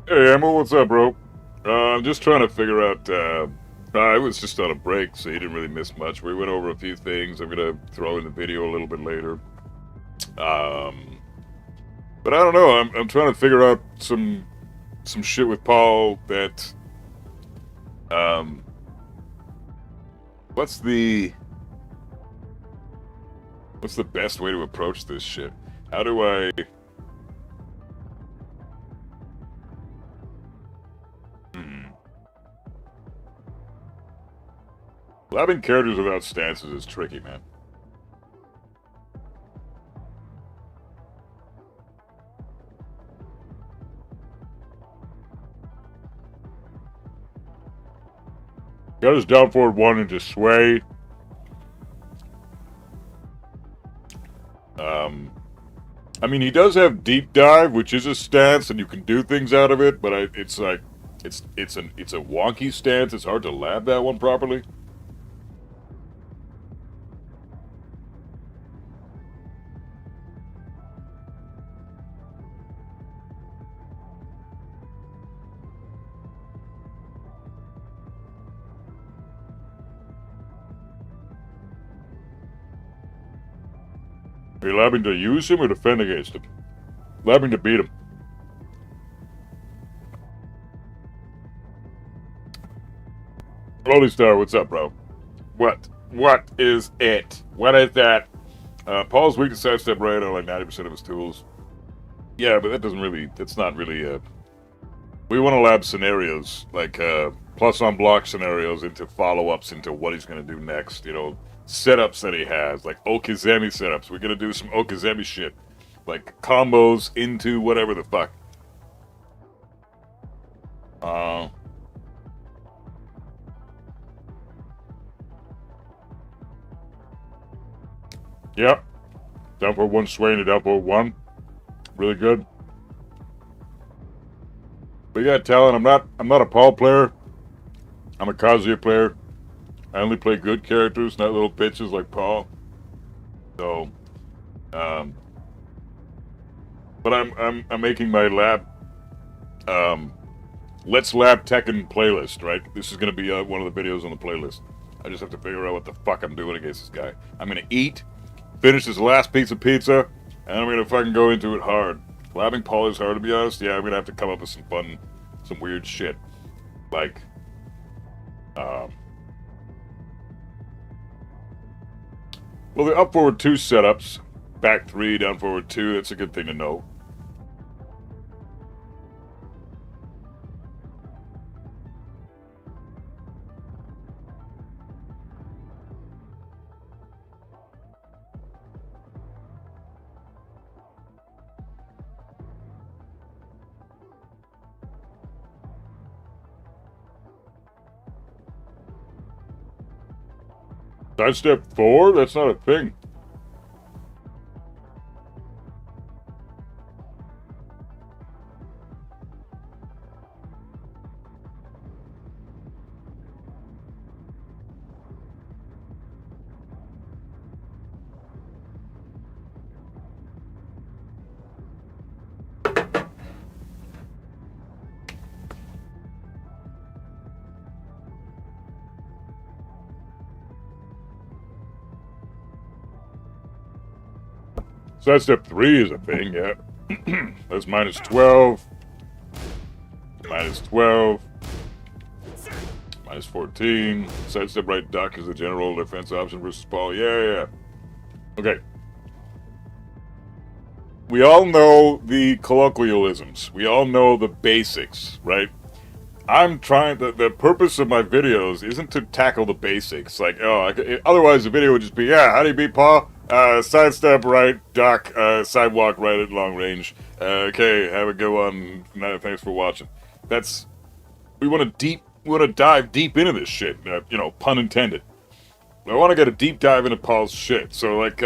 Hey, Emma, what's up, bro? I'm just trying to figure out, I was just on a break, so you didn't really miss much. We went over a few things. I'm gonna throw in the video a little bit later. But I don't know, I'm trying to figure out some shit with Paul that, what's the best way to approach this shit? How do I... Labbing characters without stances is tricky, man. Got his down forward one into sway. I mean, he does have deep dive, which is a stance, and you can do things out of it. But it's like, it's a wonky stance. It's hard to lab that one properly. Are you labbing to use him or defend against him? Labbing to beat him. Holy Star, what's up, bro? What? What is it? What is that? Paul's weak to sidestep right on like 90% of his tools. Yeah, but that's not really, we want to lab scenarios, like, plus on block scenarios into follow-ups into what he's going to do next, you know, setups that he has, like Okizeme setups. We're going to do some Okizeme shit, like combos into whatever the fuck. Yep. Down for one sway into down for one. Really good. But yeah, talent. I'm not a Paul player. I'm a Kazuya player. I only play good characters, not little bitches like Paul. So, but I'm making my lab, Let's Lab Tekken playlist, right? This is gonna be one of the videos on the playlist. I just have to figure out what the fuck I'm doing against this guy. I'm gonna eat, finish this last piece of pizza, and I'm gonna fucking go into it hard. Labbing Paul is hard, to be honest. Yeah, I'm gonna have to come up with some fun, some weird shit. Like, well, the up forward 2 setups, back 3, down forward 2, that's a good thing to know. Sidestep 4? That's not a thing. Sidestep 3 is a thing, yeah. That's minus 12. Minus 12. Minus 14. Sidestep right duck is the general defense option versus Paul. Yeah. Okay. We all know the colloquialisms. We all know the basics, right? I'm trying, the purpose of my videos isn't to tackle the basics. Like, otherwise the video would just be, yeah, how do you beat Paul? Sidestep right, duck, sidewalk right at long range. Okay, have a good one. Thanks for watching. We want to dive deep into this shit. Pun intended. I want to get a deep dive into Paul's shit. So, like,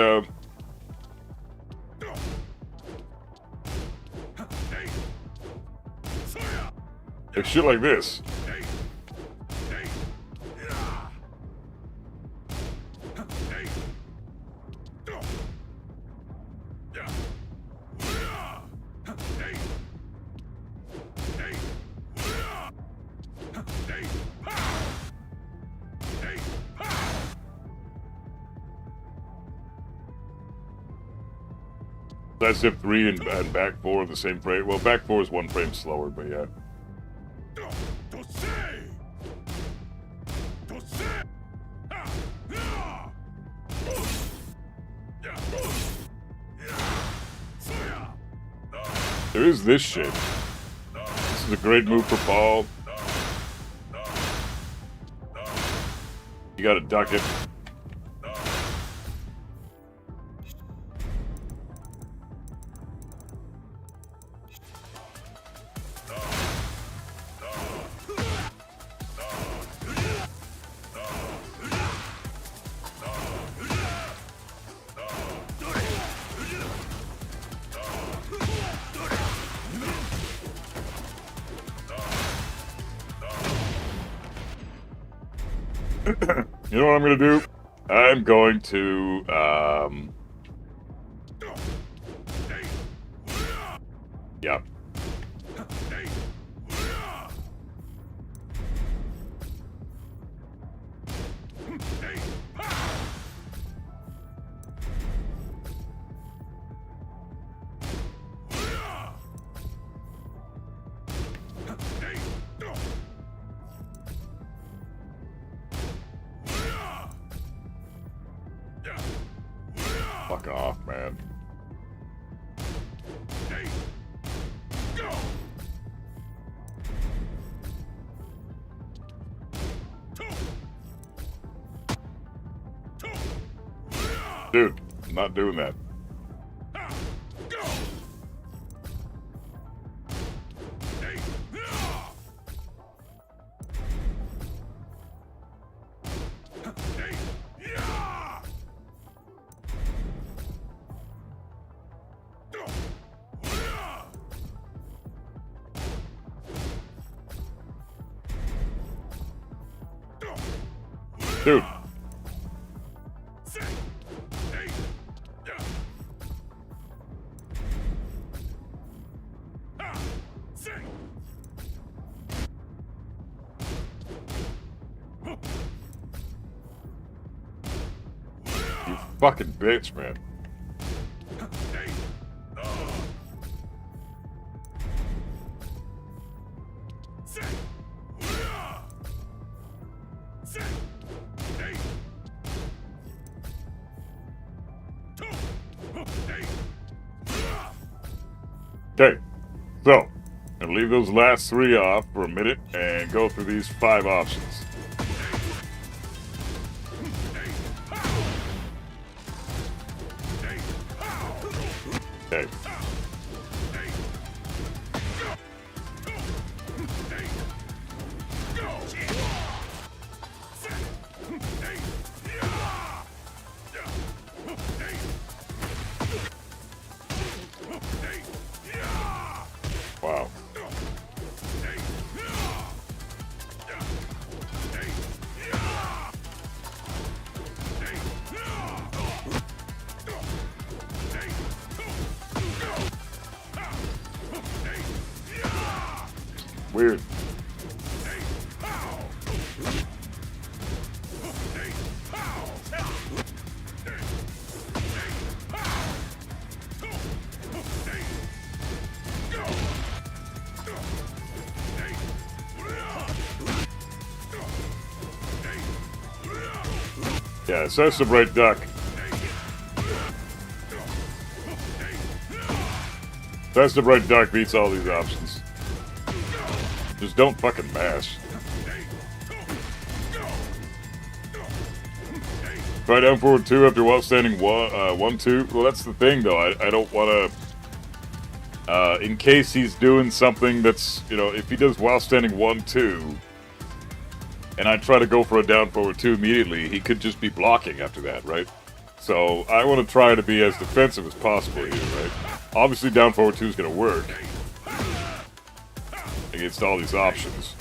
shit like this. Sidestep 3 and back 4 are the same frame. Well, back 4 is 1 frame slower, but yeah. There is this shit. This is a great move for Paul. You gotta duck it. You know what I'm gonna do? I'm going to, yeah. Fuck off, man. Dude, I'm not doing that. Dude. You fucking bitch, man. Okay, so, I'm gonna leave those last 3 off for a minute and go through these 5 options. Okay. Wow. Weird. Yeah, that's the bright duck. That's the bright duck beats all these options. Just don't fucking mash. Try down forward 2 after while standing 1-2. Well, that's the thing, though. I don't want to. In case he's doing something that's, you know, if he does while standing 1-2, and I try to go for a down forward 2 immediately, he could just be blocking after that, right? So I want to try to be as defensive as possible here, right? Obviously, down forward 2 is going to work against all these options.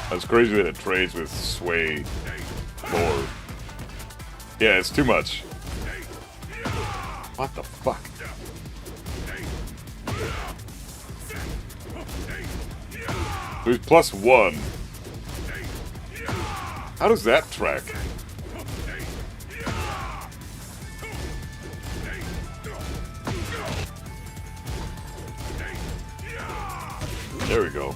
That's crazy that it trades with sway 4. Yeah, it's too much. What the fuck? There's +1. How does that track? There we go.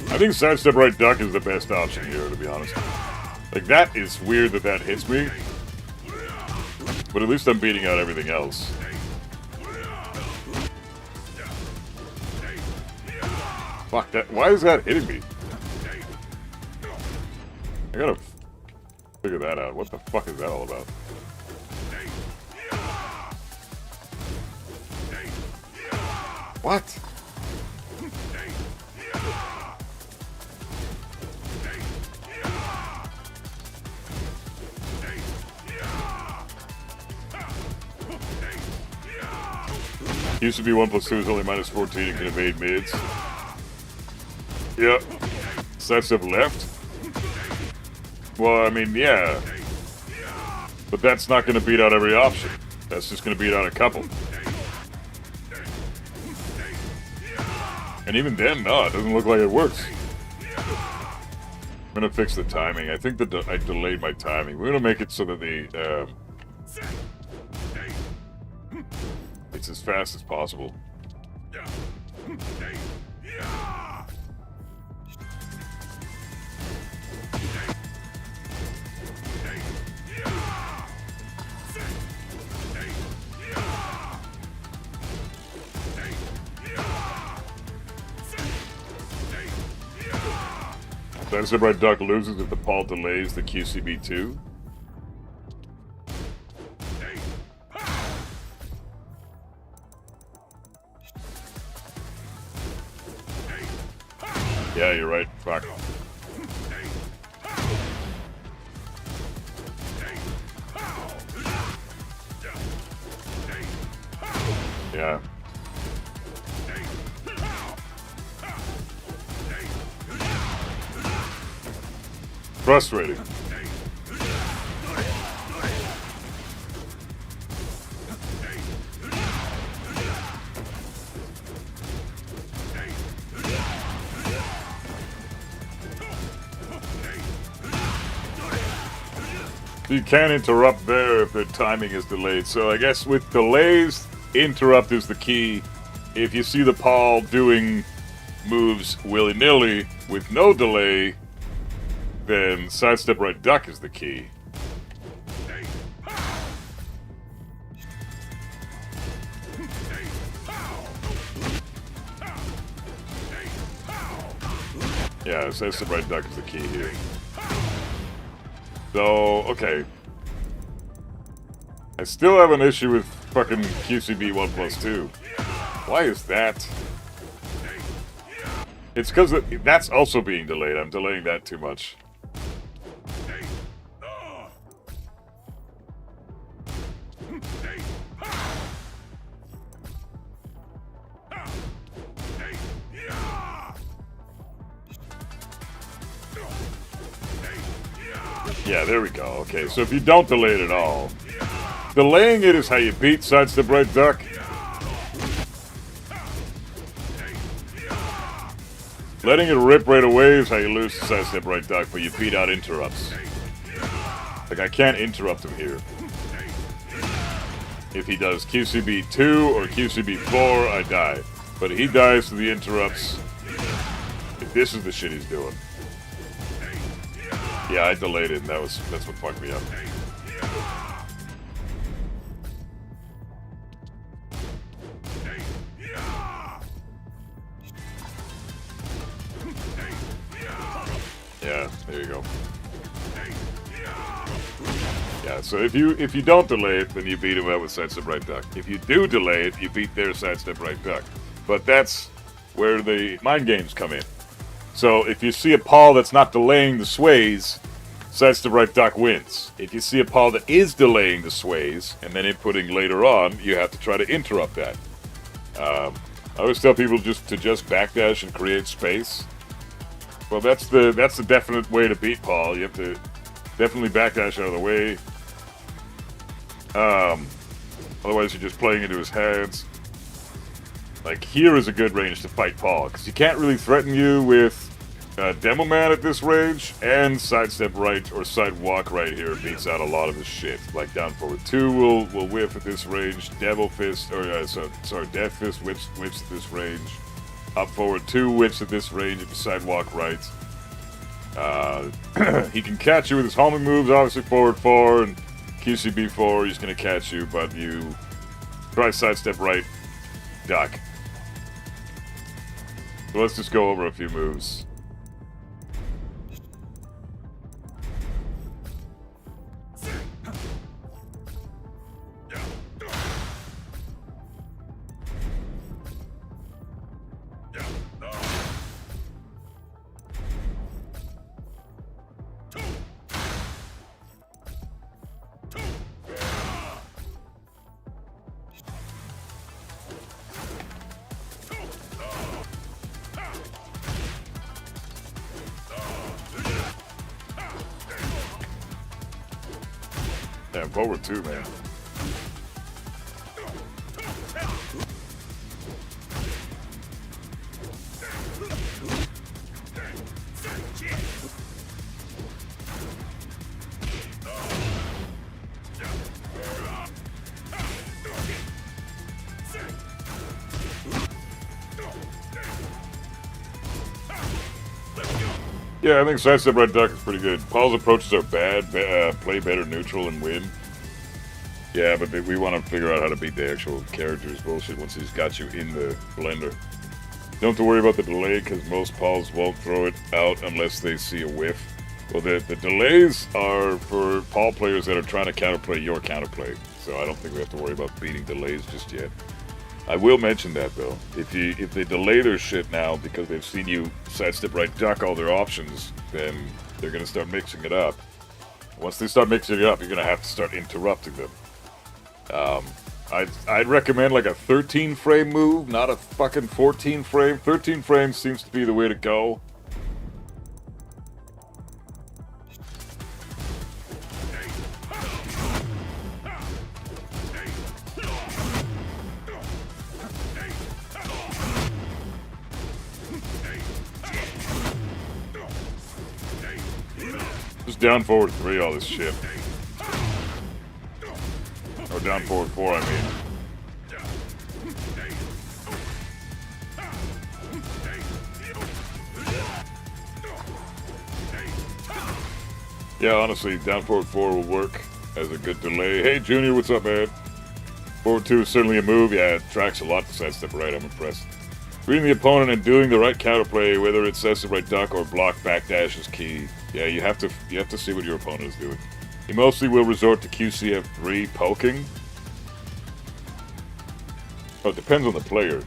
I think sidestep right duck is the best option here, to be honest. Like, that is weird that that hits me. But at least I'm beating out everything else. Fuck that. Why is that hitting me? I gotta figure that out. What the fuck is that all about? What? Used to be 1 + 2 is only -14 and can evade mids. Yep. Sidestep left? Well, I mean, yeah. But that's not going to beat out every option. That's just going to beat out a couple. And even then, no, it doesn't look like it works. I'm going to fix the timing. I think that I delayed my timing. We're going to make it so that the... it's as fast as possible. Sidestep right duck loses if the Paul delays the QCB2. Yeah, you're right. Fuck. Yeah. Frustrating. You can interrupt there if the timing is delayed. So I guess with delays, interrupt is the key. If you see the Paul doing moves willy-nilly with no delay, then sidestep right duck is the key. Yeah, sidestep right duck is the key here. So, okay. I still have an issue with fucking QCB 1+2. Why is that? It's because that's also being delayed. I'm delaying that too much. Yeah, there we go. Okay, so if you don't delay it at all, delaying it is how you beat sidestep right duck. Letting it rip right away is how you lose the sidestep right duck, but you beat out interrupts. Like, I can't interrupt him here. If he does QCB 2 or QCB 4, I die. But he dies to the interrupts. If this is the shit he's doing. Yeah, I delayed it, and that's what fucked me up. Yeah, there you go. Yeah, so if you don't delay it, then you beat him out with sidestep right duck. If you do delay it, you beat their sidestep right duck. But that's where the mind games come in. So if you see a Paul that's not delaying the sways, sidestep right duck wins. If you see a Paul that is delaying the sways and then inputting later on, you have to try to interrupt that. I always tell people to just backdash and create space. Well, that's the definite way to beat Paul. You have to definitely backdash out of the way. Otherwise, you're just playing into his hands. Like, here is a good range to fight Paul, because he can't really threaten you with Demo Man at this range, and sidestep right or sidewalk right here beats out a lot of his shit. Like, down forward 2 will whiff at this range, Devil Fist, or Death Fist whips at this range. Up forward 2 whips at this range if you sidewalk right. He can catch you with his homing moves, obviously forward 4 and QCB 4, he's going to catch you, but you try sidestep right, duck. So let's just go over a few moves. Yeah, forward 2, man. Yeah, I think sidestep right duck is pretty good. Paul's approaches are bad. Play better neutral and win. Yeah, but we want to figure out how to beat the actual characters bullshit once he's got you in the blender. Don't have to worry about the delay, because most Pauls won't throw it out unless they see a whiff. Well, the delays are for Paul players that are trying to counterplay your counterplay. So I don't think we have to worry about beating delays just yet. I will mention that though. If they delay their shit now because they've seen you sidestep right duck all their options, then they're gonna start mixing it up. Once they start mixing it up, you're gonna have to start interrupting them. I'd recommend like a 13 frame move, not a fucking 14 frame. 13 frames seems to be the way to go. Just down forward 3 all this shit. Or down forward 4, I mean. Yeah, honestly, down forward 4 will work as a good delay. Hey, Junior, what's up, man? Forward 2 is certainly a move. Yeah, it tracks a lot to sidestep right. I'm impressed. Reading the opponent and doing the right counterplay, whether it's sidestep right duck or block backdash, is key. Yeah, you have to see what your opponent is doing. He mostly will resort to QCF3 poking. Oh, it depends on the player.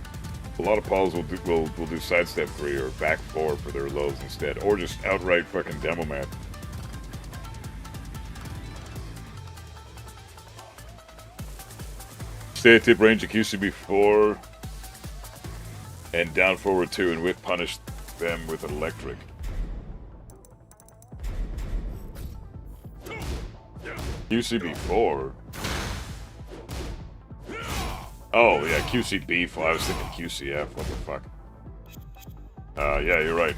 A lot of Pauls will do sidestep 3 or back 4 for their lows instead, or just outright fucking demo man. Stay at tip range of QCB4 and down forward 2 and whip punish them with electric. QCB4? Oh, yeah, QCB4. I was thinking QCF. What the fuck? Yeah, you're right.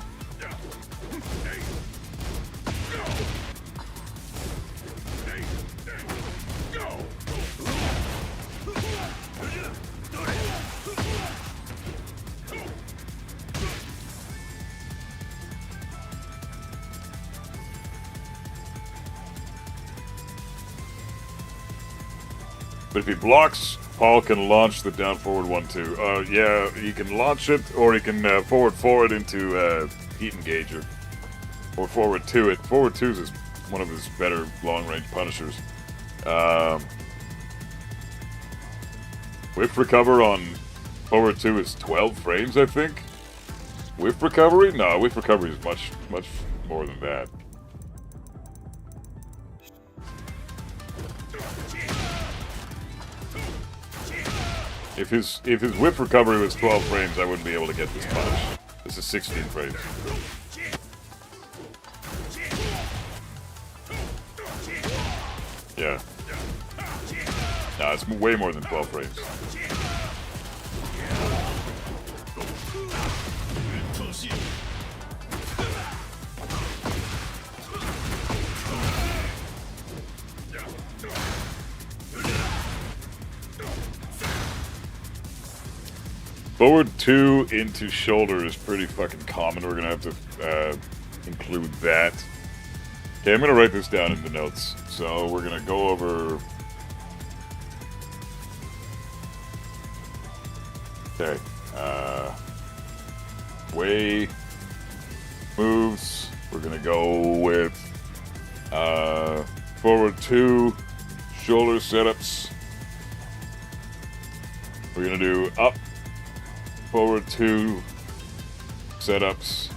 But if he blocks, Paul can launch the down forward 1-2. Yeah, he can launch it, or he can forward it into heat engager, or forward 2 it. Forward 2 is one of his better long range punishers. Whiff recover on forward 2 is 12 frames, I think. Whiff recovery? No, whiff recovery is much more than that. If his whip recovery was 12 frames, I wouldn't be able to get this punish. This is 16 frames. Yeah. Nah, it's way more than 12 frames. Forward 2 into shoulder is pretty fucking common. We're gonna have to include that. Okay, I'm gonna write this down in the notes. So we're gonna go over. Okay. Way moves. We're gonna go with forward 2 shoulder setups. We're gonna do up. Forward 2 setups.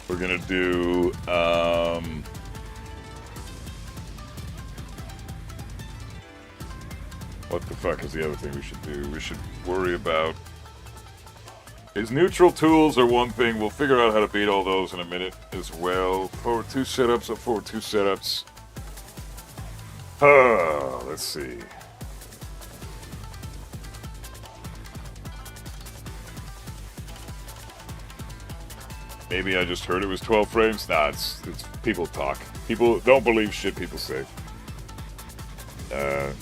We're gonna do what the fuck is the other thing we should do? We should worry about his neutral tools are one thing. We'll figure out how to beat all those in a minute as well. Forward 2 setups, up forward 2 setups. Let's see. Maybe I just heard it was 12 frames. Nah, it's people talk. People don't believe shit people say.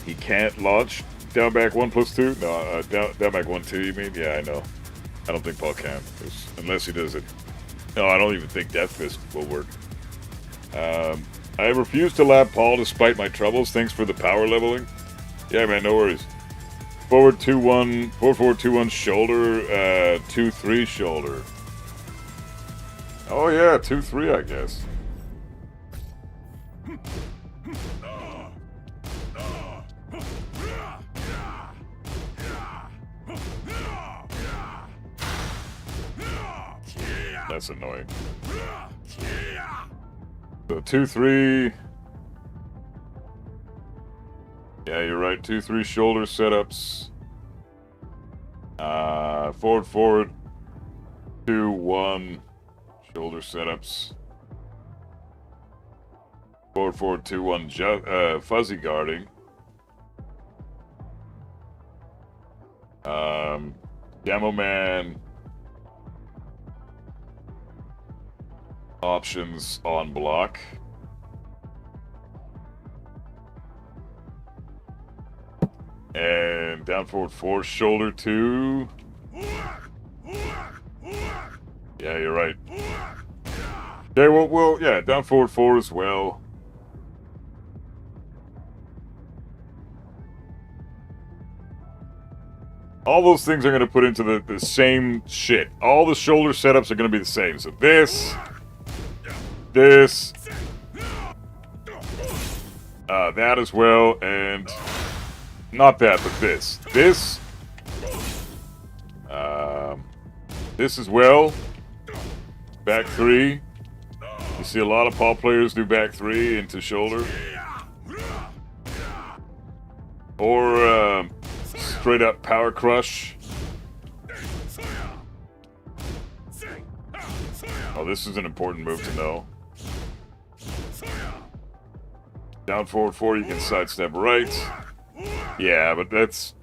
He can't launch down back 1+2. No, down back 1-2. You mean? Yeah, I know. I don't think Paul can, unless he does it. No, I don't even think Death Fist will work. I refuse to lap Paul despite my troubles. Thanks for the power leveling. Yeah, man, no worries. Forward 2-1, forward 2-1 shoulder, 2-3 shoulder. Oh yeah, 2-3, I guess. That's annoying. So 2-3. Yeah, you're right. 2-3 shoulder setups. Forward. 2-1 shoulder setups. Forward. 2-1 fuzzy guarding. Demo man. Options on block. And down forward 4, shoulder 2. Yeah, you're right. Okay, well, yeah, down forward 4 as well. All those things are going to put into the same shit. All the shoulder setups are going to be the same. So this, that as well, and not that, but this. This as well. Back 3. You see a lot of Paul players do back 3 into shoulder. Or straight up power crush. Oh, this is an important move to know. Down forward 4, you can sidestep right. Yeah, but that's...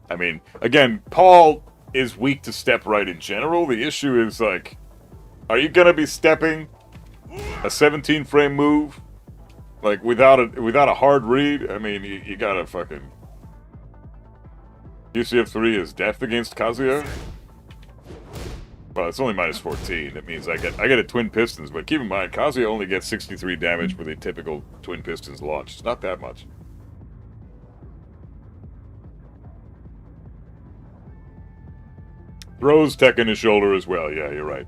I mean, again, Paul is weak to step right in general. The issue is, like, are you gonna be stepping a 17 frame move? Like, without a hard read? I mean, you gotta fucking... UCF3 is death against Kazuya? Well, it's only minus 14. That means I get a Twin Pistons, but keep in mind, Kazuya only gets 63 damage with a typical Twin Pistons launch. It's not that much. Throws tech in his shoulder as well. Yeah, you're right.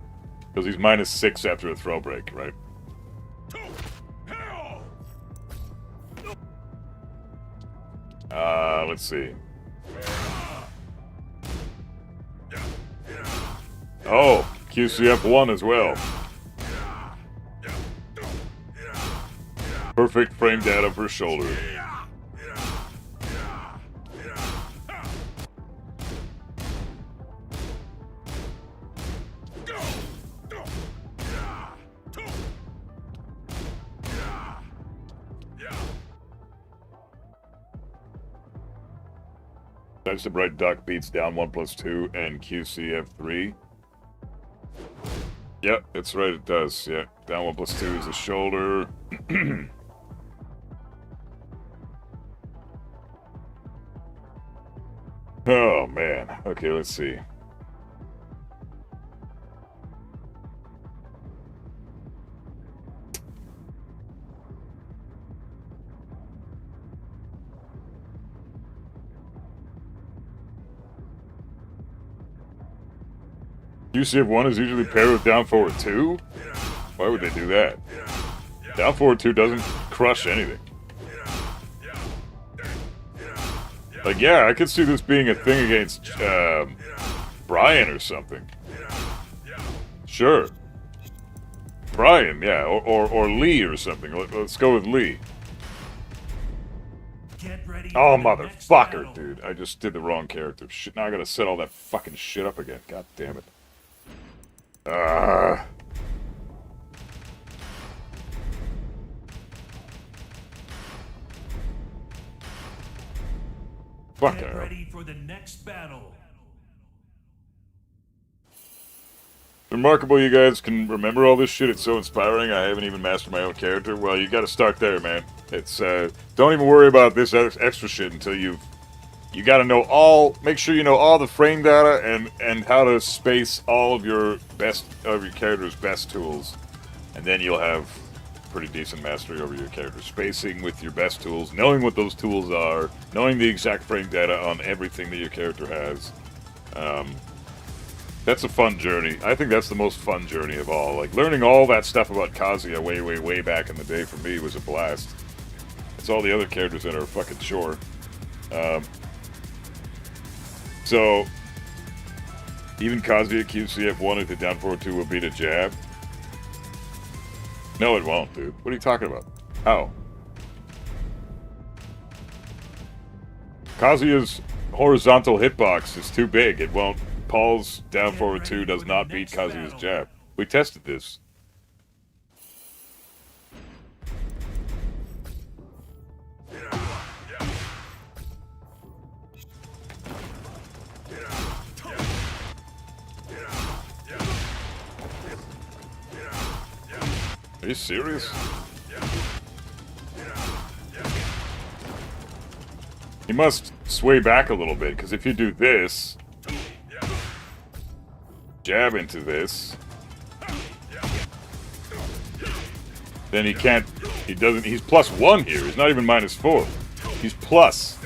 Because he's minus 6 after a throw break, right? Let's see. Oh, QCF1 as well. Perfect frame data for shoulder. That's the Bright Duck beats down 1+2 and QCF3. Yep, that's right, it does. Yeah, down 1+2 is a shoulder. Oh, man. Okay, let's see. UCF1 is usually paired with down forward 2? Why would they do that? Down forward 2 doesn't crush anything. Like, yeah, I could see this being a thing against Brian or something. Sure. Brian, yeah, or Lee or something. Let's go with Lee. Oh, motherfucker, dude. I just did the wrong character. Shit, now I gotta set all that fucking shit up again. God damn it. Fuck Get ready for the next battle. Remarkable you guys can remember all this shit. It's so inspiring. I haven't even mastered my own character. Well, you gotta start there, man. It's, don't even worry about this extra shit until you gotta know all, make sure you know all the frame data and how to space all of your character's best tools. And then you'll have pretty decent mastery over your character. Spacing with your best tools, knowing what those tools are, knowing the exact frame data on everything that your character has. That's a fun journey. I think that's the most fun journey of all. Like, learning all that stuff about Kazuya way back in the day for me was a blast. It's all the other characters that are fucking chore. So, Even Kazuya QCF1 at the down forward 2 will beat a jab? No, it won't, dude. What are you talking about? How? Kazuya's horizontal hitbox is too big. It won't. Paul's down forward 2 does not beat Kazuya's jab. We tested this. Are you serious? You must sway back a little bit, because if you do this, jab into this, then he can't, he's +1 here. He's not even -4. He's plus.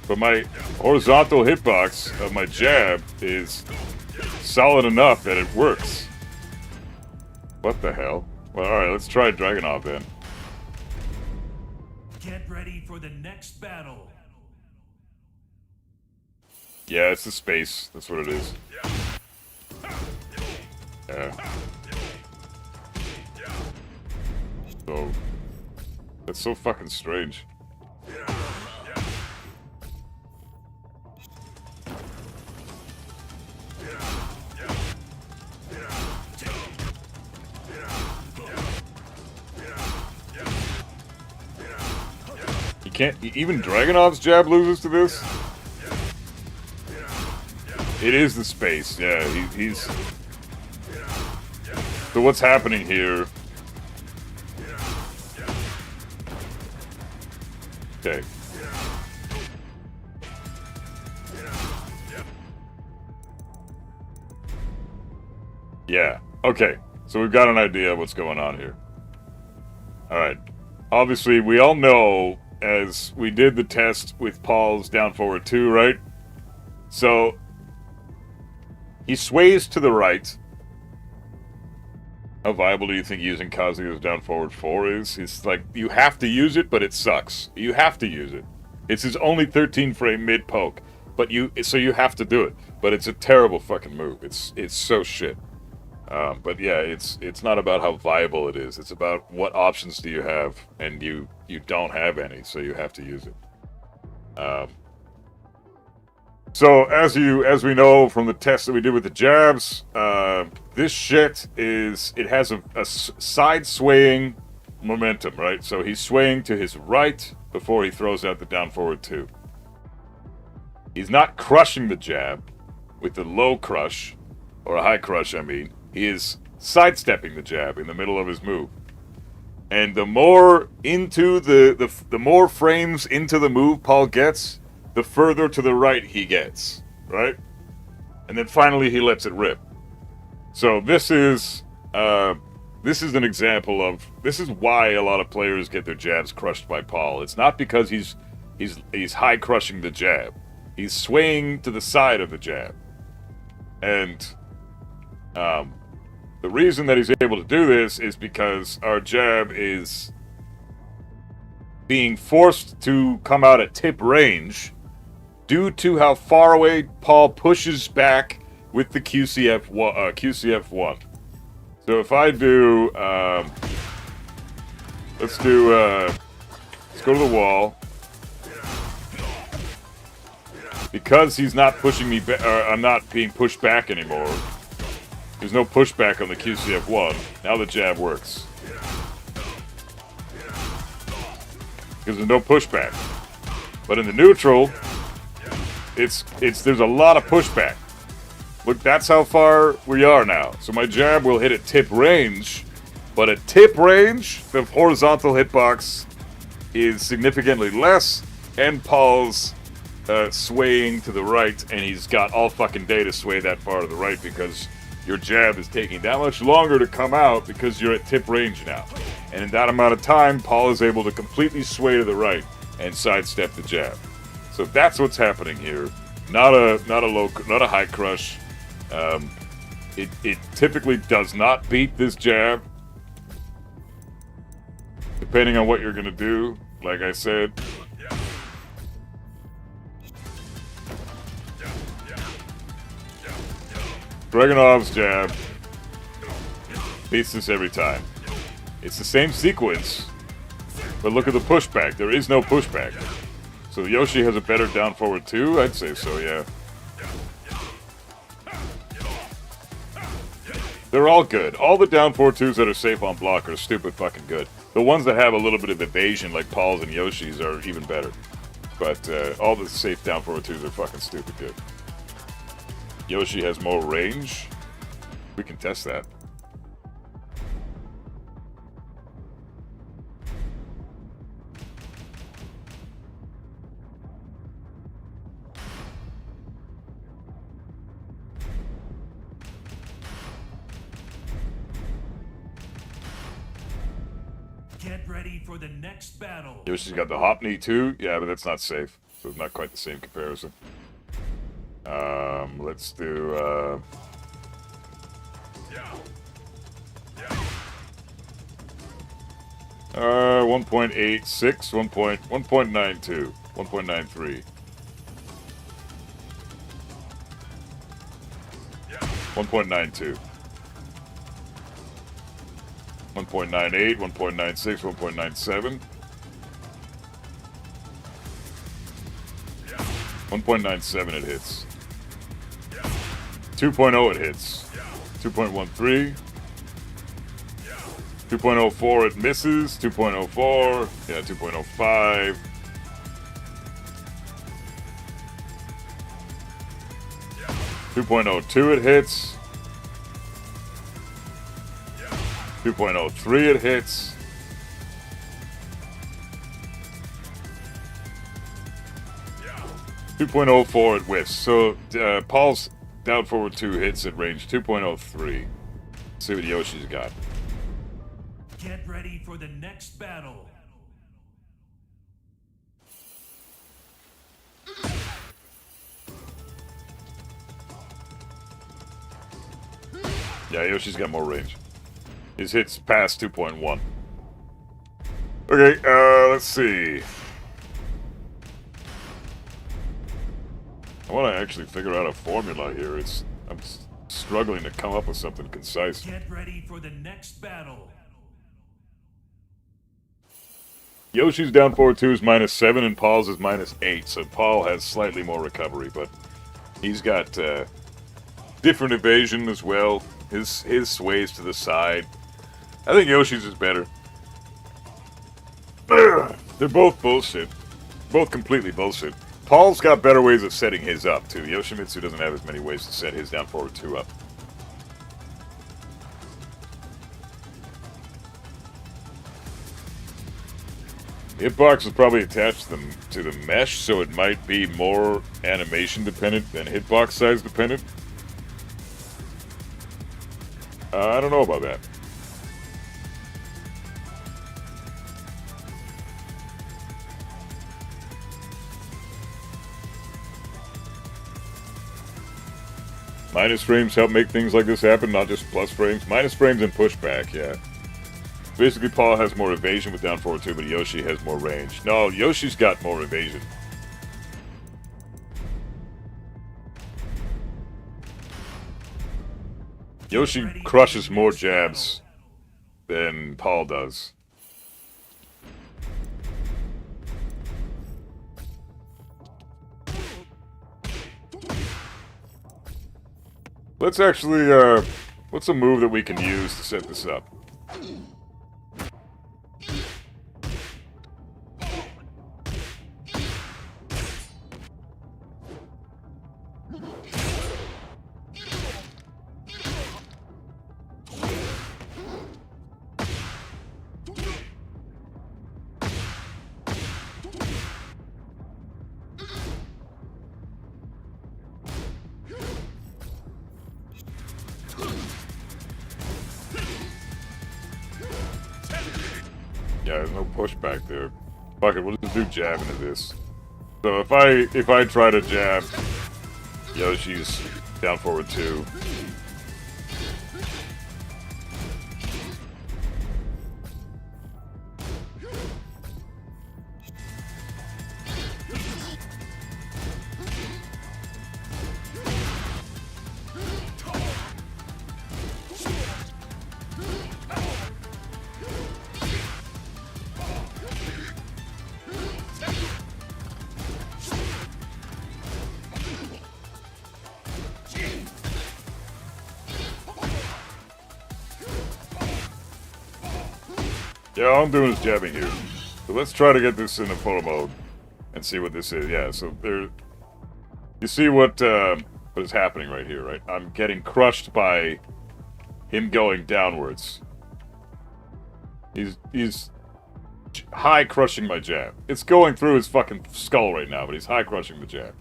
But my horizontal hitbox of my jab is solid enough that it works. What the hell? Well, alright, let's try Dragunov then. Get ready for the next battle. Yeah, it's the space. That's what it is. Yeah. So, that's so fucking strange. You can't, even Dragunov's jab loses to this? It is the space, yeah, he's... So what's happening here? Okay. Yeah, okay. So we've got an idea of what's going on here. Alright. Obviously, we all know, as we did the test with Paul's down forward 2, right? So, he sways to the right. How viable do you think using Kazuya's down forward 4 is? It's like, you have to use it, but it sucks. You have to use it. It's his only 13-frame mid-poke. But so you have to do it. But it's a terrible fucking move. It's so shit. But yeah, it's not about how viable it is. It's about what options do you have, and you don't have any, so you have to use it. So as we know from the test that we did with the jabs, this shit it has a side swaying momentum, right? So he's swaying to his right before he throws out the down forward 2. He's not crushing the jab with the low crush, or a high crush, I mean. He is sidestepping the jab in the middle of his move. And the more into the more frames into the move Paul gets, the further to the right he gets, right? And then finally he lets it rip. So this is an example of, this is why a lot of players get their jabs crushed by Paul. It's not because he's high crushing the jab. He's swaying to the side of the jab. And the reason that he's able to do this is because our jab is being forced to come out at tip range due to how far away Paul pushes back with the QCF1. So if I do, let's go to the wall. Because he's not pushing me back, I'm not being pushed back anymore. There's no pushback on the QCF1. Now the jab works. Because there's no pushback. But in the neutral, there's a lot of pushback. Look, that's how far we are now. So my jab will hit at tip range, but at tip range, the horizontal hitbox is significantly less, and Paul's swaying to the right, and he's got all fucking day to sway that far to the right because your jab is taking that much longer to come out because you're at tip range now. And in that amount of time, Paul is able to completely sway to the right and sidestep the jab. So that's what's happening here. Not a high crush. It typically does not beat this jab, depending on what you're gonna do. Like I said. Dragunov's jab beats this every time. It's the same sequence, but look at the pushback. There is no pushback. So Yoshi has a better down forward 2? I'd say so, yeah. They're all good. All the down forward 2s that are safe on block are stupid fucking good. The ones that have a little bit of evasion, like Paul's and Yoshi's, are even better. But all the safe down forward 2s are fucking stupid good. Yoshi has more range. We can test that. Get ready for the next battle. Yoshi's got the hop knee too. Yeah, but that's not safe. So it's not quite the same comparison. Let's do 1.86, 1.92, 1.93. 1.92. 1.98, 1.96, 1.97. 1.97 it hits. 2.0 it hits. 2.13. 2.04 it misses. 2.04. Yeah, 2.05. 2.02 it hits. 2.03 it hits. 2.04 it whiffs. So Paul's down forward 2 hits at range 2.03. See what Yoshi's got. Get ready for the next battle. Yeah, Yoshi's got more range. His hits past 2.1. Okay, let's see. I want to actually figure out a formula here. I'm struggling to come up with something concise. Get ready for the next battle. Yoshi's down forward 2 is -7 and Paul's is -8, so Paul has slightly more recovery, but he's got different evasion as well. His sways to the side. I think Yoshi's is better. They're both bullshit. Both completely bullshit. Paul's got better ways of setting his up, too. Yoshimitsu doesn't have as many ways to set his down forward 2 up. Hitbox is probably attached to the mesh, so it might be more animation dependent than hitbox size dependent. I don't know about that. Minus frames help make things like this happen, not just plus frames. Minus frames and pushback, yeah. Basically, Paul has more evasion with down forward 2, but Yoshi has more range. No, Yoshi's got more evasion. Yoshi crushes more jabs than Paul does. Let's actually, what's a move that we can use to set this up? Yeah, there's no pushback there. Fuck it, we'll just do jab into this. So if I try to jab Yoshi's down forward 2. Yeah, all I'm doing is jabbing here. So let's try to get this into photo mode and see what this is. Yeah, so there... You see what is happening right here, right? I'm getting crushed by him going downwards. He's high crushing my jab. It's going through his fucking skull right now, but he's high crushing the jab.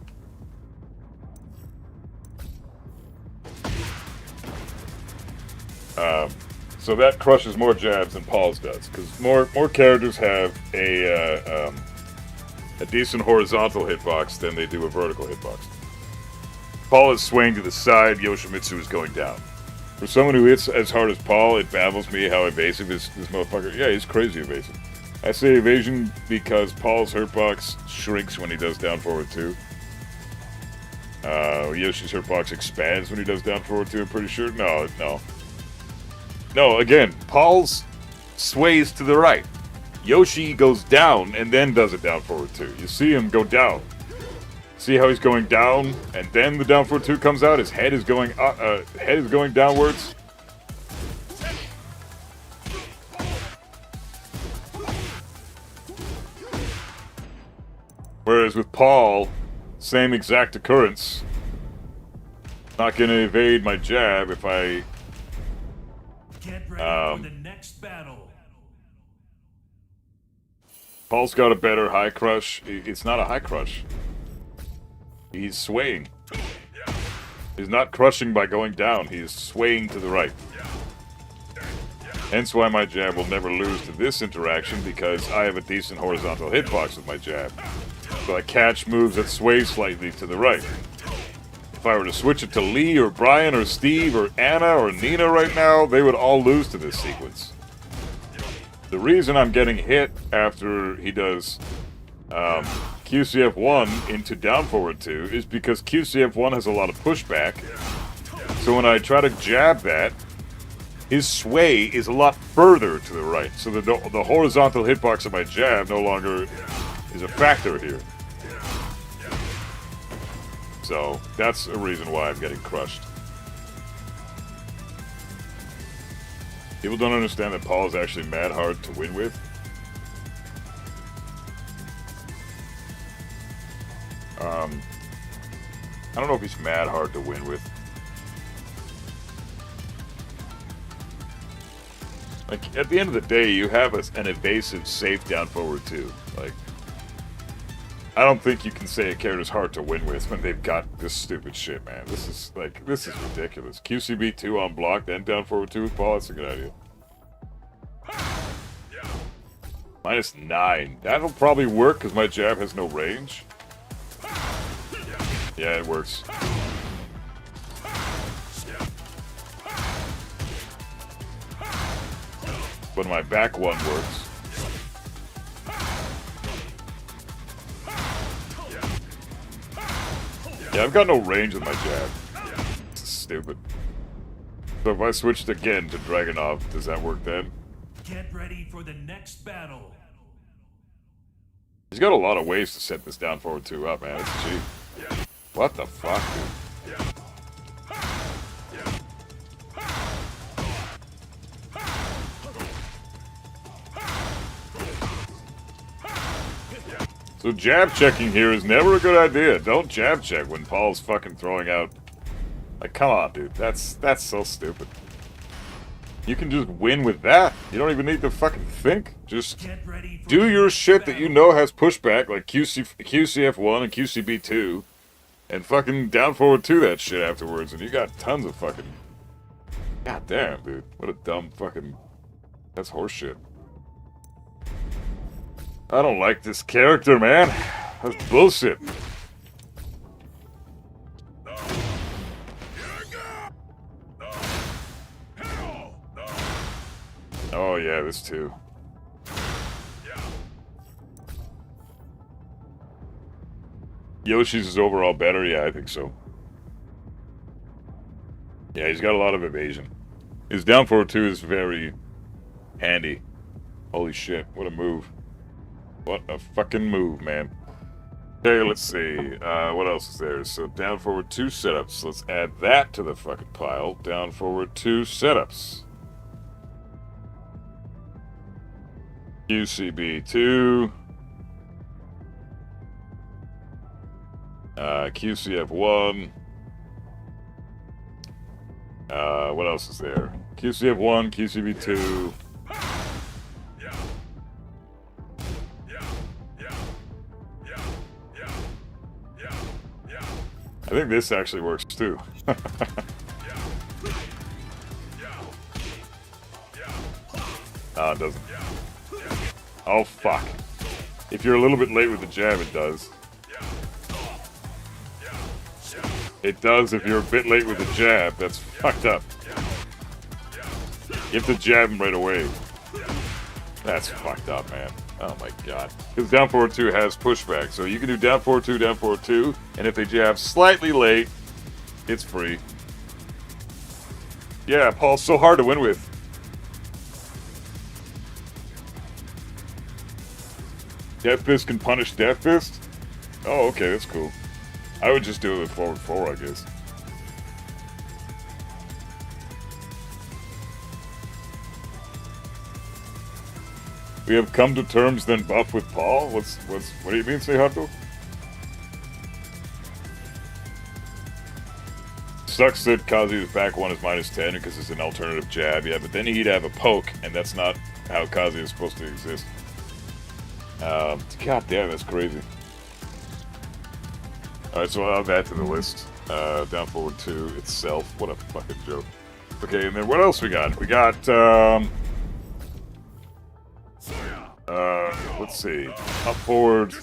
So that crushes more jabs than Paul's does, because more characters have a decent horizontal hitbox than they do a vertical hitbox. Paul is swaying to the side, Yoshimitsu is going down. For someone who hits as hard as Paul, it baffles me how evasive this motherfucker... Yeah, he's crazy evasive. I say evasion because Paul's hurtbox shrinks when he does down forward 2. Yoshi's hurtbox expands when he does down forward 2, I'm pretty sure. No, again, Paul's sways to the right. Yoshi goes down and then does it down forward 2. You see him go down. See how he's going down, and then the down forward 2 comes out. His head is going downwards. Whereas with Paul, same exact occurrence. Not gonna evade my jab if I... Get ready for the next battle. Paul's got a better high crush. It's not a high crush. He's swaying. He's not crushing by going down. He's swaying to the right. Hence why my jab will never lose to this interaction, because I have a decent horizontal hitbox with my jab. So I catch moves that sway slightly to the right. If I were to switch it to Lee or Brian or Steve or Anna or Nina right now, they would all lose to this sequence. The reason I'm getting hit after he does QCF1 into down forward 2 is because QCF1 has a lot of pushback. So when I try to jab that, his sway is a lot further to the right. So the horizontal hitbox of my jab no longer is a factor here. So that's a reason why I'm getting crushed. People don't understand that Paul is actually mad hard to win with. I don't know if he's mad hard to win with. Like, at the end of the day, you have an evasive, safe down forward 2. Like, I don't think you can say a character's hard to win with when they've got this stupid shit, man. This is ridiculous. QCB 2 on block, then down forward 2 with Paul, that's a good idea. -9. That'll probably work because my jab has no range. Yeah, it works. But my back one works. Yeah, I've got no range with my jab. This is stupid. So if I switched again to Dragunov, does that work then? Get ready for the next battle. He's got a lot of ways to set this down forward 2 up, man. It's cheap. What the fuck, dude? So jab checking here is never a good idea. Don't jab check when Paul's fucking throwing out... Like, come on, dude. That's so stupid. You can just win with that. You don't even need to fucking think. Just do your shit that you know has pushback, like QCF1 and QCB2, and fucking down forward 2 that shit afterwards, and you got tons of fucking... God damn, dude. What a dumb fucking... That's horseshit. I don't like this character, man. That's bullshit. Oh yeah, this too. Yoshi's is overall better? Yeah, I think so. Yeah, he's got a lot of evasion. His down forward 2 is very handy. Holy shit, what a move. What a fucking move, man. Okay, let's see. What else is there? So down forward 2 setups. Let's add that to the fucking pile. Down forward 2 setups. QCB2. QCF1. What else is there? QCF1, QCB2. I think this actually works too. No, it doesn't. Oh, fuck. If you're a little bit late with the jab, it does. It does if you're a bit late with the jab. That's fucked up. You have to jab him right away. That's fucked up, man. Oh my god. Because down forward 2 has pushback. So you can do down forward 2, and if they jab slightly late, it's free. Yeah, Paul's so hard to win with. Death Fist can punish Death Fist? Oh, okay, that's cool. I would just do it with forward 4, I guess. We have come to terms then buff with Paul? What do you mean, Seihato? Sucks that Kazuya's back one is -10 because it's an alternative jab, yeah, but then he'd have a poke, and that's not how Kazuya is supposed to exist. God damn, that's crazy. Alright, so I'll add that to the list. Down forward 2 itself. What a fucking joke. Okay, and then what else we got? We got, let's see. Up forward.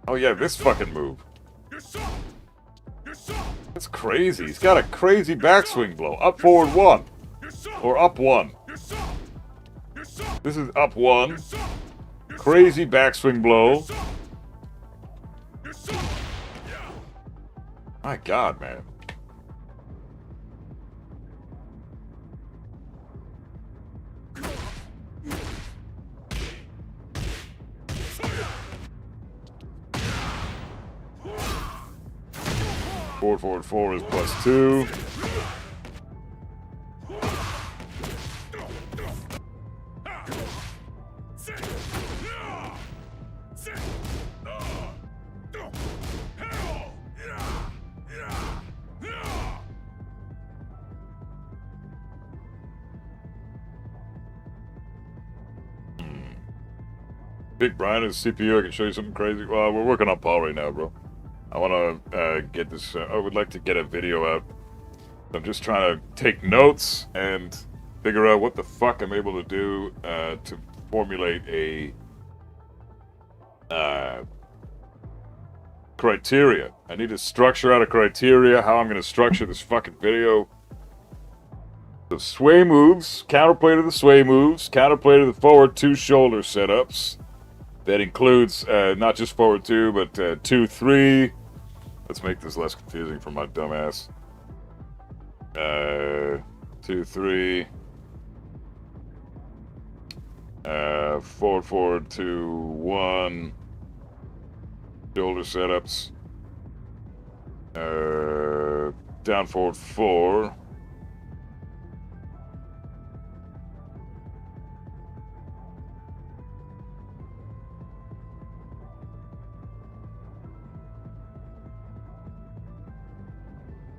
Oh yeah, this fucking move. That's crazy. He's got a crazy backswing blow. Up forward 1. Or up 1. This is up 1. Crazy backswing blow. My god, man. Forward 4 is +2. Big Brian is CPU. I can show you something crazy. Well, we're working on Paul right now, bro. I want to get this. I would like to get a video out. I'm just trying to take notes and figure out what the fuck I'm able to do to formulate a criteria. I need to structure out a criteria, how I'm going to structure this fucking video. The sway moves, counterplay to the sway moves, counterplay to the forward 2 shoulder setups. That includes not just forward 2, but 2-3. Let's make this less confusing for my dumbass. 2-3. Forward 2-1. Shoulder setups. Down forward 4.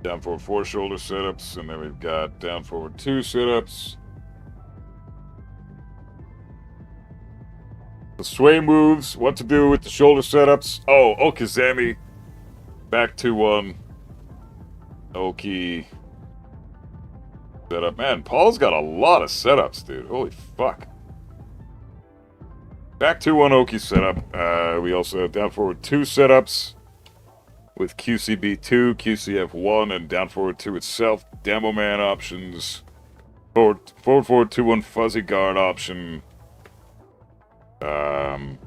Down forward 4 shoulder setups, and then we've got down forward 2 sit-ups. The sway moves, what to do with the shoulder setups. Oh, Okizami. Back 2-1. Oki. Setup. Man, Paul's got a lot of setups, dude. Holy fuck. Back 2-1 Oki setup. We also have down forward 2 setups. With QCB2, QCF1, and down forward 2 itself, demo man options, forward 2-1 fuzzy guard option, and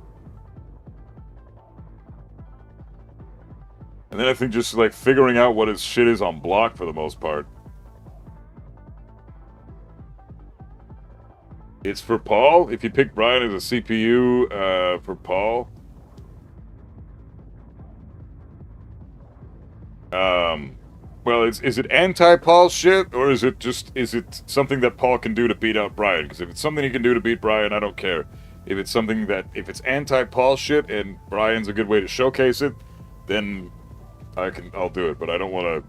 then I think just like figuring out what his shit is on block for the most part. It's for Paul. If you pick Brian as a CPU for Paul. Well, is it anti-Paul shit, or is it something that Paul can do to beat out Brian? Because if it's something he can do to beat Brian, I don't care. If it's anti-Paul shit and Brian's a good way to showcase it, then I'll do it. But I don't want to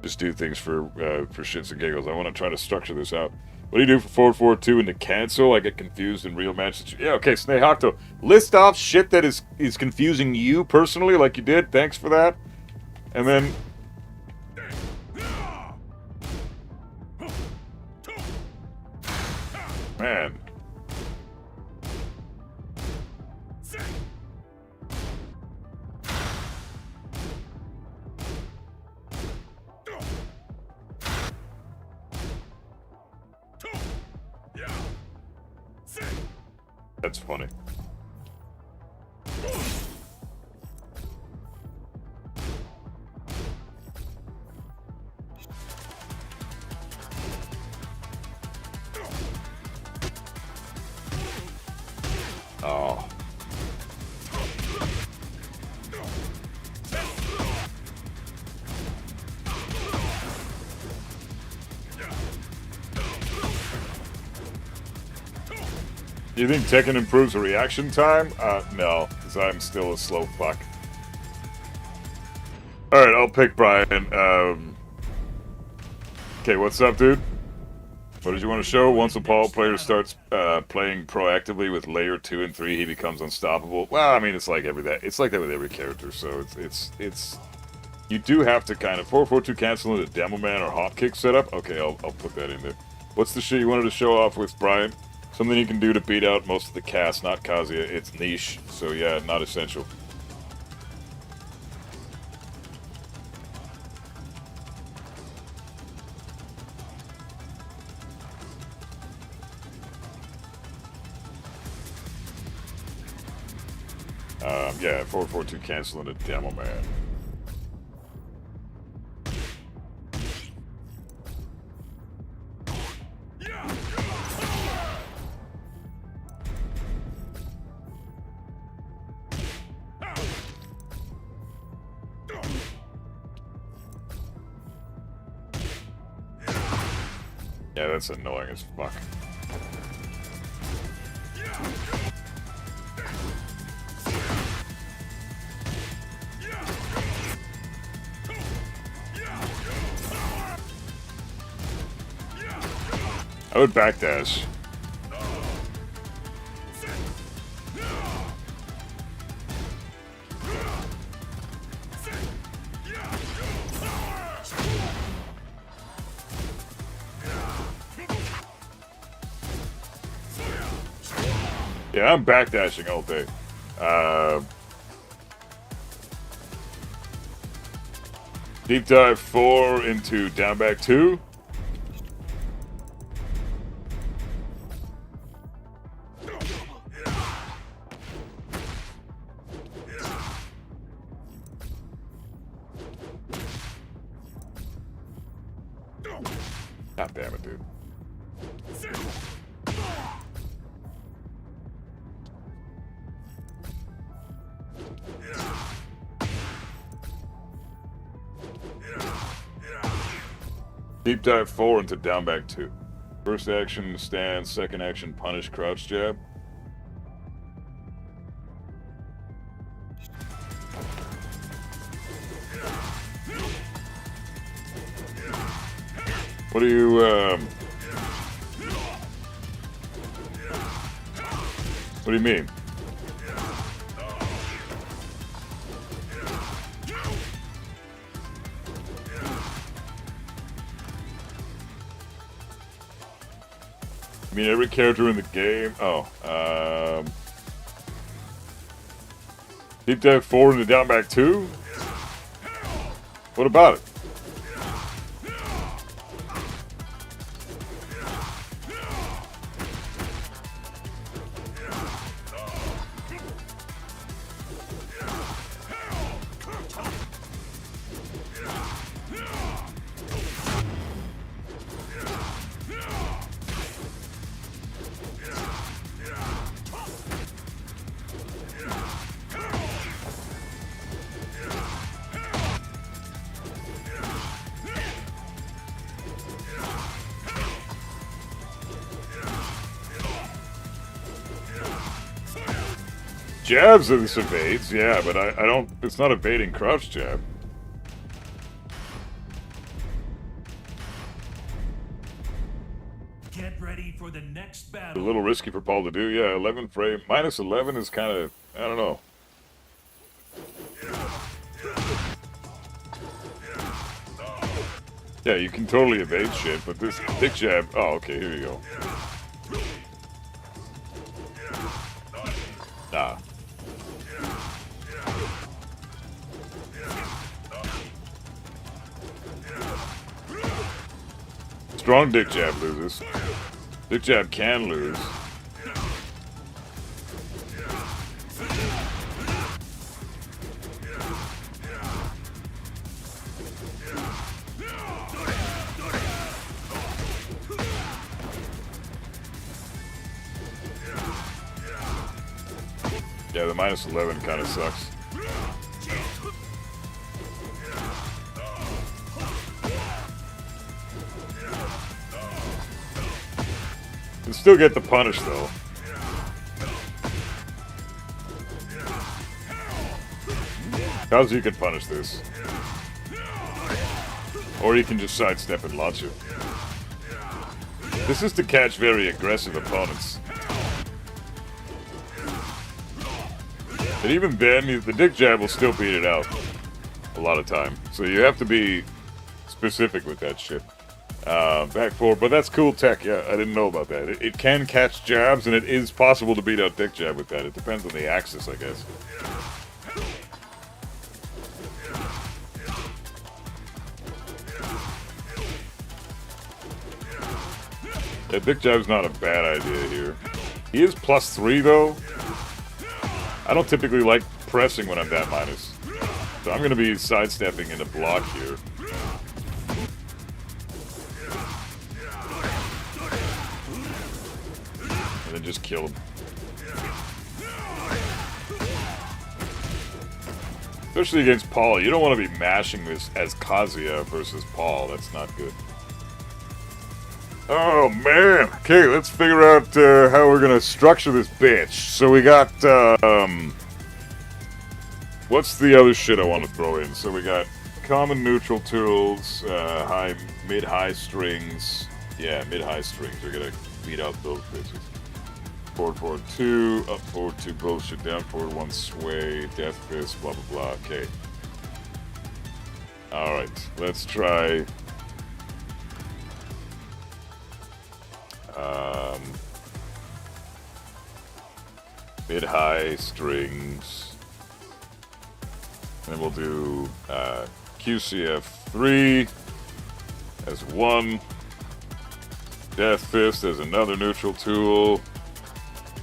just do things for shits and giggles. I want to try to structure this out. What do you do for 4-4-2 and to cancel? I get confused in real matches. Yeah, okay, Snake Octo. List off shit that is confusing you personally, like you did. Thanks for that. And then. Man. That's funny. Oh. Do you think Tekken improves the reaction time? No, because I'm still a slow fuck. Alright, I'll pick Brian. Okay, what's up, dude? What did you want to show? Once a Paul player starts playing proactively with layer 2 and 3, he becomes unstoppable. Well, I mean, it's like that with every character, so it's you do have to kind of 4-4-2 cancel into Demo Man or Hopkick setup. Okay, I'll put that in there. What's the shit you wanted to show off with Brian? Something you can do to beat out most of the cast, not Kazuya. It's niche, so yeah, not essential. Yeah, 4-4-2 cancel into Demo Man. Yeah, that's annoying as fuck. I would backdash. Yeah, I'm backdashing all day. Deep dive 4 into down back 2. God damn it, dude. Deep dive 4 into down back 2. First action, stand. Second action, punish, crouch jab. What do you, what do you mean? I mean, every character in the game. Oh, deep dive 4 into down back 2? What about it? Jabs are this evades, yeah, but I don't. It's not evading crouch jab. Get ready for the next A battle. little risky for Paul to do, yeah. 11 frame minus 11 is kind of, I don't know. Yeah, you can totally evade shit, but this dick jab. Oh, okay, here you go. Nah. Strong dick jab loses. Dick jab can lose. Yeah, the minus 11 kind of sucks. Can still get the punish though. How's you can punish this? Or you can just sidestep and launch it. This is to catch very aggressive opponents. But even then, the dick jab will still beat it out a lot of time. So you have to be specific with that shit. Back forward, but that's cool tech. Yeah, I didn't know about that. It can catch jabs, and it is possible to beat out dick jab with that. It depends on the axis, I guess. Yeah, dick jab's not a bad idea here. He is +3 though. I don't typically like pressing when I'm that minus. So I'm going to be sidestepping into block here. And then just kill him. Especially against Paul. You don't want to be mashing this as Kazuya versus Paul. That's not good. Oh, man. Okay, let's figure out how we're going to structure this bitch. So we got, what's the other shit I want to throw in? So we got common neutral tools, mid-high strings. Yeah, mid-high strings. We're going to beat out those bitches. Forward, forward, 2. Up, forward, 2. Bullshit. Down, forward, 1. Sway. Death fist. Blah, blah, blah. Okay. Alright. Let's try... mid-high strings. And then we'll do QCF 3 as 1. Death Fist as another neutral tool.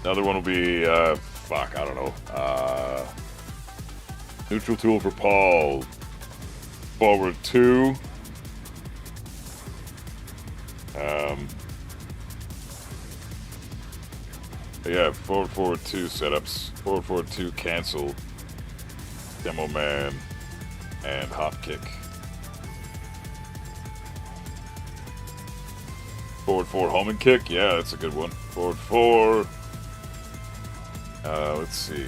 Another one will be, fuck, I don't know. Neutral tool for Paul. Forward 2. Yeah, forward 2 setups. Forward 2 cancel. Demo man. And hop kick. Forward 4 homing kick. Yeah, that's a good one. Forward 4. Let's see.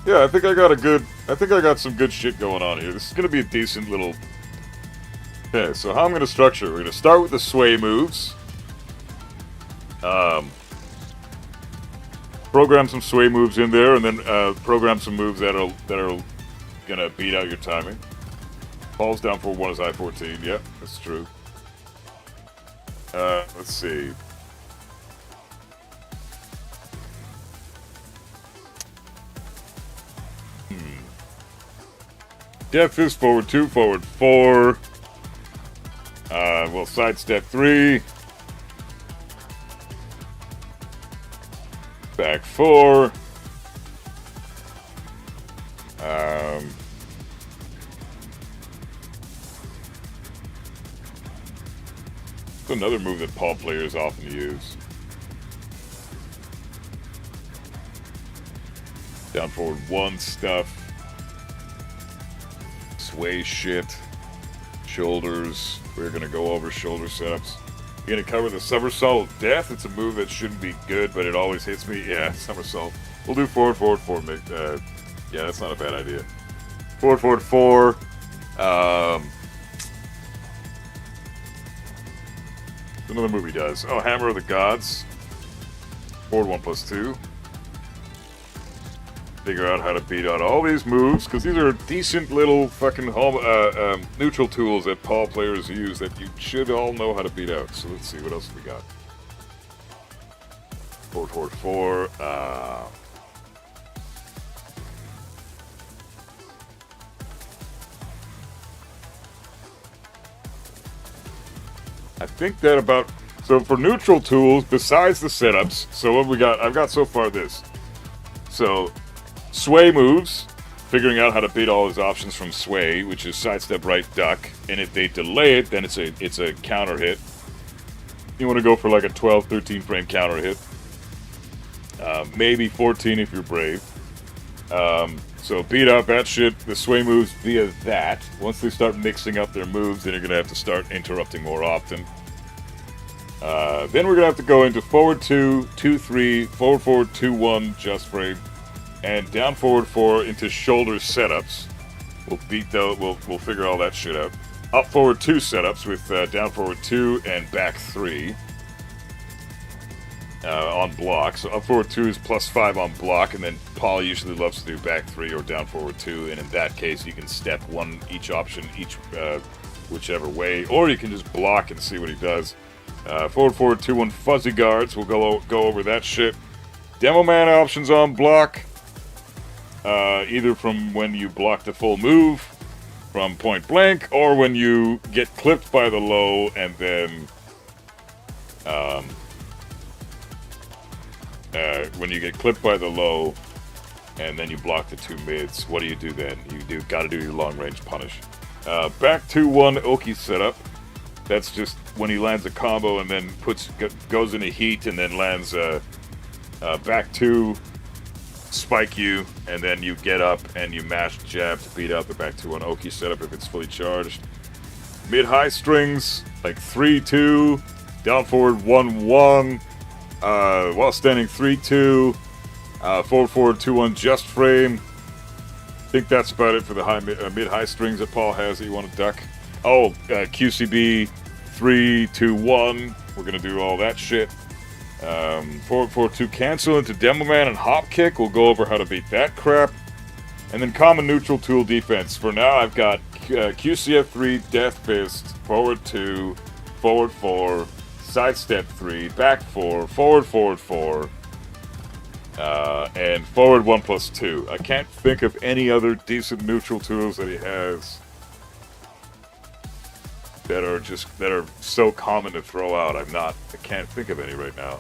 Yeah, I think I got some good shit going on here. This is gonna be a decent little... Okay, so how I'm gonna structure it. We're gonna start with the sway moves. Program some sway moves in there, and then program some moves that are gonna beat out your timing. Paul's down for 1 is I-14. Yep, that's true. Let's see. Death Fist forward 2, forward 4. We'll sidestep 3. Back 4. Another move that Paul players often use. Down forward 1 stuff. Sway shit. Shoulders. We're gonna go over shoulder setups. You're gonna cover the somersault of death. It's a move that shouldn't be good, but it always hits me. Yeah, somersault. We'll do forward, forward, forward. Yeah, that's not a bad idea. Forward, forward, 4. Another move he does. Oh, Hammer of the Gods. Forward 1+2. Figure out how to beat out all these moves, because these are decent little fucking home, neutral tools that Paul players use that you should all know how to beat out. So let's see, what else we got? Forward, forward, 4. I think that about... So for neutral tools, besides the setups, so what we got... I've got so far this. So... Sway moves, figuring out how to beat all his options from sway, which is sidestep, right, duck, and if they delay it, then it's a counter hit. You want to go for like a 12, 13 frame counter hit. Maybe 14 if you're brave. So beat out that shit, the sway moves via that. Once they start mixing up their moves, then you're going to have to start interrupting more often. Then we're going to have to go into forward 2, 2, 3, forward, forward, 2, 1, just frame. And down forward 4 into shoulder setups. We'll beat those. We'll figure all that shit out. Up forward 2 setups with down forward 2 and back 3 on block. So up forward 2 is +5 on block, and then Paul usually loves to do back 3 or down forward 2. And in that case, you can step one each option, whichever way, or you can just block and see what he does. Forward, forward 2, 1 fuzzy guards. We'll go over that shit. Demo man options on block. Either from when you block the full move from point blank, or when you get clipped by the low and then when you get clipped by the low and then you block the 2 mids. What do you do then? You gotta do your long range punish. Back 2-1 Oki setup. That's just when he lands a combo and then goes into heat and then lands back 2. Spike you, and then you get up and you mash jab to beat out the back 2-1 Oki setup if it's fully charged. Mid-high strings, like 3-2, down forward 1-1, while standing 3-2, forward forward 2-1 just frame. I think that's about it for the mid-high strings that Paul has that you want to duck. Oh, QCB 3-2-1, we're going to do all that shit. Forward, forward 2 cancel into Demo Man and hop kick. We'll go over how to beat that crap. And then common neutral tool defense. For now, I've got QCF 3, Death Fist, forward 2, forward 4, sidestep 3, back 4, forward, forward 4, and forward 1+2. I can't think of any other decent neutral tools that he has that are so common to throw out. I can't think of any right now.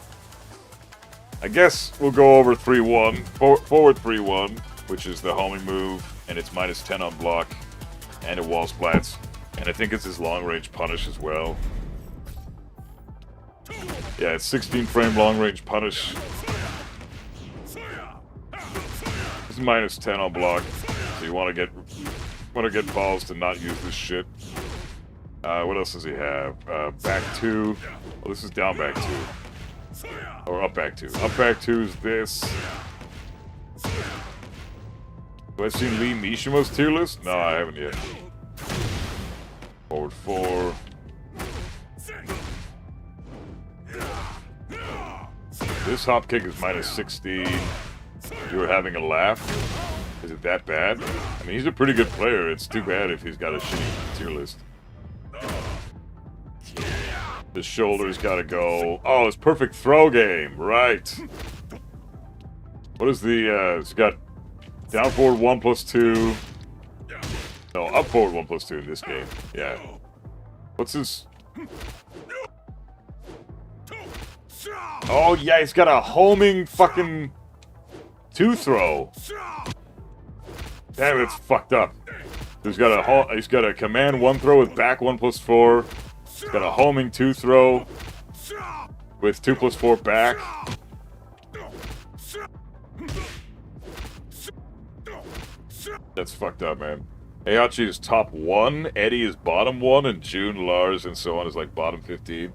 I guess we'll go over 3-1, forward 3-1, which is the homing move, and it's -10 on block, and it wall splats, and I think it's his long range punish as well. Yeah, it's 16 frame long range punish. It's -10 on block, so you want to get balls to not use this shit. What else does he have? Back 2. Oh, this is down back 2. Or up back 2. Up back 2 is this. Have I seen Lee Mishimo's tier list? No, I haven't yet. Forward 4. This hop kick is -16. You were having a laugh? Is it that bad? I mean, he's a pretty good player. It's too bad if he's got a shitty tier list. The shoulder's gotta go. Oh, it's perfect throw game. Right. What is the, it's got down forward 1+2. No, up forward 1+2 in this game. Yeah. What's his... Oh, yeah, he's got a homing fucking 2 throw. Damn, it's fucked up. He's got a command 1 throw with back 1+4. He's got a homing 2 throw with 2+4 back. That's fucked up, man. Heihachi is top 1, Eddie is bottom 1, and June, Lars, and so on is like bottom 15.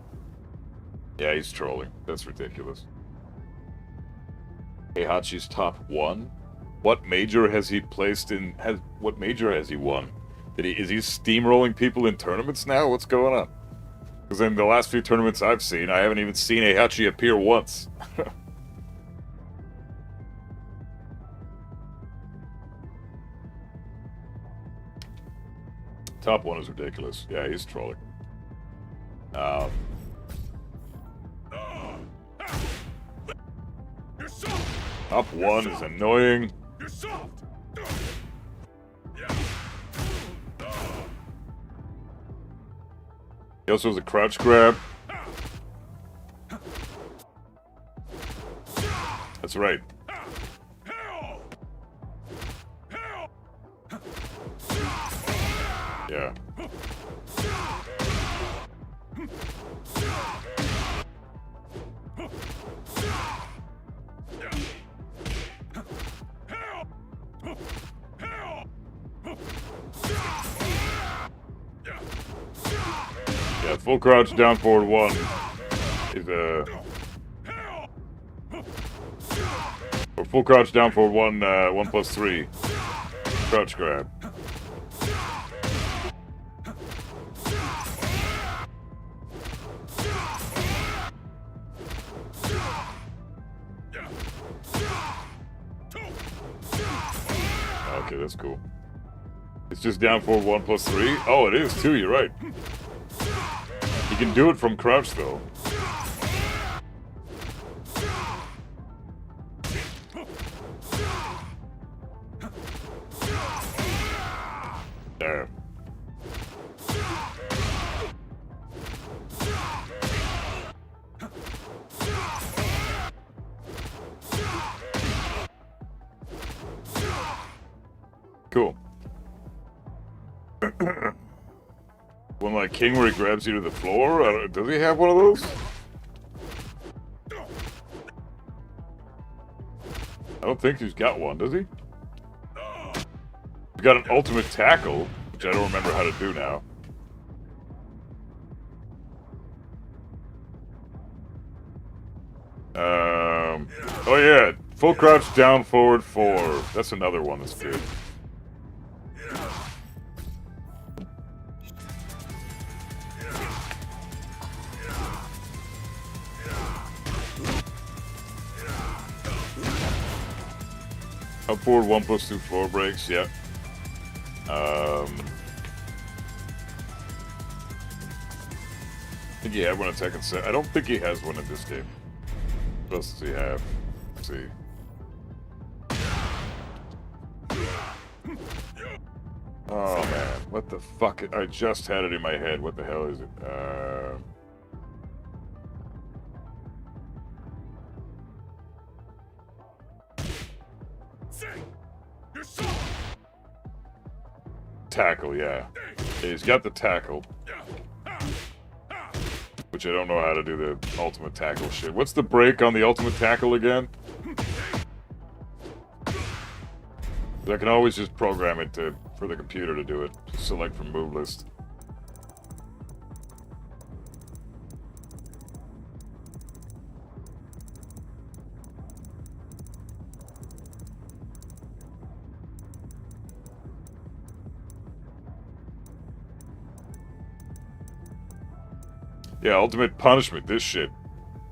Yeah, he's trolling. That's ridiculous. Heihachi's top 1? What major has he placed in? What major has he won? Is he steamrolling people in tournaments now? What's going on? Because in the last few tournaments I've seen, I haven't even seen Heihachi appear once. Top 1 is ridiculous. Yeah, he's trolling. Top 1 is annoying. You're soft. He also has a crouch grab. That's right. Yeah. Yeah, full crouch down forward 1 is a... or full crouch down forward 1, 1+3. Crouch grab. Okay, that's cool. It's just down forward 1+3? Oh, it is too, you're right. You can do it from crouch though. There. Cool. When like King where he grabs you to the floor? Does he have one of those? I don't think he's got one, does he? He's got an ultimate tackle, which I don't remember how to do now. Oh yeah, full crouch down forward 4. That's another one that's good. Up forward 1+2 floor breaks, yeah. I think he had one at Tekken 7. I don't think he has one in this game. What else does he have? Let's see. Oh man, what the fuck? I just had it in my head. What the hell is it? Tackle, yeah. He's got the tackle. Which I don't know how to do the ultimate tackle shit. What's the break on the ultimate tackle again? I can always just program it for the computer to do it. Just select from move list. Yeah, ultimate punishment, this shit.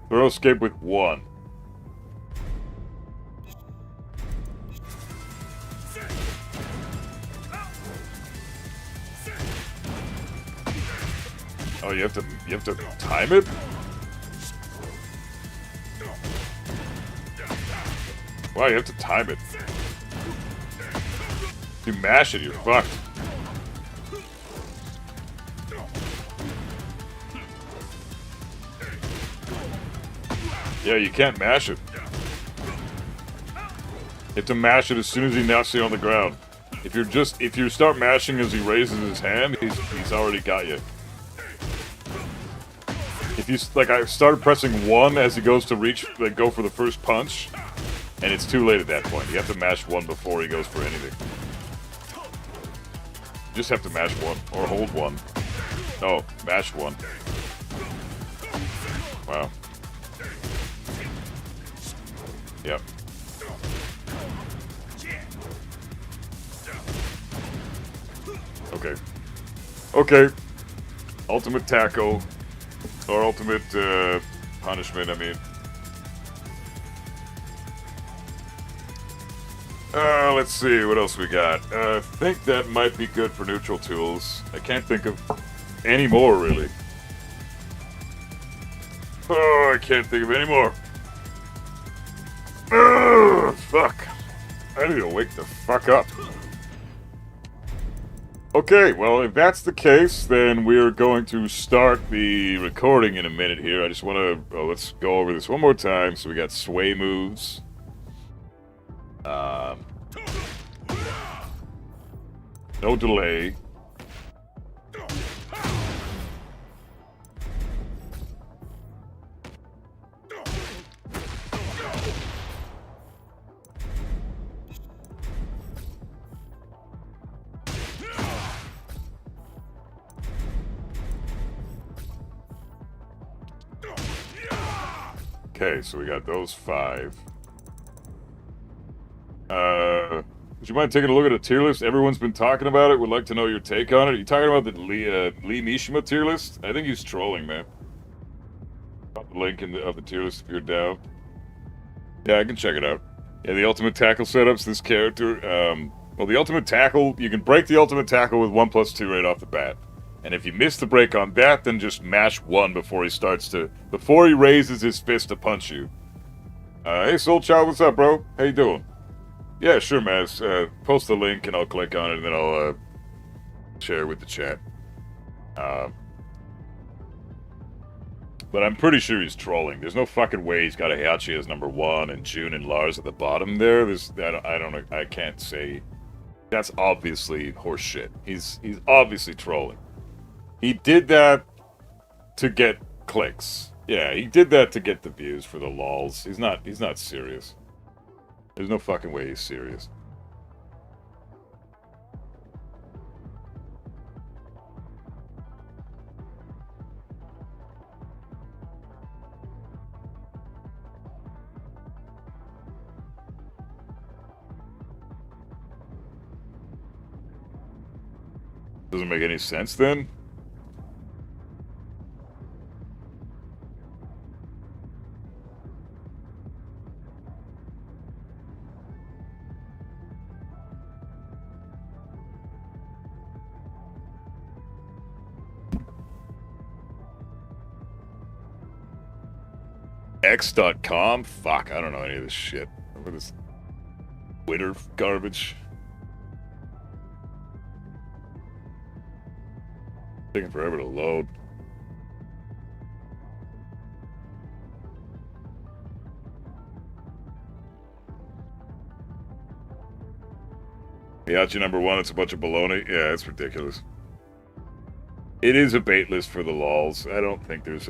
Throw escape with 1. Oh, you have to time it? Wow, you have to time it. If you mash it, you're fucked. Yeah, you can't mash it. You have to mash it as soon as he knocks you on the ground. If you start mashing as he raises his hand, he's already got you. If you I started pressing 1 as he goes to reach, go for the first punch, and it's too late at that point. You have to mash 1 before he goes for anything. You just have to mash 1 or hold 1. Oh, mash 1. Wow. Yep. Okay. Okay. Ultimate tackle. Or ultimate punishment, I mean. Let's see, what else we got? I think that might be good for neutral tools. I can't think of any more, really. Oh, I can't think of any more. Fuck. I need to wake the fuck up. Okay, well, if that's the case, then we're going to start the recording in a minute here. I just want to, let's go over this one more time. So we got sway moves. No delay. Okay, so we got those 5. Would you mind taking a look at a tier list? Everyone's been talking about it. Would like to know your take on it. Are you talking about the Lee Mishima tier list? I think he's trolling, man. Drop the link of the tier list if you're down. Yeah, I can check it out. Yeah, the ultimate tackle setups, this character. Well, the ultimate tackle, you can break the ultimate tackle with 1+2 right off the bat. And if you miss the break on that, then just mash 1 before he raises his fist to punch you. Hey, Soul Child, what's up, bro? How you doing? Yeah, sure, Maz. Post the link and I'll click on it and then I'll share with the chat. But I'm pretty sure he's trolling. There's no fucking way he's got Heihachi as number 1 and June and Lars at the bottom there. I don't know. I can't say. That's obviously horseshit. He's obviously trolling. He did that to get clicks. Yeah, he did that to get the views for the lols. He's not serious. There's no fucking way he's serious. Doesn't make any sense then? X.com? Fuck, I don't know any of this shit. Remember this Twitter garbage? Taking forever to load. Heihachi number 1, it's a bunch of baloney. Yeah, it's ridiculous. It is a bait list for the lols. I don't think there's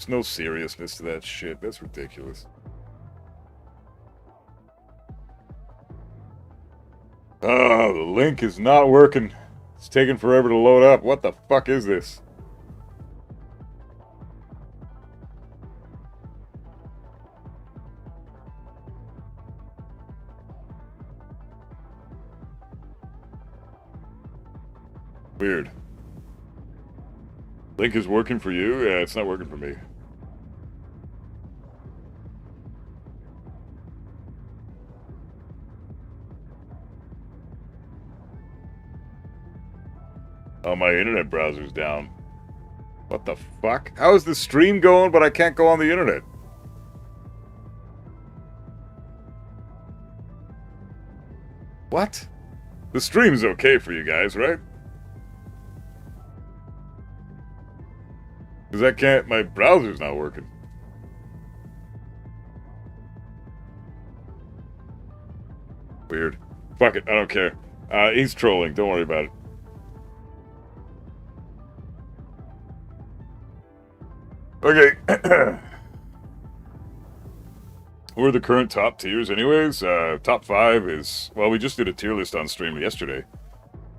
no seriousness to that shit. That's ridiculous. Oh, the link is not working. It's taking forever to load up. What the fuck is this? Weird. Link is working for you? Yeah, it's not working for me. Oh, my internet browser's down. What the fuck? How is the stream going, but I can't go on the internet? What? The stream's okay for you guys, right? Because I can't, my browser's not working. Weird. Fuck it, I don't care. He's trolling, don't worry about it. Okay. Who are the current top tiers anyways? Top 5 is, well, we just did a tier list on stream yesterday.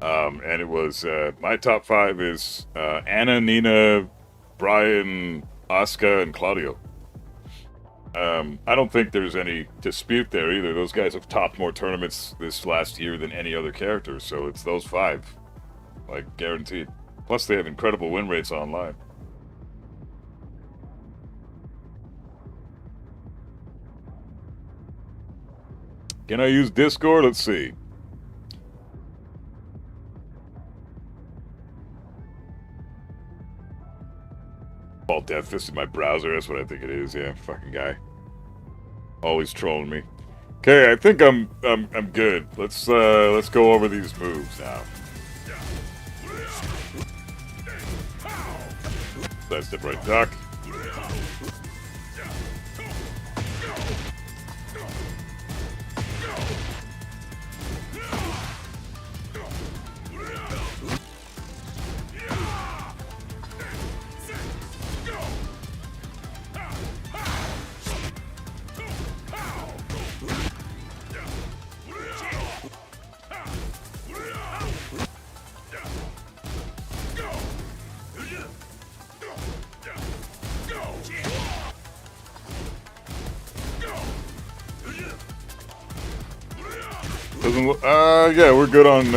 And it was, my top 5 is Anna, Nina, Brian, Asuka, and Claudio. I don't think there's any dispute there either. Those guys have topped more tournaments this last year than any other character, so it's those 5. Like, guaranteed. Plus, they have incredible win rates online. Can I use Discord? Let's see. All Death Fist in my browser, that's what I think it is, yeah, fucking guy. Always trolling me. Okay, I think I'm good. Let's go over these moves now. Side step right duck. Doesn't look, yeah, we're good on,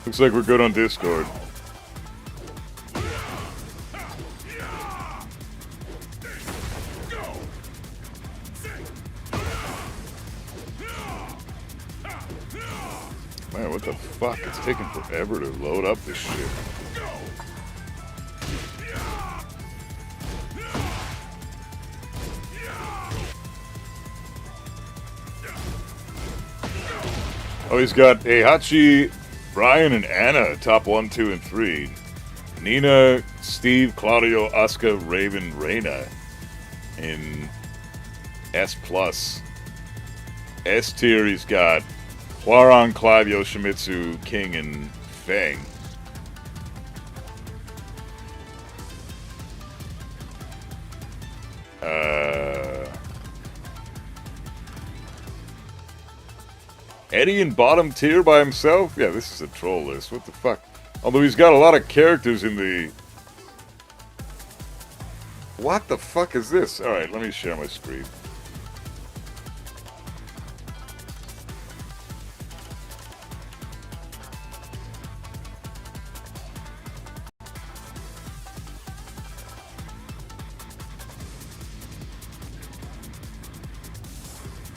looks like we're good on Discord. Man, what the fuck? It's taking forever to load up this shit. Oh, he's got Heihachi, Brian, and Anna, top 1, 2, and 3. Nina, Steve, Claudio, Asuka, Raven, Reina in S+. S tier, he's got Hwoarang, Clive, Yoshimitsu, King, and Feng. Eddie in bottom tier by himself? Yeah, this is a troll list. What the fuck? Although he's got a lot of characters in the... What the fuck is this? Alright, let me share my screen.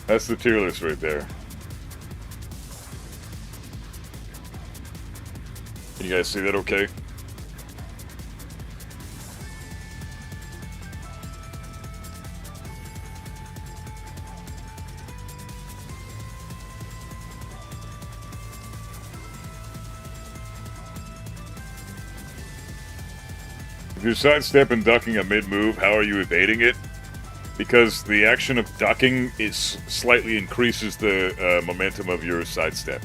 That's the tier list right there. Can you guys see that okay? If you're sidestep and ducking a mid-move, how are you evading it? Because the action of ducking is slightly increases the momentum of your sidestep.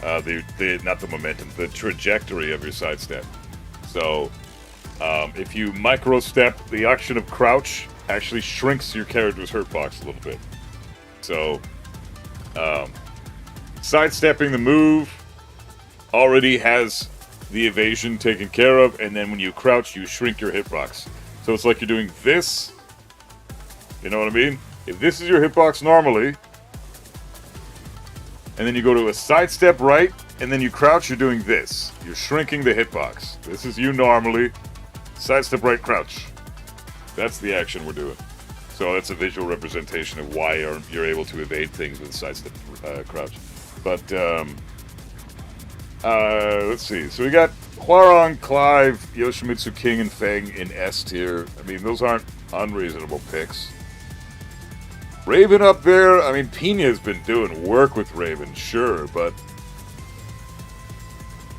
Not the momentum, the trajectory of your sidestep. So, if you micro-step, the action of crouch actually shrinks your character's hurt box a little bit. So, sidestepping the move already has the evasion taken care of, and then when you crouch, you shrink your hitbox. So it's like you're doing this. You know what I mean? If this is your hitbox normally, and then you go to a sidestep right, and then you crouch, you're doing this. You're shrinking the hitbox. This is you normally. Sidestep right, crouch. That's the action we're doing. So that's a visual representation of why you're able to evade things with sidestep crouch. But, let's see. So we got Hwoarang, Clive, Yoshimitsu, King, and Feng in S tier. I mean, those aren't unreasonable picks. Raven up there, I mean, Pina's been doing work with Raven, sure, but...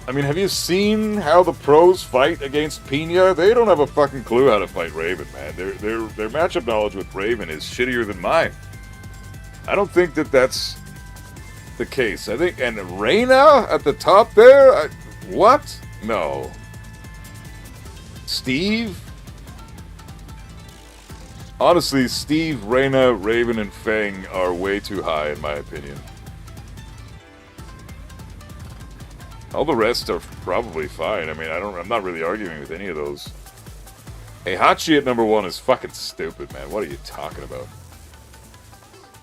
I mean, have you seen how the pros fight against Pina? They don't have a fucking clue how to fight Raven, man. Their matchup knowledge with Raven is shittier than mine. I don't think that that's the case. I think, and Reina at the top there? What? No. Steve? Honestly, Steve, Reina, Raven, and Feng are way too high, in my opinion. All the rest are probably fine. I mean, I'm not really arguing with any of those. Heihachi at number 1 is fucking stupid, man. What are you talking about?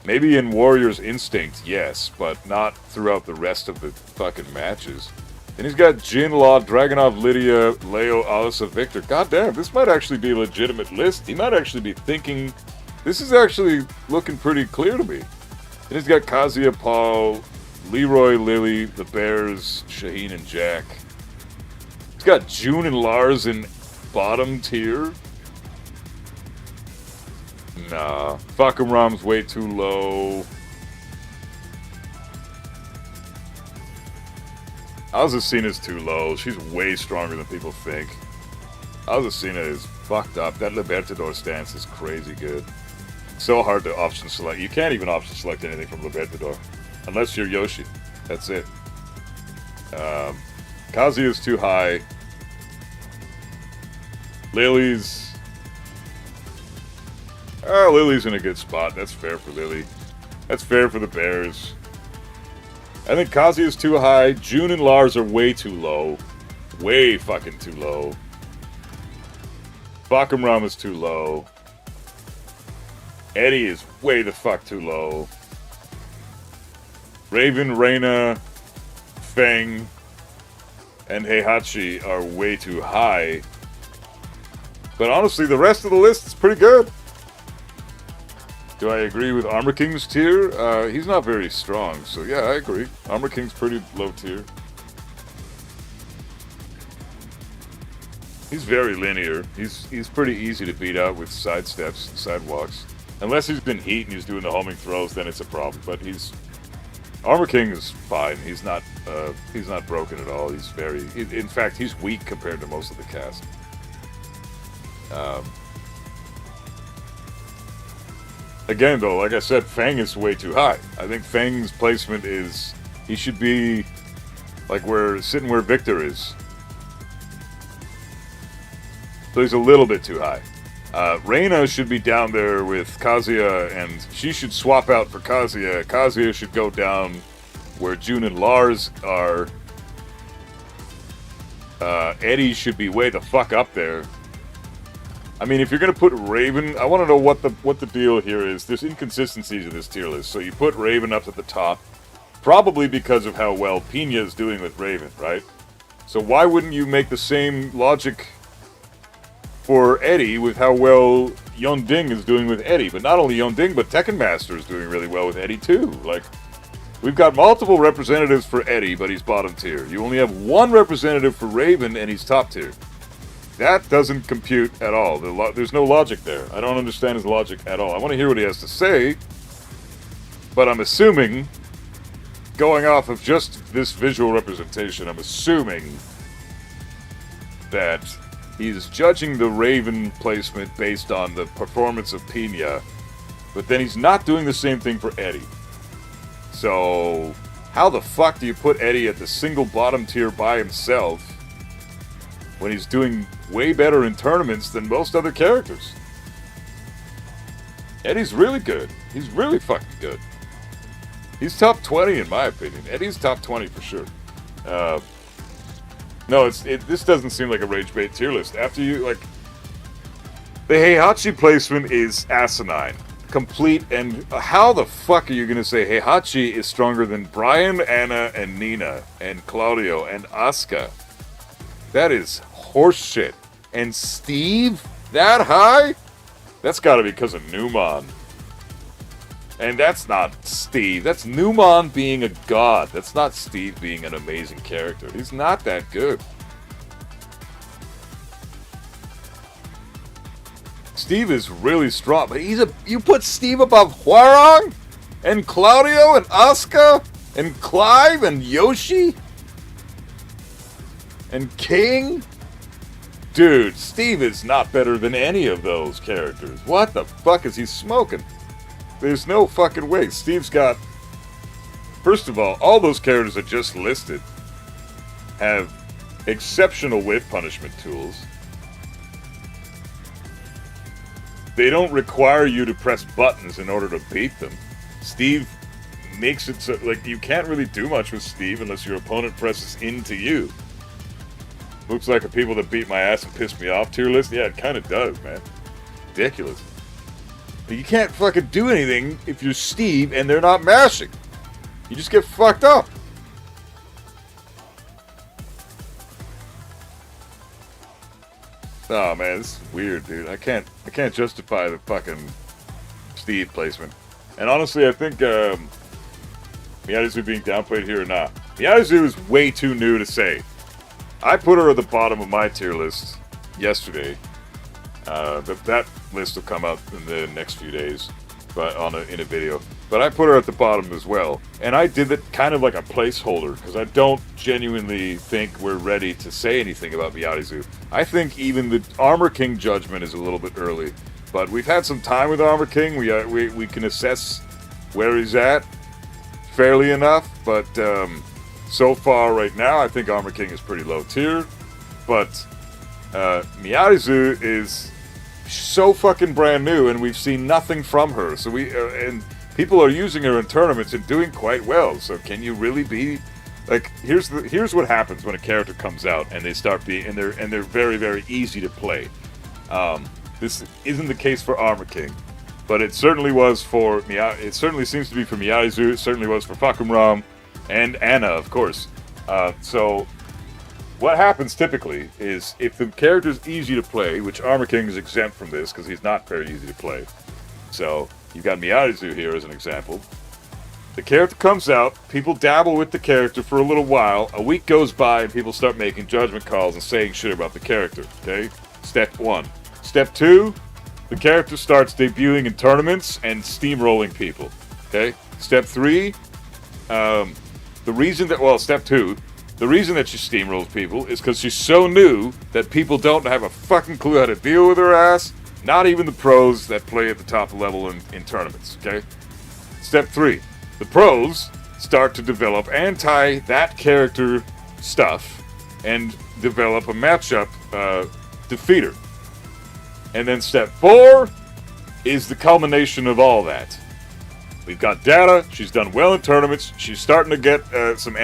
Maybe in Warrior's Instinct, yes, but not throughout the rest of the fucking matches. Then he's got Jin, Law, Dragunov, Lydia, Leo, Alisa, Victor. God damn, this might actually be a legitimate list. He might actually be thinking... This is actually looking pretty clear to me. Then he's got Kazuya, Paul, Leroy, Lily, the Bears, Shaheen, and Jack. He's got June and Lars in bottom tier. Nah. Fakumram's way too low. Azucena's too low. She's way stronger than people think. Azucena is fucked up. That Libertador stance is crazy good. So hard to option select. You can't even option select anything from Libertador. Unless you're Yoshi. That's it. Kazuya's too high. Lily's... Lily's in a good spot. That's fair for Lily. That's fair for the Bears. I think Kazuya's too high. June and Lars are way too low. Way fucking too low. Bakumram is too low. Eddie is way the fuck too low. Raven, Reina, Feng, and Heihachi are way too high. But honestly, the rest of the list is pretty good. Do I agree with Armor King's tier? He's not very strong, so yeah, I agree. Armor King's pretty low tier. He's very linear. He's pretty easy to beat out with sidesteps and sidewalks. Unless he's been heat and he's doing the homing throws, then it's a problem. But Armor King is fine. He's not broken at all. He's very... In fact, he's weak compared to most of the cast. Again, though, like I said, Feng is way too high. I think Feng's placement is... He should be like sitting where Victor is. So he's a little bit too high. Reina should be down there with Kazuya, and she should swap out for Kazuya. Kazuya should go down where June and Lars are. Eddie should be way the fuck up there. I mean, if you're gonna put Raven, I want to know what the deal here is. There's inconsistencies in this tier list. So you put Raven up at the top, probably because of how well Pina is doing with Raven, right? So why wouldn't you make the same logic for Eddie with how well Yonding is doing with Eddie? But not only Yonding, but Tekken Master is doing really well with Eddie too. Like, we've got multiple representatives for Eddie, but he's bottom tier. You only have one representative for Raven, and he's top tier. That doesn't compute at all. There's no logic there. I don't understand his logic at all. I want to hear what he has to say, but I'm assuming, going off of just this visual representation, I'm assuming that he's judging the Raven placement based on the performance of Pina, but then he's not doing the same thing for Eddie. So, how the fuck do you put Eddie at the single bottom tier by himself when he's doing way better in tournaments than most other characters? Eddie's really good. He's really fucking good. He's top 20 in my opinion. Eddie's top 20 for sure. No, this doesn't seem like a rage bait tier list. After you, like... The Heihachi placement is asinine. Complete, and how the fuck are you gonna say Heihachi is stronger than Brian, Anna, and Nina, and Claudio, and Asuka? That is horseshit. And Steve? That high? That's gotta be because of Newman. And that's not Steve. That's Newman being a god. That's not Steve being an amazing character. He's not that good. Steve is really strong, but you put Steve above Hwarang? And Claudio? And Asuka? And Clive? And Yoshi? And King? Dude, Steve is not better than any of those characters. What the fuck is he smoking? There's no fucking way. Steve's got... First of all those characters that just listed have exceptional whip punishment tools. They don't require you to press buttons in order to beat them. Steve makes it so... Like, you can't really do much with Steve unless your opponent presses into you. looks like the people that beat my ass and pissed me off tier list. Yeah, it kind of does, man. Ridiculous. You can't fucking do anything if you're Steve and they're not mashing. You just get fucked up. Oh man, this is weird, dude. I can't justify the fucking Steve placement. And honestly, I think Miyazu being downplayed here or not. Miyazu is way too new to say. I put her at the bottom of my tier list yesterday. That list will come out in the next few days, but in a video. But I put her at the bottom as well, and I did it kind of like a placeholder because I don't genuinely think we're ready to say anything about Miyazu. I think even the Armor King judgment is a little bit early, but we've had some time with Armor King. We can assess where he's at fairly enough, but so far right now, I think Armor King is pretty low tier. But Miyazu is so fucking brand new, and we've seen nothing from her. So and people are using her in tournaments and doing quite well. So can you really be like? Here's what happens when a character comes out and they start being and they're very, very easy to play. This isn't the case for Armor King, but it certainly was for It certainly seems to be for Miyazu. It certainly was for Fakumram and Anna, of course. So what happens typically is if the character's easy to play, which Armor King is exempt from this because he's not very easy to play. So you've got Miyazu here as an example. The character comes out, people dabble with the character for a little while, a week goes by and people start making judgment calls and saying shit about the character, okay? Step 1. Step 2, the character starts debuting in tournaments and steamrolling people, okay? Step 3, Step 2, the reason that she steamrolls people is because she's so new that people don't have a fucking clue how to deal with her ass. Not even the pros that play at the top level in tournaments, okay? Step 3, the pros start to develop that character stuff and develop a matchup defeat her. And then step 4 is the culmination of all that. We've got data, she's done well in tournaments, she's starting to get some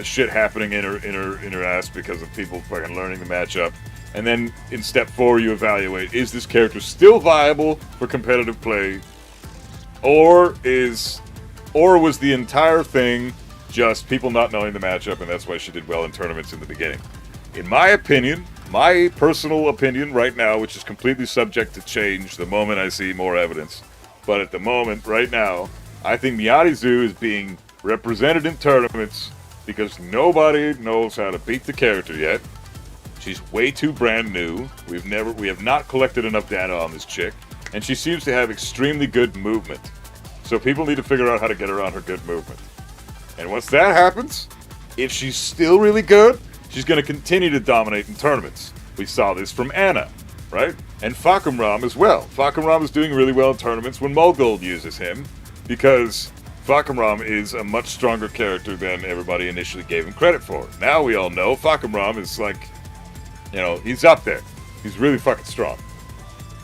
shit happening in her ass because of people fucking learning the matchup. And then in step 4 you evaluate, is this character still viable for competitive play? Or was the entire thing just people not knowing the matchup and that's why she did well in tournaments in the beginning? In my opinion, my personal opinion right now, which is completely subject to change the moment I see more evidence, but at the moment, right now, I think Miyazu is being represented in tournaments because nobody knows how to beat the character yet. She's way too brand new. We have not collected enough data on this chick, and she seems to have extremely good movement. So people need to figure out how to get around her good movement. And once that happens, if she's still really good, she's going to continue to dominate in tournaments. We saw this from Anna, right? And Fakumram as well. Fakumram is doing really well in tournaments when Mulgold uses him, because Fakumram is a much stronger character than everybody initially gave him credit for. Now we all know Fakumram is like, he's up there. He's really fucking strong.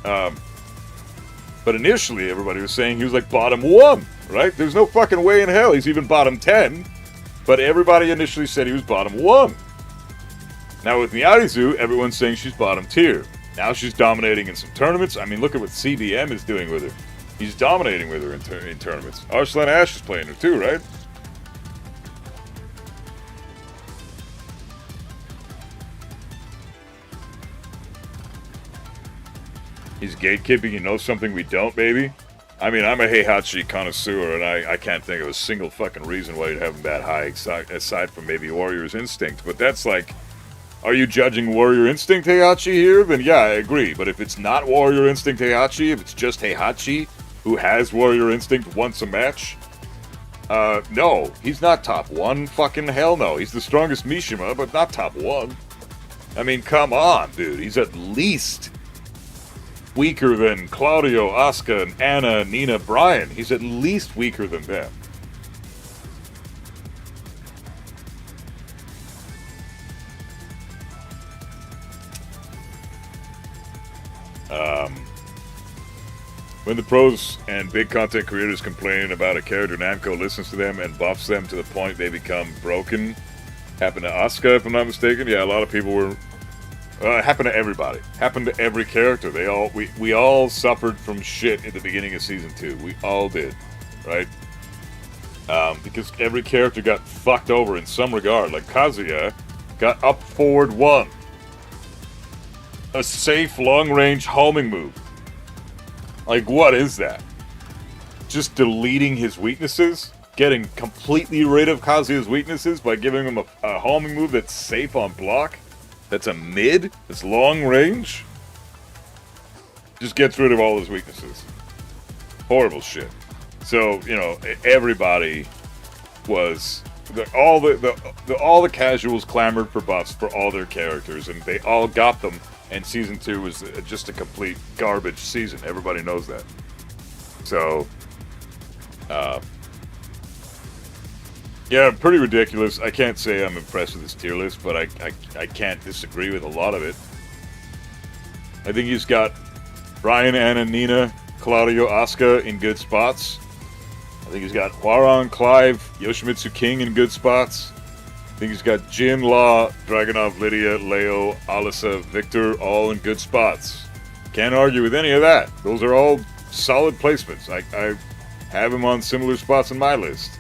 But initially everybody was saying he was like bottom 1, right? There's no fucking way in hell he's even bottom 10. But everybody initially said he was bottom 1. Now with Miyazu, everyone's saying she's bottom tier. Now she's dominating in some tournaments. I mean, look at what CBM is doing with her. He's dominating with her in tournaments. Arslan Ash is playing her too, right? He's gatekeeping. He knows something we don't, baby. I mean, I'm a Heihachi connoisseur, and I can't think of a single fucking reason why you'd have him that high, aside from maybe Warrior's Instinct. But that's like, are you judging Warrior Instinct Heihachi here? Then yeah, I agree. But if it's not Warrior Instinct Heihachi, if it's just Heihachi, who has Warrior Instinct once a match, no, he's not top 1. Fucking hell no. He's the strongest Mishima, but not top 1. I mean, come on, dude. He's at least weaker than Claudio, Asuka, and Anna, Nina, Bryan. He's at least weaker than them. When the pros and big content creators complain about a character, Namco listens to them and buffs them to the point they become broken. Happened to Asuka, if I'm not mistaken. Yeah, a lot of people were. It happened to everybody. Happened to every character. We all suffered from shit at the beginning of season 2. We all did, right? Because every character got fucked over in some regard. Like Kazuya got up forward 1. A safe long-range homing move. Like, what is that? Just deleting his weaknesses? Getting completely rid of Kazuya's weaknesses by giving him a homing move that's safe on block? That's a mid? That's long-range? Just gets rid of all his weaknesses. Horrible shit. So, you know, everybody was... all the casuals clamored for buffs for all their characters, and they all got them, and Season 2 was just a complete garbage season. Everybody knows that. So... yeah, pretty ridiculous. I can't say I'm impressed with this tier list, but I can't disagree with a lot of it. I think he's got Ryan, Anna, Nina, Claudio, Asuka in good spots. I think he's got Hwaron, Clive, Yoshimitsu King in good spots. I think he's got Jin, Law, Dragunov, Lydia, Leo, Alisa, Victor, all in good spots. Can't argue with any of that. Those are all solid placements. I have him on similar spots in my list.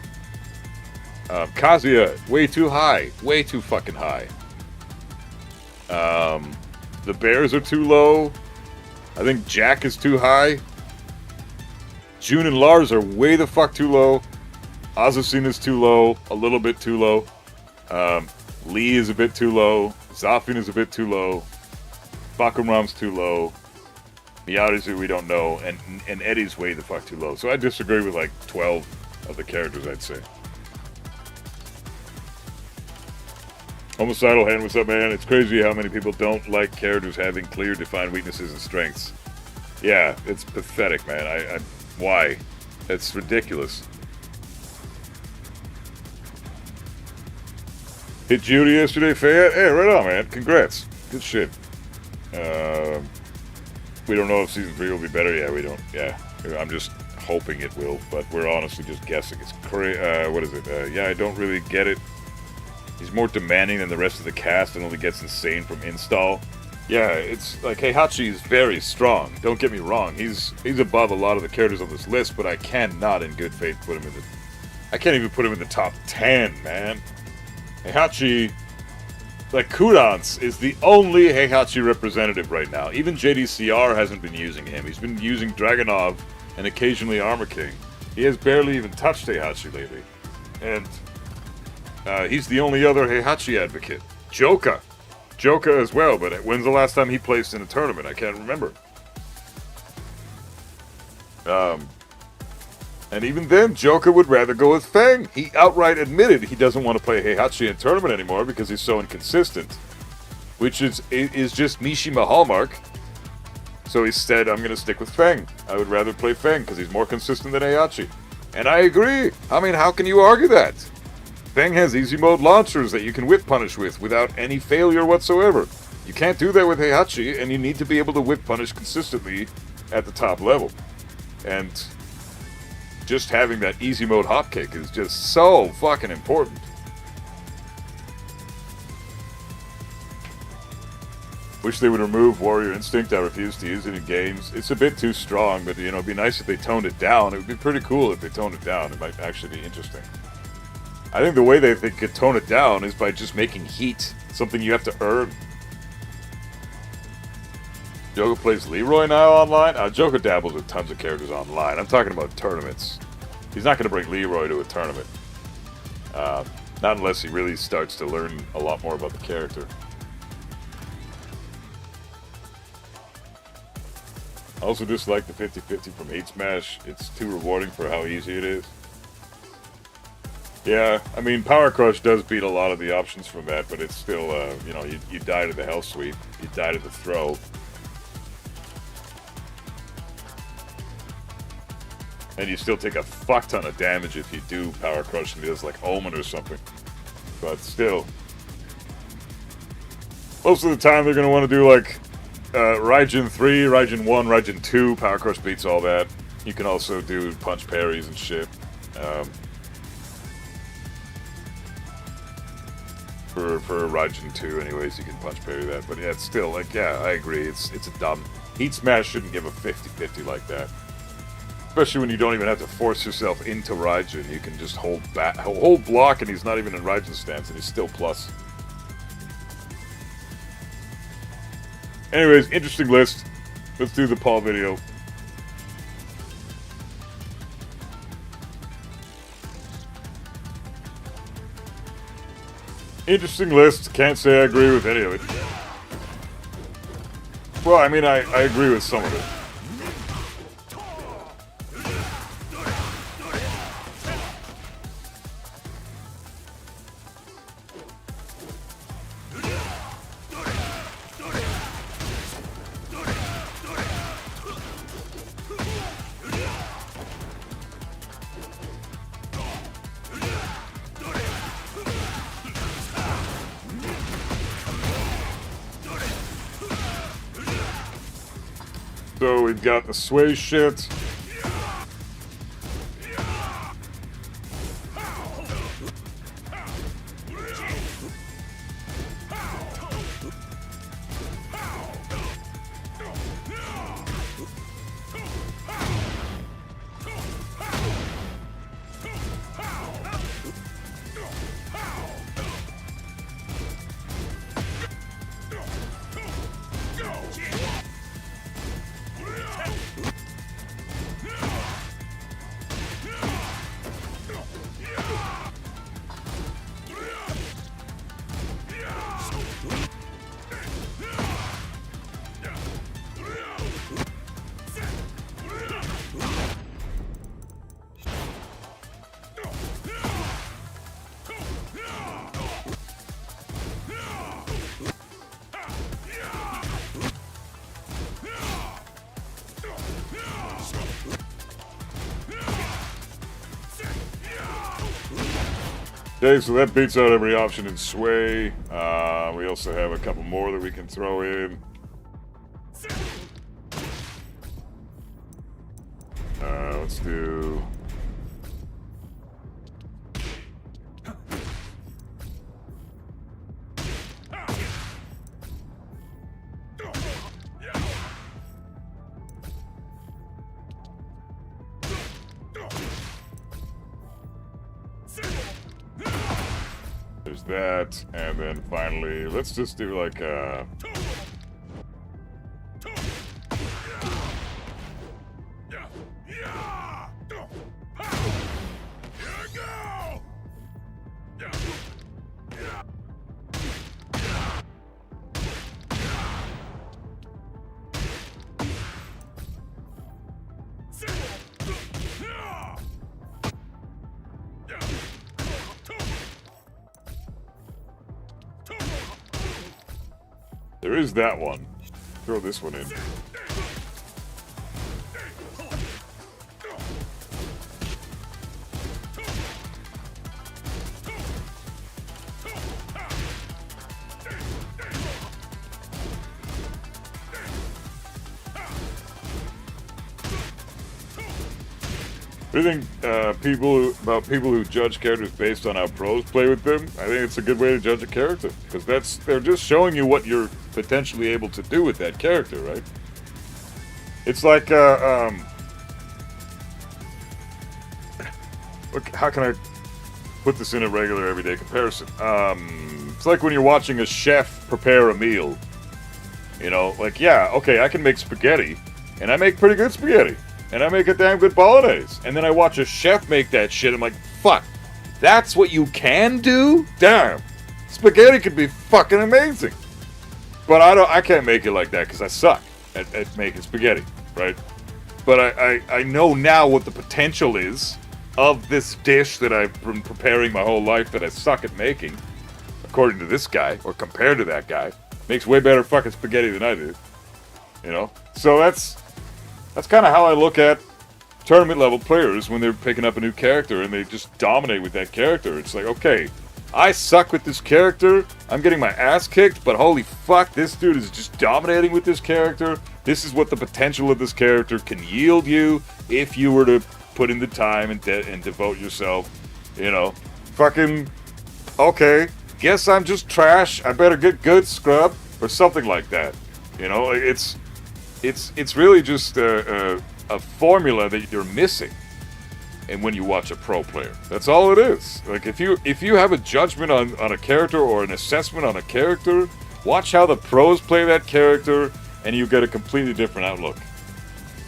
Kazuya, way too high. Way too fucking high. The Bears are too low. I think Jack is too high. June and Lars are way the fuck too low. Azucena too low. A little bit too low. Lee is a bit too low. Zafin is a bit too low. Bakumram's too low. Miyarizu we don't know. And Eddie's way the fuck too low. So I disagree with like 12 of the characters, I'd say. Homicidal Hand, what's up, man? It's crazy how many people don't like characters having clear, defined weaknesses and strengths. Yeah, it's pathetic, man. Why? It's ridiculous. Hit Judy yesterday, Fayette? Hey, right on, man. Congrats. Good shit. We don't know if Season 3 will be better. Yeah, we don't. Yeah, I'm just hoping it will, but we're honestly just guessing. It's what is it? Yeah, I don't really get it. He's more demanding than the rest of the cast and only gets insane from install. Yeah, it's like Heihachi is very strong. Don't get me wrong. He's above a lot of the characters on this list, but I cannot in good faith put him in the... I can't even put him in the top 10, man. Heihachi... Like, Kudance is the only Heihachi representative right now. Even JDCR hasn't been using him. He's been using Dragunov and occasionally Armor King. He has barely even touched Heihachi lately. And... he's the only other Heihachi advocate. Joka as well, but when's the last time he placed in a tournament? I can't remember. And even then, Joka would rather go with Feng. He outright admitted he doesn't want to play Heihachi in a tournament anymore because he's so inconsistent. Which is just Mishima hallmark. So instead, I'm going to stick with Feng. I would rather play Feng because he's more consistent than Heihachi. And I agree. I mean, how can you argue that? Feng has easy mode launchers that you can whip punish with without any failure whatsoever. You can't do that with Heihachi, and you need to be able to whip punish consistently at the top level. And just having that easy mode hop kick is just so fucking important. Wish they would remove Warrior Instinct. I refuse to use it in games. It's a bit too strong, but you know, it'd be nice if they toned it down. It would be pretty cool if they toned it down. It might actually be interesting. I think the way they could tone it down is by just making heat something you have to earn. Joka plays Leroy now online? Joka dabbles with tons of characters online. I'm talking about tournaments. He's not going to bring Leroy to a tournament. Not unless he really starts to learn a lot more about the character. I also dislike the 50-50 from Heat Smash. It's too rewarding for how easy it is. Yeah, I mean, Power Crush does beat a lot of the options from that, but it's still, you know, you die to the Hell Sweep, you die to the throw. And you still take a fuck ton of damage if you do Power Crush and it does like Omen or something. But still. Most of the time they're going to want to do like Raijin 3, Raijin 1, Raijin 2. Power Crush beats all that. You can also do punch parries and shit. For Raijin 2, anyways, you can punch parry that. But yeah, it's still, like, yeah, I agree. It's a dumb... Heat Smash shouldn't give a 50-50 like that. Especially when you don't even have to force yourself into Raijin. You can just hold block, and he's not even in Raijin stance, and he's still plus. Anyways, interesting list. Let's do the Paul video. Interesting list. Can't say I agree with any of it. Well, I mean, I agree with some of it. So we've got the sway shit. Okay, so that beats out every option in sway. We also have a couple more that we can throw in. Let's do... There's that, and then finally, let's just do like there is that one. Throw this one in. I think people who judge characters based on how pros play with them, I think it's a good way to judge a character, because they're just showing you what you're potentially able to do with that character, right? It's like look, how can I put this in a regular everyday comparison? It's like when you're watching a chef prepare a meal. You know, like, yeah, okay, I can make spaghetti, and I make pretty good spaghetti. And I make a damn good bolognese. And then I watch a chef make that shit. I'm like, fuck, that's what you can do? Damn. Spaghetti could be fucking amazing. But I can't make it like that because I suck at making spaghetti, right? But I know now what the potential is of this dish that I've been preparing my whole life that I suck at making, according to this guy, or compared to that guy. Makes way better fucking spaghetti than I do. You know? So that's kind of how I look at tournament level players when they're picking up a new character and they just dominate with that character. It's like, okay, I suck with this character, I'm getting my ass kicked, but holy fuck, this dude is just dominating with this character. This is what the potential of this character can yield you if you were to put in the time and devote yourself, you know. Fucking, okay, guess I'm just trash. I better get good, scrub, or something like that. You know, it's really just a formula that you're missing. And when you watch a pro player, that's all it is. Like if you have a judgment on a character or an assessment on a character, watch how the pros play that character, and you get a completely different outlook.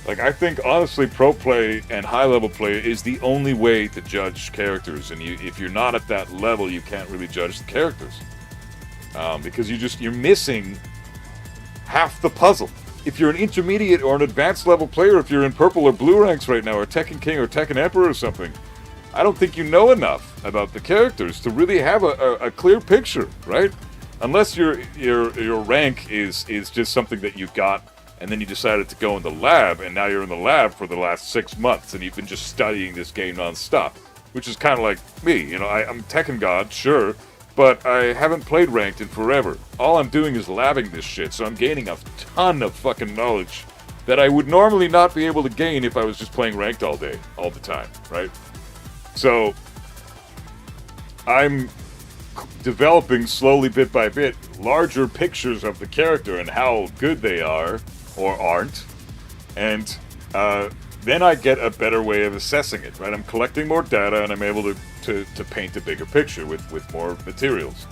Like I think honestly, pro play and high level play is the only way to judge characters. And if you're not at that level, you can't really judge the characters because you're missing half the puzzle. If you're an intermediate or an advanced level player, if you're in purple or blue ranks right now, or Tekken King or Tekken Emperor or something, I don't think you know enough about the characters to really have a clear picture, right? Unless your rank is just something that you got and then you decided to go in the lab, and now you're in the lab for the last 6 months and you've been just studying this game non-stop, which is kind of like me. You know, I'm Tekken God, sure, but I haven't played ranked in forever. All I'm doing is labbing this shit, so I'm gaining a ton of fucking knowledge that I would normally not be able to gain if I was just playing ranked all day, all the time, right? So, I'm developing slowly, bit by bit, larger pictures of the character and how good they are, or aren't, and then I get a better way of assessing it, right? I'm collecting more data and I'm able to paint a bigger picture with more materials.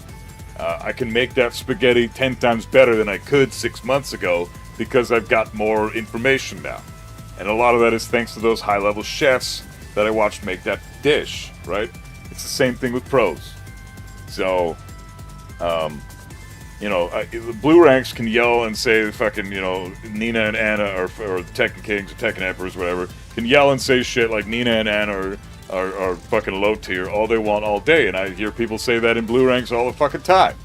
I can make that spaghetti 10 times better than I could 6 months ago because I've got more information now. And a lot of that is thanks to those high-level chefs that I watched make that dish, right? It's the same thing with pros. So, you know, the blue ranks can yell and say fucking, you know, Nina and Anna, or the Tekken Kings or Tekken Emperors, whatever, can yell and say shit like Nina and Anna are fucking low tier all they want all day, and I hear people say that in blue ranks all the fucking time.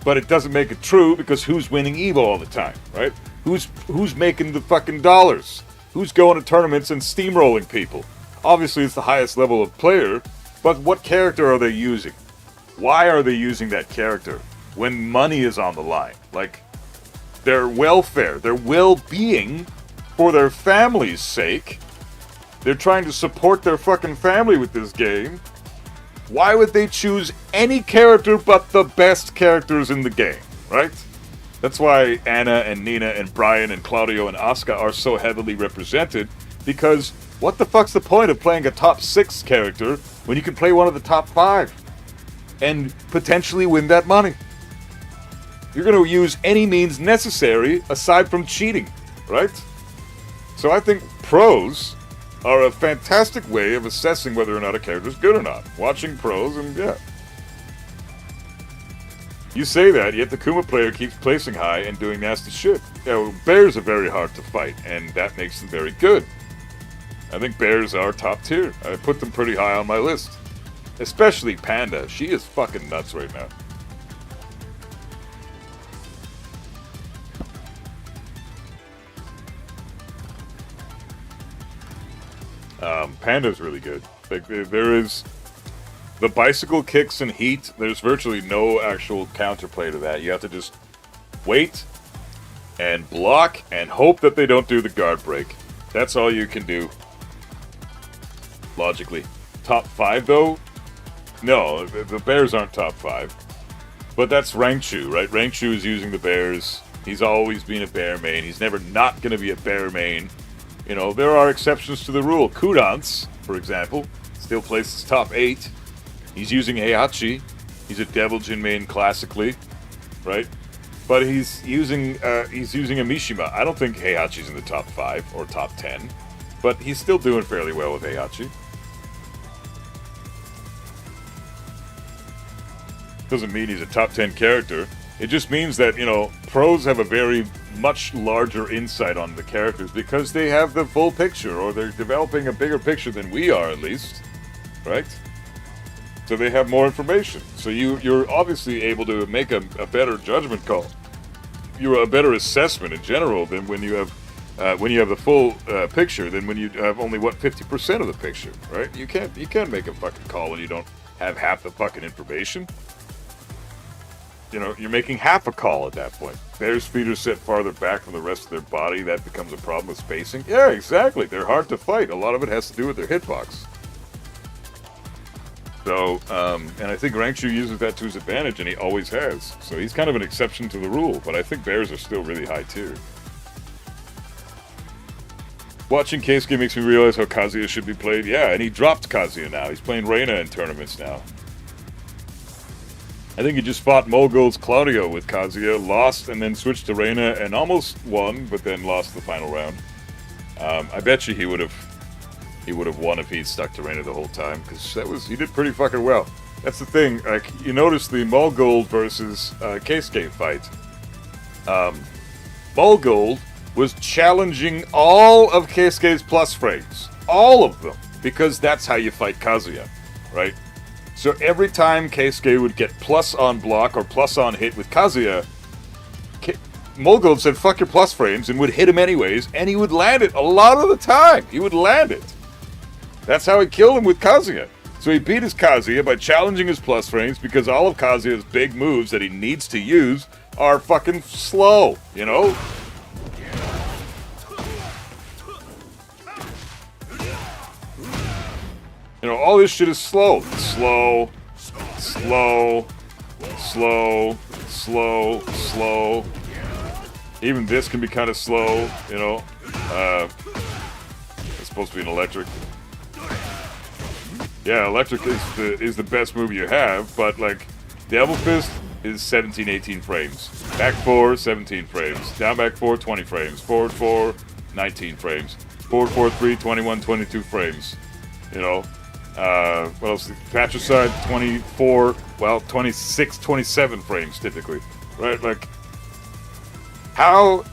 But it doesn't make it true, because who's winning Evo all the time, right? Who's making the fucking dollars? Who's going to tournaments and steamrolling people? Obviously it's the highest level of player, but what character are they using? Why are they using that character when money is on the line? Like, their welfare, their well-being, for their family's sake. They're trying to support their fucking family with this game. Why would they choose any character but the best characters in the game, right? That's why Anna and Nina and Brian and Claudio and Asuka are so heavily represented, because what the fuck's the point of playing a top 6 character when you can play one of the top 5 and potentially win that money? You're going to use any means necessary aside from cheating, right? So I think pros are a fantastic way of assessing whether or not a character is good or not. Watching pros, and yeah. You say that, yet the Kuma player keeps placing high and doing nasty shit. Yeah, well, bears are very hard to fight, and that makes them very good. I think bears are top tier. I put them pretty high on my list. Especially Panda. She is fucking nuts right now. Panda's really good. Like, there is the bicycle kicks and heat. There's virtually no actual counterplay to that. You have to just wait and block and hope that they don't do the guard break. That's all you can do. Logically. Top 5 though? No, the bears aren't top 5. But that's Rangchu, right? Rangchu is using the bears. He's always been a bear main. He's never not going to be a bear main. You know, there are exceptions to the rule. Kudance, for example, still places top 8. He's using Heihachi. He's a Devil Jin main classically, right? But he's using a Mishima. I don't think Heihachi's in the top 5 or top 10, but he's still doing fairly well with Heihachi. Doesn't mean he's a top 10 character. It just means that, you know, pros have a very much larger insight on the characters because they have the full picture, or they're developing a bigger picture than we are, at least, right? So they have more information. So you're obviously able to make a better judgment call. You're a better assessment in general than when you have the full picture than when you have only 50% of the picture, right? You can't make a fucking call when you don't have half the fucking information. You know, you're making half a call at that point. Bears' feet are set farther back from the rest of their body. That becomes a problem with spacing. Yeah, exactly. They're hard to fight. A lot of it has to do with their hitbox. So, and I think Rangchu uses that to his advantage, and he always has. So he's kind of an exception to the rule, but I think bears are still really high tier. Watching Keisuke makes me realize how Kazuya should be played. Yeah, and he dropped Kazuya now. He's playing Reina in tournaments now. I think he just fought Molgold's Claudio with Kazuya, lost, and then switched to Reina, and almost won, but then lost the final round. I bet you he would have won if he'd stuck to Reina the whole time, because he did pretty fucking well. That's the thing. Like, you notice the Molgold versus Keisuke fight. Molgold was challenging all of Keisuke's plus frames. All of them. Because that's how you fight Kazuya, right? So every time Keisuke would get plus on block or plus on hit with Kazuya, Molgold said, fuck your plus frames, and would hit him anyways, and he would land it a lot of the time. He would land it. That's how he killed him with Kazuya. So he beat his Kazuya by challenging his plus frames, because all of Kazuya's big moves that he needs to use are fucking slow, you know? You know, all this shit is slow. Slow, slow, slow, slow, slow. Even this can be kind of slow, you know. It's supposed to be an electric. Yeah, electric is the best move you have, but like, Devil Fist is 17, 18 frames. Back 4, 17 frames. Down back 4, 20 frames. Forward 4, 19 frames. Forward 4, 3, 21, 22 frames. You know. What else? Patricide, 24, well, 26, 27 frames typically. Right? Like, how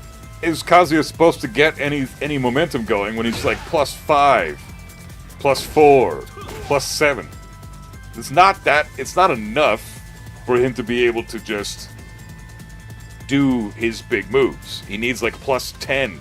is Kazuya supposed to get any momentum going when he's like plus 5, plus 4, plus 7? It's not enough for him to be able to just do his big moves. He needs like plus 10.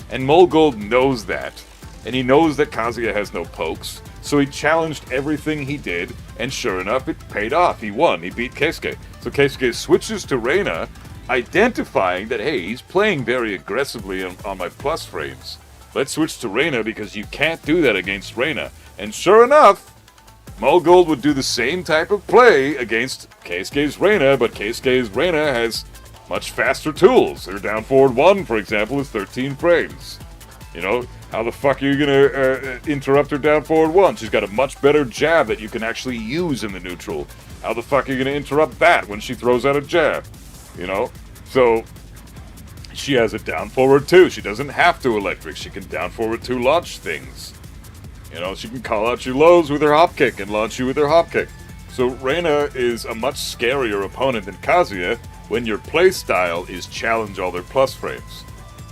And Molgold knows that. And he knows that Kazuya has no pokes. So he challenged everything he did, and sure enough, it paid off. He won. He beat Keisuke. So Keisuke switches to Reina, identifying that, hey, he's playing very aggressively on my plus frames. Let's switch to Reina because you can't do that against Reina. And sure enough, Molgold would do the same type of play against Keisuke's Reina, but Keisuke's Reina has much faster tools. Her down forward 1, for example, is 13 frames. You know, how the fuck are you gonna interrupt her down forward 1? She's got a much better jab that you can actually use in the neutral. How the fuck are you gonna interrupt that when she throws out a jab? You know? So, she has it down forward 2. She doesn't have to electric. She can down forward 2 launch things. You know, she can call out your lows with her hop kick and launch you with her hop kick. So Reina is a much scarier opponent than Kazuya when your play style is challenge all their plus frames.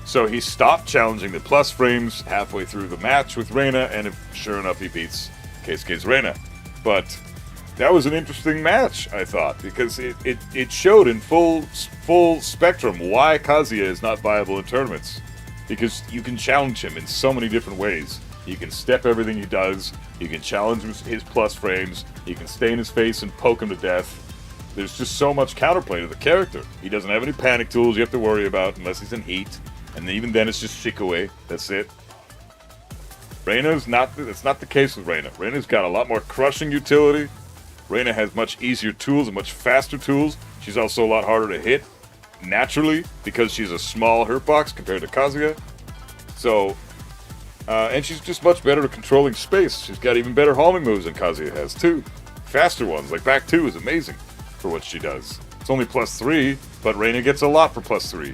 So he stopped challenging the plus frames halfway through the match with Reina, and sure enough, he beats Keisuke's Reina. But that was an interesting match, I thought, because it showed in full spectrum why Kazuya is not viable in tournaments. Because you can challenge him in so many different ways. You can step everything he does, you can challenge his plus frames, you can stay in his face and poke him to death. There's just so much counterplay to the character. He doesn't have any panic tools you have to worry about unless he's in heat. And even then, it's just Shikue. That's it. Reina's not. That's not the case with Reina. Reina's got a lot more crushing utility. Reina has much easier tools and much faster tools. She's also a lot harder to hit naturally because she's a small hurt box compared to Kazuya. So, and she's just much better at controlling space. She's got even better homing moves than Kazuya has too. Faster ones, like back 2 is amazing for what she does. It's only plus 3, but Reina gets a lot for plus 3.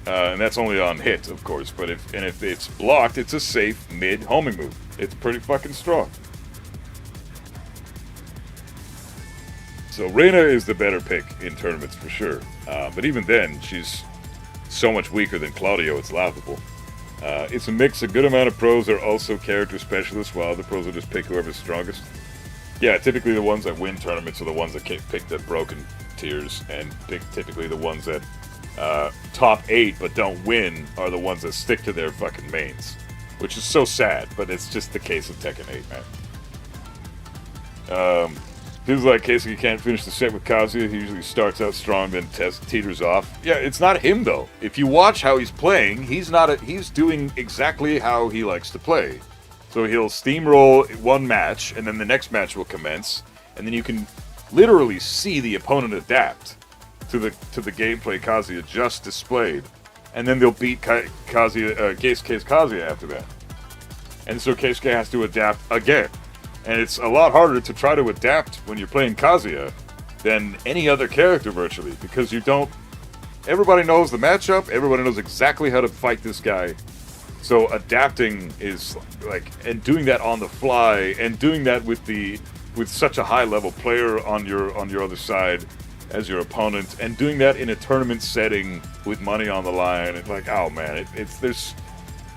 And that's only on hit, of course. But if it's blocked, it's a safe mid homing move. It's pretty fucking strong. So Reina is the better pick in tournaments for sure. But even then, she's so much weaker than Claudio. It's laughable. It's a mix. A good amount of pros are also character specialists, while the pros will just pick whoever's strongest. Yeah, typically the ones that win tournaments are the ones that pick the broken tiers, and typically the ones that top 8 but don't win are the ones that stick to their fucking mains, which is so sad, but it's just the case of Tekken 8, man. Feels like Keisuke can't finish the set with Kazuya. He usually starts out strong, then teeters off. Yeah, it's not him though. If you watch how he's playing, he's doing exactly how he likes to play. So he'll steamroll one match, and then the next match will commence, and then you can literally see the opponent adapt to the gameplay Kazuya just displayed, and then they'll beat Keisuke's Kazuya after that. And so Keisuke has to adapt again. And it's a lot harder to try to adapt when you're playing Kazuya than any other character virtually, because you don't... Everybody knows the matchup, everybody knows exactly how to fight this guy. So adapting is like, and doing that on the fly, and doing that with such a high level player on your other side as your opponent, and doing that in a tournament setting with money on the line, it's like, oh man,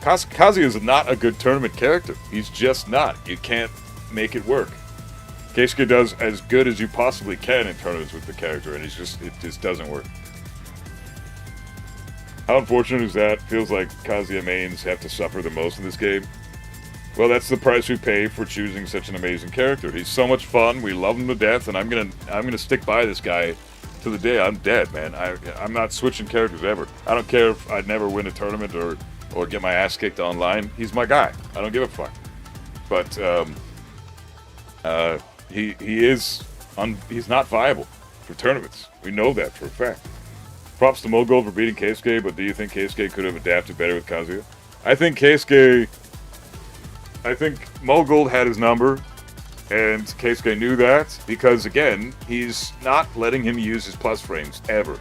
Kazuya is not a good tournament character. He's just not. You can't make it work. Keisuke does as good as you possibly can in tournaments with the character, and it just doesn't work. How unfortunate is that? Feels like Kazuya mains have to suffer the most in this game. Well, that's the price we pay for choosing such an amazing character. He's so much fun. We love him to death, and I'm gonna stick by this guy to the day I'm dead, man. I'm not switching characters ever. I don't care if I'd never win a tournament or get my ass kicked online. He's my guy. I don't give a fuck. But he's not viable for tournaments. We know that for a fact. Props to Mogold for beating Keisuke, but do you think Keisuke could have adapted better with Kazuya? I think Mogold had his number, and Keisuke knew that, because again, he's not letting him use his plus frames, ever.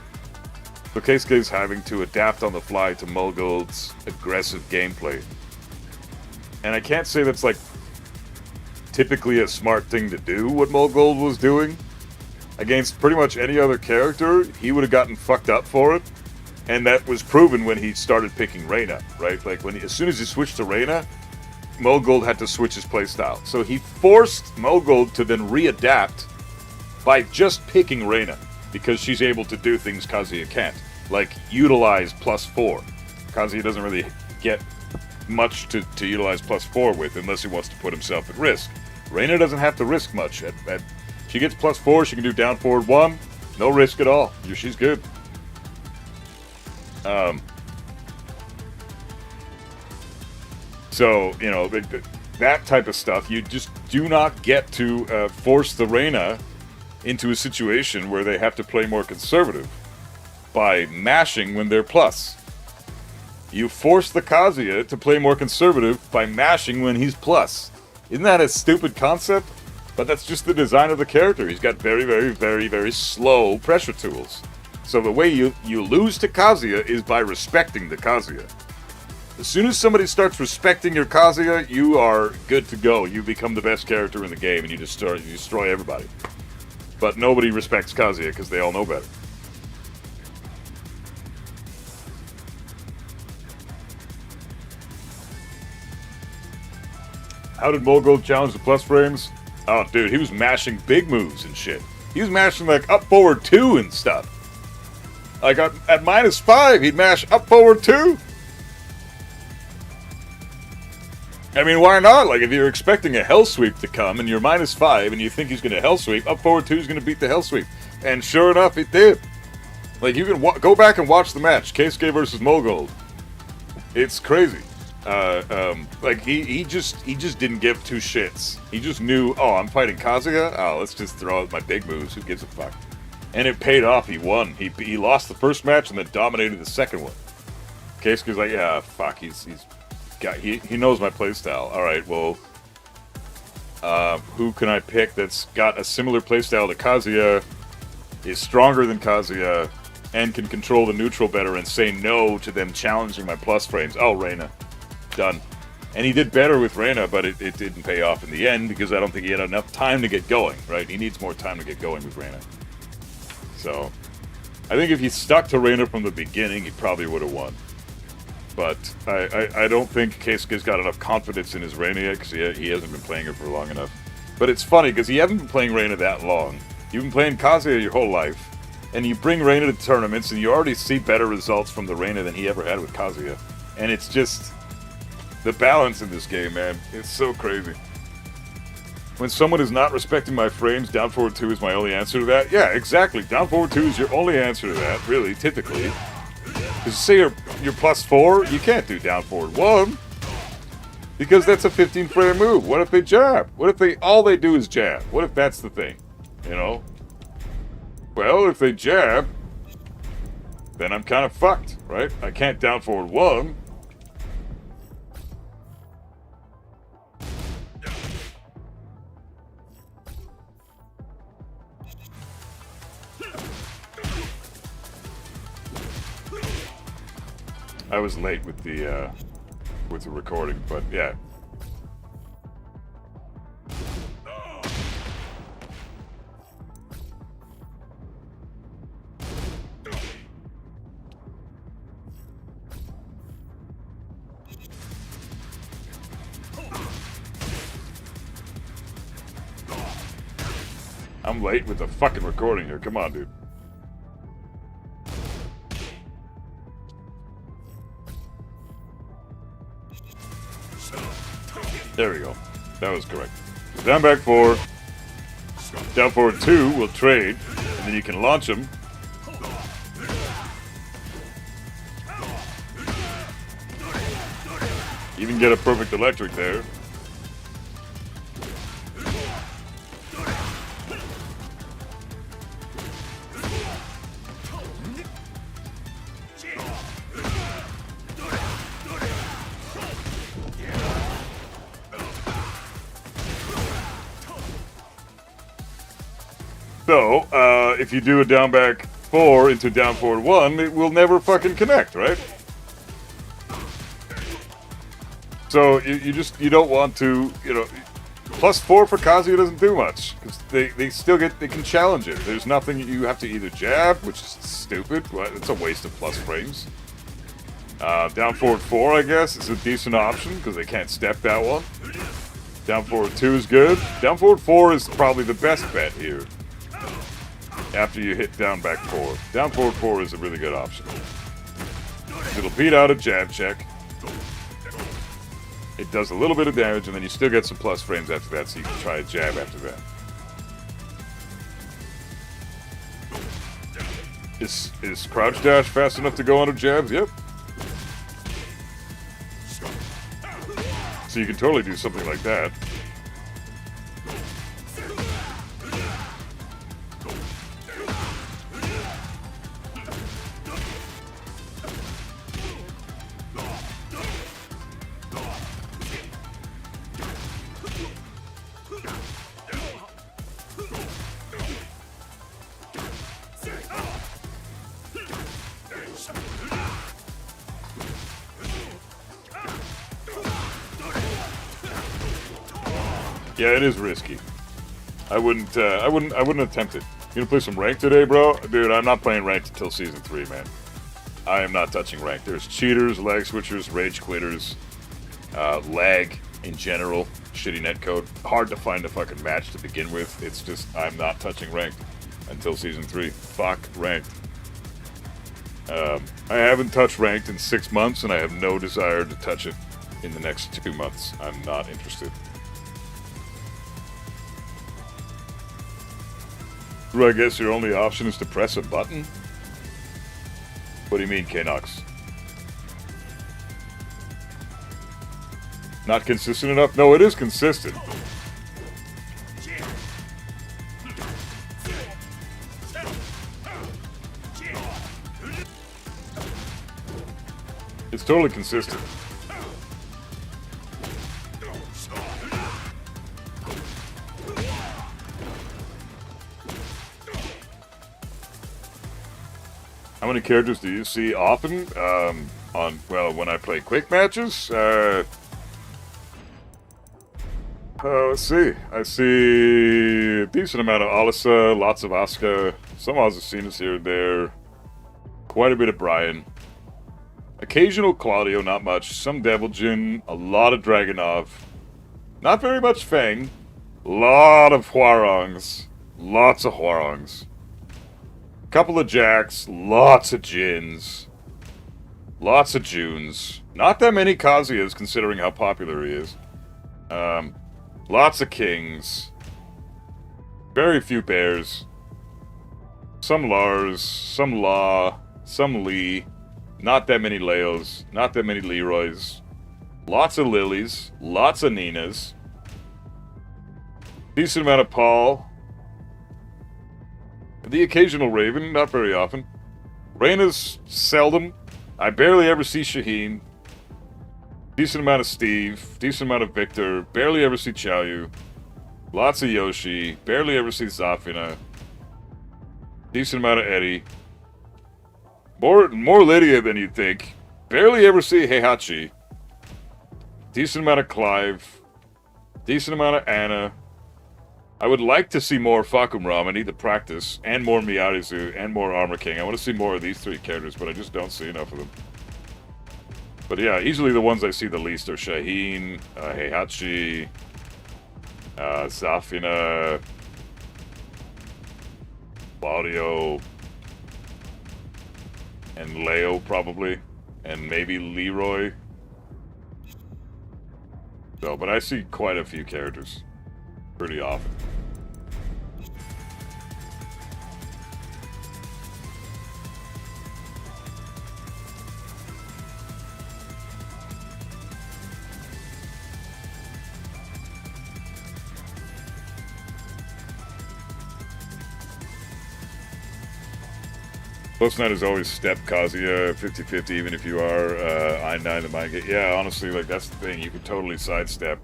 So Keisuke's having to adapt on the fly to Mogold's aggressive gameplay. And I can't say that's like typically a smart thing to do, what Mogold was doing. Against pretty much any other character, he would have gotten fucked up for it. And that was proven when he started picking Reina, right? Like, as soon as he switched to Reina, Mogold had to switch his playstyle. So he forced Mogold to then readapt by just picking Reina, because she's able to do things Kazuya can't. Like, utilize +4. Kazuya doesn't really get much to utilize +4 with, unless he wants to put himself at risk. Reina doesn't have to risk much. She gets +4, she can do down forward 1, no risk at all. She's good. So, you know, that type of stuff, you just do not get to force the Reina into a situation where they have to play more conservative by mashing when they're plus. You force the Kazuya to play more conservative by mashing when he's plus. Isn't that a stupid concept? But that's just the design of the character. He's got very, very, very, very slow pressure tools. So the way you lose to Kazuya is by respecting the Kazuya. As soon as somebody starts respecting your Kazuya, you are good to go. You become the best character in the game, and you destroy everybody. But nobody respects Kazuya because they all know better. How did Mogold challenge the plus frames? Oh, dude, he was mashing big moves and shit. He was mashing, like, up forward 2 and stuff. Like, at -5, he'd mash up forward 2. I mean, why not? Like, if you're expecting a hell sweep to come and you're -5 and you think he's going to hell sweep, up forward 2 is going to beat the hell sweep. And sure enough, it did. Like, you can go back and watch the match, Keisuke versus Mogold. It's crazy. Like, he just didn't give two shits. He just knew, oh, I'm fighting Kazuya? Oh, let's just throw out my big moves. Who gives a fuck? And it paid off. He won. He lost the first match and then dominated the second one. Keisuke's like, yeah, fuck, he knows my playstyle. Alright, well, who can I pick that's got a similar playstyle to Kazuya, is stronger than Kazuya, and can control the neutral better and say no to them challenging my plus frames? Oh, Reina. Done. And he did better with Reina, but it didn't pay off in the end because I don't think he had enough time to get going, right? He needs more time to get going with Reina. So, I think if he stuck to Reina from the beginning, he probably would have won. But I don't think Keisuke's got enough confidence in his Reina yet because he hasn't been playing her for long enough. But it's funny because you haven't been playing Reina that long. You've been playing Kazuya your whole life. And you bring Reina to tournaments and you already see better results from the Reina than he ever had with Kazuya. And it's just... the balance in this game, man, it's so crazy. When someone is not respecting my frames, down forward 2 is my only answer to that. Yeah, exactly. Down forward 2 is your only answer to that, really, typically. Because say you're +4, you can't do down forward 1. Because that's a 15 frame move. What if they jab? What if all they do is jab? What if that's the thing? You know? Well, if they jab, then I'm kind of fucked, right? I can't down forward 1. I was late with the recording, but yeah. I'm late with the fucking recording here. Come on, dude. There we go. That was correct. Down back 4. Down forward 2 will trade, and then you can launch them. Even get a perfect electric there. So, if you do a down back 4 into down forward 1, it will never fucking connect, right? So, you don't want to, plus 4 for Kazuya doesn't do much. Because they can challenge it. There's nothing, you have to either jab, which is stupid, it's a waste of plus frames. Down forward 4, I guess, is a decent option, because they can't step that one. Down forward 2 is good. Down forward 4 is probably the best bet here. After you hit down back 4. Down forward 4 is a really good option. It'll beat out a jab check. It does a little bit of damage, and then you still get some plus frames after that, so you can try a jab after that. Is crouch dash fast enough to go under jabs? Yep. So you can totally do something like that. Yeah, it is risky. I wouldn't attempt it. You gonna play some ranked today, bro? Dude, I'm not playing ranked until season 3, man. I am not touching ranked. There's cheaters, lag switchers, rage quitters, lag in general, shitty netcode. Hard to find a fucking match to begin with. It's just, I'm not touching ranked until season 3. Fuck ranked. I haven't touched ranked in 6 months, and I have no desire to touch it in the next 2 months. I'm not interested. I guess your only option is to press a button? What do you mean, Knox? Not consistent enough? No, it is consistent. It's totally consistent. How many characters do you see often? When I play quick matches? Let's see. I see a decent amount of Alisa, lots of Asuka, some Azucenas here and there, quite a bit of Brian. Occasional Claudio, not much. Some Devil Jin, a lot of Dragunov. Not very much Fang. Lot of Hwarongs. Lots of Hwarongs. Couple of Jacks, lots of Jins, lots of Junes. Not that many Kazuyas, considering how popular he is. Lots of Kings. Very few Bears. Some Lars, some Law, some Lee. Not that many Leos, not that many Leroys. Lots of Lilies. Lots of Ninas. Decent amount of Paul. The occasional Raven, not very often. Reyna's seldom. I barely ever see Shaheen. Decent amount of Steve. Decent amount of Victor. Barely ever see Xiaoyu. Lots of Yoshi. Barely ever see Zafina. Decent amount of Eddie. More Lydia than you'd think. Barely ever see Heihachi. Decent amount of Clive. Decent amount of Anna. I would like to see more Fakumram. I need to practice. And more Miyarizu. And more Armor King. I want to see more of these three characters, but I just don't see enough of them. But yeah, easily the ones I see the least are Shaheen, Heihachi, Zafina, Claudio, and Leo probably, and maybe Leroy. So, but I see quite a few characters pretty often. Plus 9 is always step Kazuya, 50-50, even if you are I9 the mind gate. Yeah, honestly, like, that's the thing. You can totally sidestep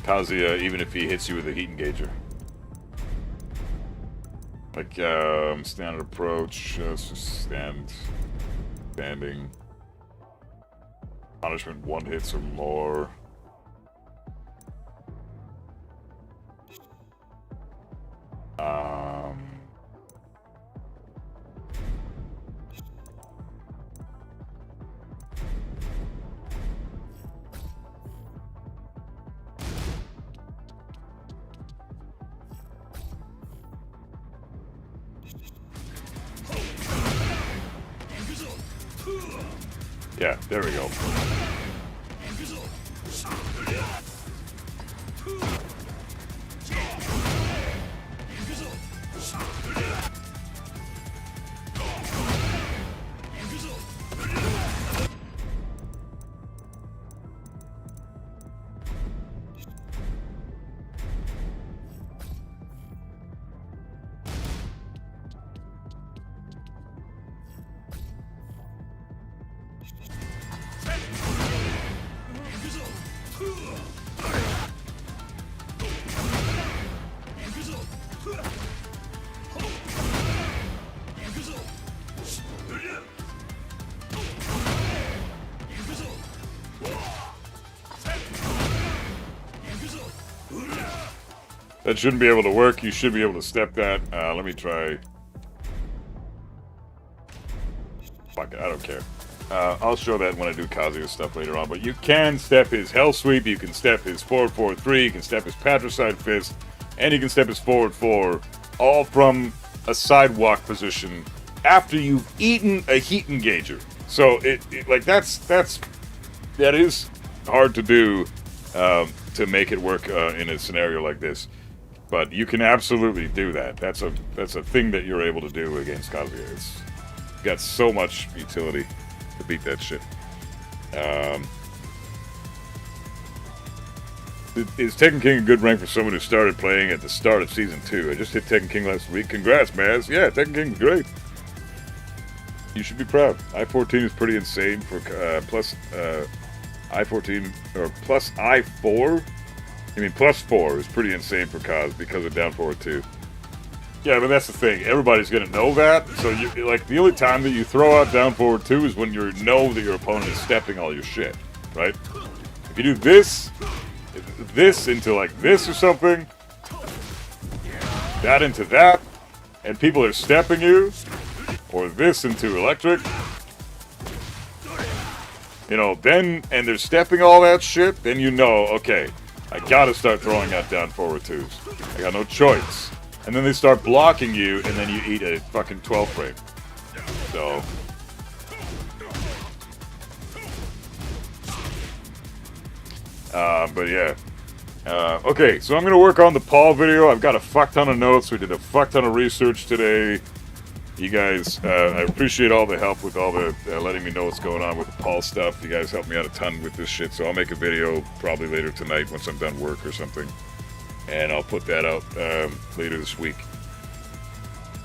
Kazuya, even if he hits you with a heat engager. Like, standard approach, let's just standing. Punishment 1 hits or more. Yeah, there we go. That shouldn't be able to work. You should be able to step that. Let me try. Fuck it, I don't care. I'll show that when I do Kazuya stuff later on. But you can step his Hell Sweep, you can step his forward 4-3, you can step his Patricide Fist, and you can step his forward 4, all from a sidewalk position after you've eaten a heat engager. So that is hard to do to make it work in a scenario like this. But you can absolutely do that. That's a thing that you're able to do against Kazuya. It's got so much utility to beat that shit. Is Tekken King a good rank for someone who started playing at the start of Season 2? I just hit Tekken King last week. Congrats, Maz. Yeah, Tekken King's great. You should be proud. I-14 is pretty insane for plus I-14, or plus I-4? I mean, plus 4 is pretty insane for Kaz because of down forward 2. Yeah, but that's the thing. Everybody's going to know that. So, like, the only time that you throw out down forward 2 is when you know that your opponent is stepping all your shit, right? If you do this into, like, this or something, that into that, and people are stepping you, or this into electric, you know, then, and they're stepping all that shit, then you know, okay, I gotta start throwing out down forward 2s. I got no choice. And then they start blocking you, and then you eat a fucking 12 frame. So. But yeah. Okay, so I'm gonna work on the Paul video. I've got a fuck ton of notes. We did a fuck ton of research today. You guys, I appreciate all the help with all the letting me know what's going on with the Paul stuff. You guys helped me out a ton with this shit, so I'll make a video probably later tonight once I'm done work or something, and I'll put that out later this week.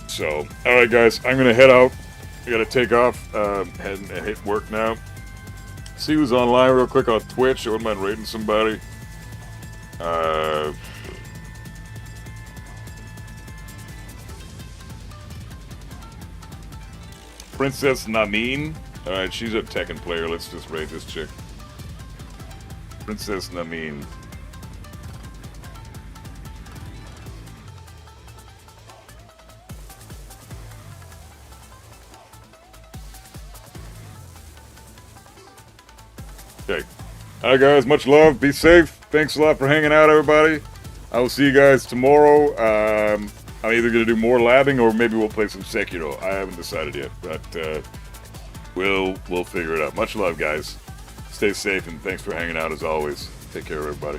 So, all right, guys, I'm gonna head out. I gotta take off, head and hit work now. See who's online real quick on Twitch. I wouldn't mind rating somebody. Princess Nameen. Alright, she's a Tekken player. Let's just rate this chick. Princess Nameen. Okay. Alright, guys. Much love. Be safe. Thanks a lot for hanging out, everybody. I will see you guys tomorrow. I'm either going to do more labbing or maybe we'll play some Sekiro. I haven't decided yet, but we'll figure it out. Much love, guys. Stay safe, and thanks for hanging out as always. Take care, everybody.